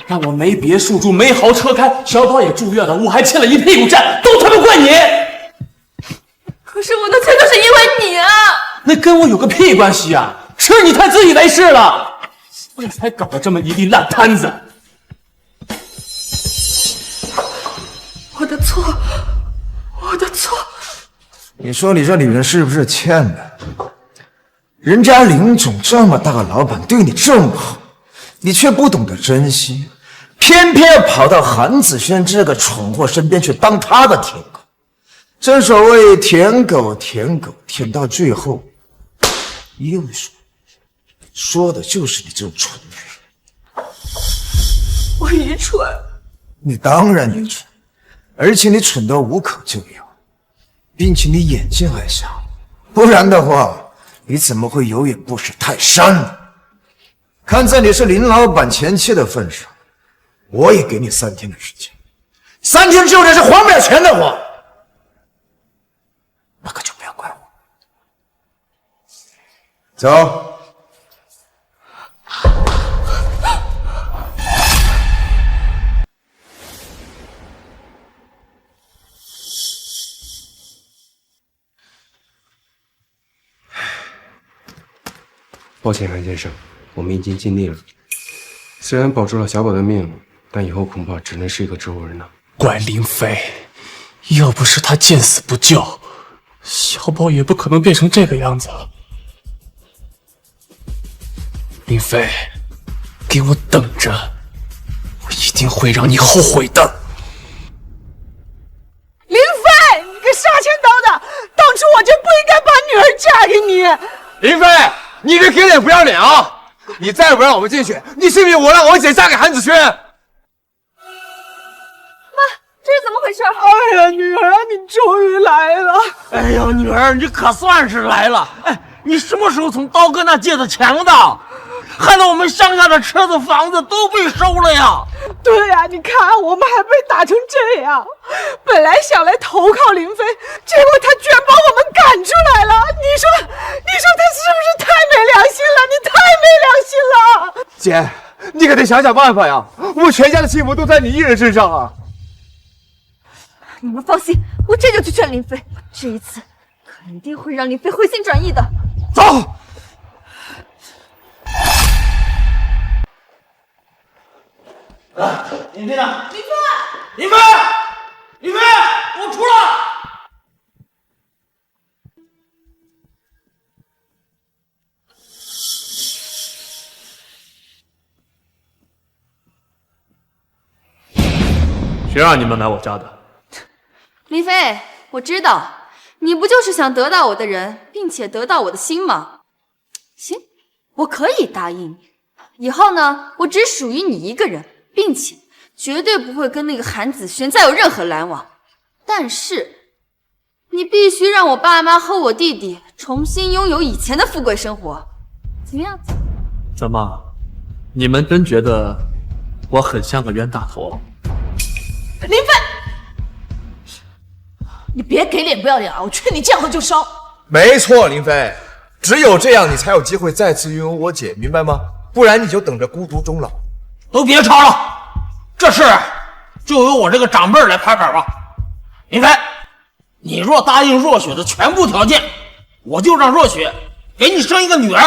C: 让我没别墅住，没豪车开，小宝也住院了，我还欠了一屁股债，都他妈怪你！
B: 可是我的钱都是因为你啊！
C: 那跟我有个屁关系啊！是你太自以为是了，所以才搞得这么一地烂摊子。
B: 我的错，我的错。
R: 你说你这女人是不是欠的？人家林总这么大个老板对你这么好，你却不懂得珍惜，偏偏跑到韩子轩这个蠢货身边去当他的舔狗。正所谓舔狗舔狗，舔到最后又说的就是你这种蠢女人。
B: 我愚蠢。
R: 你当然愚蠢，而且你蠢到无可救药，并且你眼睛还瞎，不然的话，你怎么会有眼不识泰山呢？看在你是林老板前妻的份上，我也给你3天的时间。3天之后要是还不了钱的话，那可就不要怪我。走。
V: 抱歉，韩先生，我们已经尽力了。虽然保住了小宝的命，但以后恐怕只能是一个植物人了。
C: 怪林飞，要不是他见死不救，小宝也不可能变成这个样子。林飞，给我等着，我一定会让你后悔的。
M: 林飞，你个杀千刀的，当初我就不应该把女儿嫁给你。
L: 林飞，你这给脸不要脸啊！你再不让我们进去，你信不信我让我姐嫁给韩子轩？
B: 这是怎么回事？
M: 哎呀，女儿，你终于来了！
K: 哎呀，女儿，你可算是来了！哎，你什么时候从刀哥那借的钱的？害得我们乡下的车子、房子都被收了呀！
M: 对呀，你看我们还被打成这样，本来想来投靠林飞，结果他居然把我们赶出来了。你说他是不是太没良心了？你太没良心了！
L: 姐，你可得想想办法呀！我们全家的幸福都在你一人身上啊！
B: 你们放心，我这就去劝林飞，这一次肯定会让林飞回心转意的。
L: 走。
K: 林飞呢？林飞，我出了！
A: 谁让你们来我家的？
B: 林飞，我知道，你不就是想得到我的人，并且得到我的心吗？行，我可以答应你。以后呢，我只属于你一个人，并且绝对不会跟那个韩子轩再有任何来往。但是，你必须让我爸妈和我弟弟重新拥有以前的富贵生活，怎么样？
A: 怎么，你们真觉得我很像个冤大头？
M: 林飞，你别给脸不要脸啊！我劝你见好就收。
L: 没错，林飞，只有这样，你才有机会再次拥有我姐，明白吗？不然你就等着孤独终老。
K: 都别吵了，这事就由我这个长辈来拍板吧。林飞，你若答应若雪的全部条件，我就让若雪给你生一个女儿。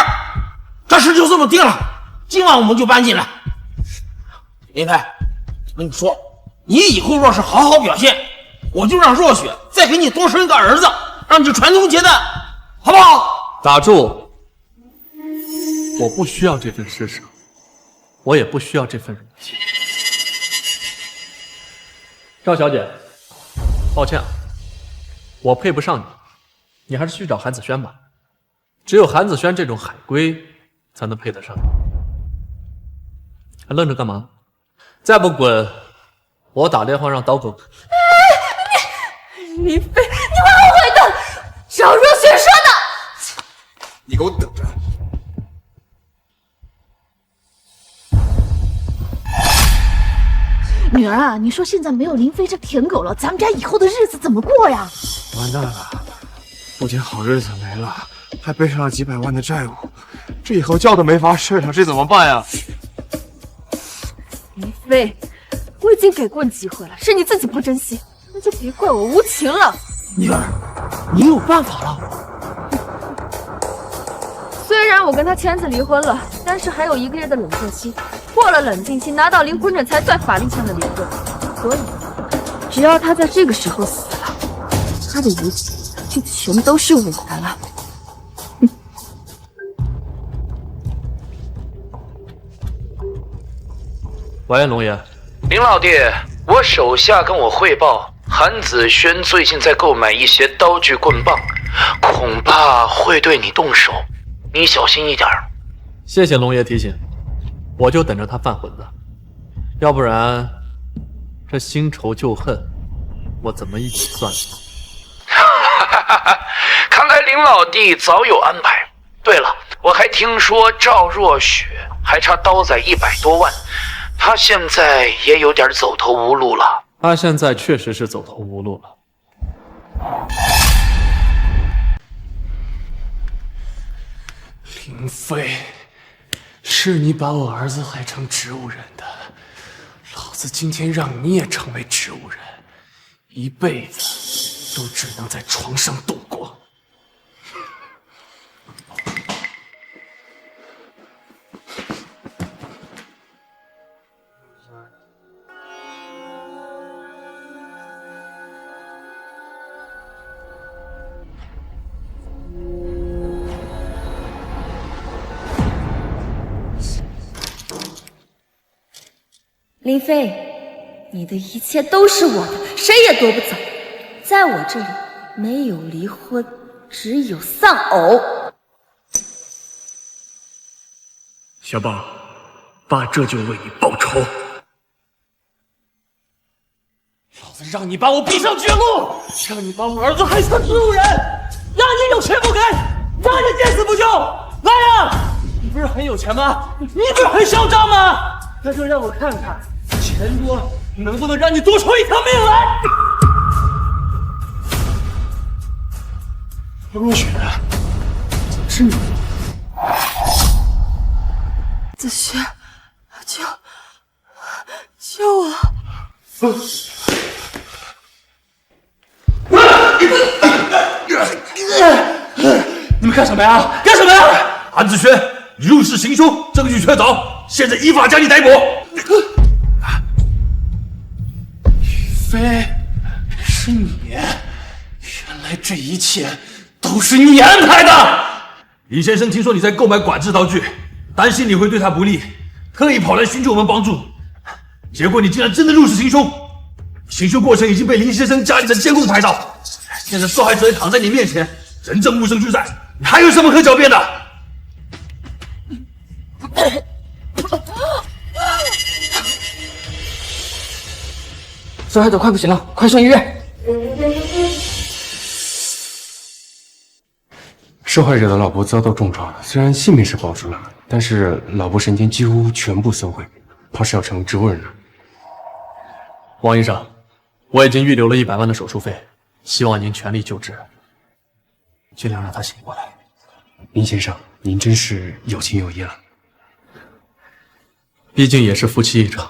K: 这事就这么定了，今晚我们就搬进来。林飞，我跟你说，你以后若是好好表现，我就让若雪再给你多生一个儿子，让你传宗接代，好不好？
A: 打住！我不需要这份施舍，我也不需要这份荣幸。赵小姐，抱歉，我配不上你，你还是去找韩子轩吧。只有韩子轩这种海归才能配得上你。还愣着干嘛？再不滚，我打电话让刀哥。
B: 林飞，你会后悔的。赵若雪说的。
L: 你给我等着。
M: 女儿啊，你说现在没有林飞这舔狗了，咱们家以后的日子怎么过呀？
Q: 完蛋了，不仅好日子没了，还背上了几百万的债务，这以后觉都没法睡了，这怎么办呀？
B: 林飞，我已经给过你机会了，是你自己不珍惜，那就别怪我无情了。
C: 女儿，你有办法了。
B: 虽然我跟他签字离婚了，但是还有1个月的冷静期，过了冷静期拿到离婚证才算法律上的离婚。所以，只要他在这个时候死了，他的一切就全都是我的了。
A: 喂，龙爷。
O: 林老弟，我手下跟我汇报，韩子轩最近在购买一些刀具棍棒，恐怕会对你动手，你小心一点。
A: 谢谢龙爷提醒，我就等着他犯浑的，要不然这新仇旧恨我怎么一起算呢？
O: 看来林老弟早有安排。对了，我还听说赵若雪还差刀仔100多万，他现在也有点走投无路了。
A: 他现在确实是走投无路了。
C: 林飞，是你把我儿子害成植物人的，老子今天让你也成为植物人，一辈子都只能在床上度过。
B: 林飞，你的一切都是我的，谁也夺不走。在我这里，没有离婚，只有丧偶。
C: 小宝，爸这就为你报仇。老子让你把我逼上绝路，让你把我儿子害成植物人，让你有钱不给，让你见死不救。来呀！你不是很有钱吗？你不是很嚣张吗？那就让我看看，钱多能不能让你多出一条命来。若雪，是你。
D: 子轩，救我！
C: 你们干什么呀？干什么呀？
A: 韩子轩，你入室行凶，证据确凿，现在依法将你逮捕。
C: 宇飞，是你！原来这一切都是你安排的。
A: 李先生听说你在购买管制刀具，担心你会对他不利，特意跑来寻求我们帮助。结果你竟然真的入室行凶，
E: 行凶过程已经被林先生家里的监控拍到，现在受害者也躺在你面前，人证物证俱在，你还有什么可狡辩的？
O: 受害者快不行了，快送医院！
V: 受害者的老婆遭到重创，虽然性命是保住了，但是脑部神经几乎全部损毁，怕是要成为植物人了。
A: 王医生，我已经预留了100万的手术费，希望您全力救治，尽量让他醒过来。
V: 林先生，您真是有情有义了。
A: 毕竟也是夫妻一场，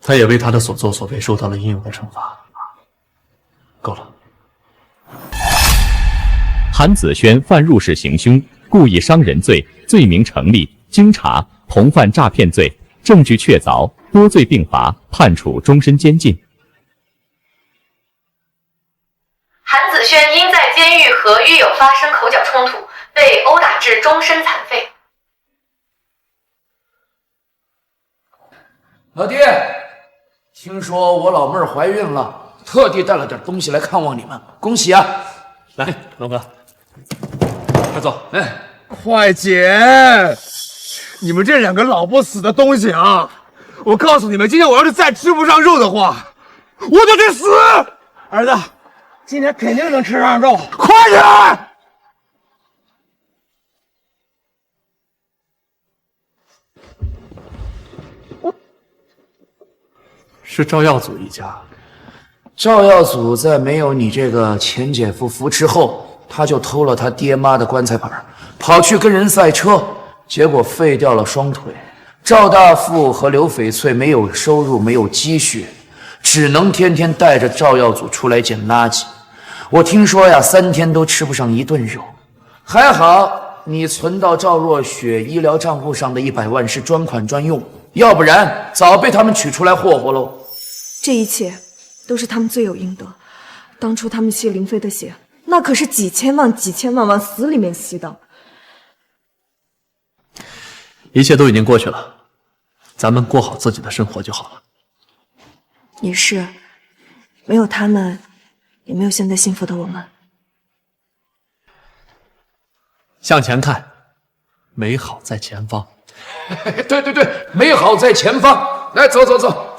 A: 他也为他的所作所为受到了应有的惩罚。够了。
S: 韩子轩犯入室行凶、故意伤人罪，罪名成立，经查同犯诈骗罪，证据确凿，多罪并罚，判处终身监禁。
W: 韩子轩因在监狱和狱友发生口角冲突，被殴打致终身残废。
O: 老爹，听说我老妹儿怀孕了，特地带了点东西来看望你们，恭喜啊！
A: 来，龙哥，快坐。
O: 哎，
L: 快捡！你们这2个老不死的东西啊！我告诉你们，今天我要是再吃不上肉的话，我就去死！
K: 儿子，今天肯定能吃上肉，
L: 快点！
A: 是赵耀祖一家。
O: 赵耀祖在没有你这个前姐夫扶持后，他就偷了他爹妈的棺材板，跑去跟人赛车，结果废掉了双腿。赵大富和刘翡翠没有收入，没有积蓄，只能天天带着赵耀祖出来捡垃圾。我听说呀，3天都吃不上1顿肉。还好你存到赵若雪医疗账户上的100万是专款专用，要不然早被他们取出来霍霍喽。
D: 这一切都是他们罪有应得。当初他们吸林飞的血，那可是几千万往死里面吸的。
A: 一切都已经过去了，咱们过好自己的生活就好了。
D: 也是，没有他们，也没有现在幸福的我们。
A: 向前看，美好在前方。
O: 对，美好在前方。来，走。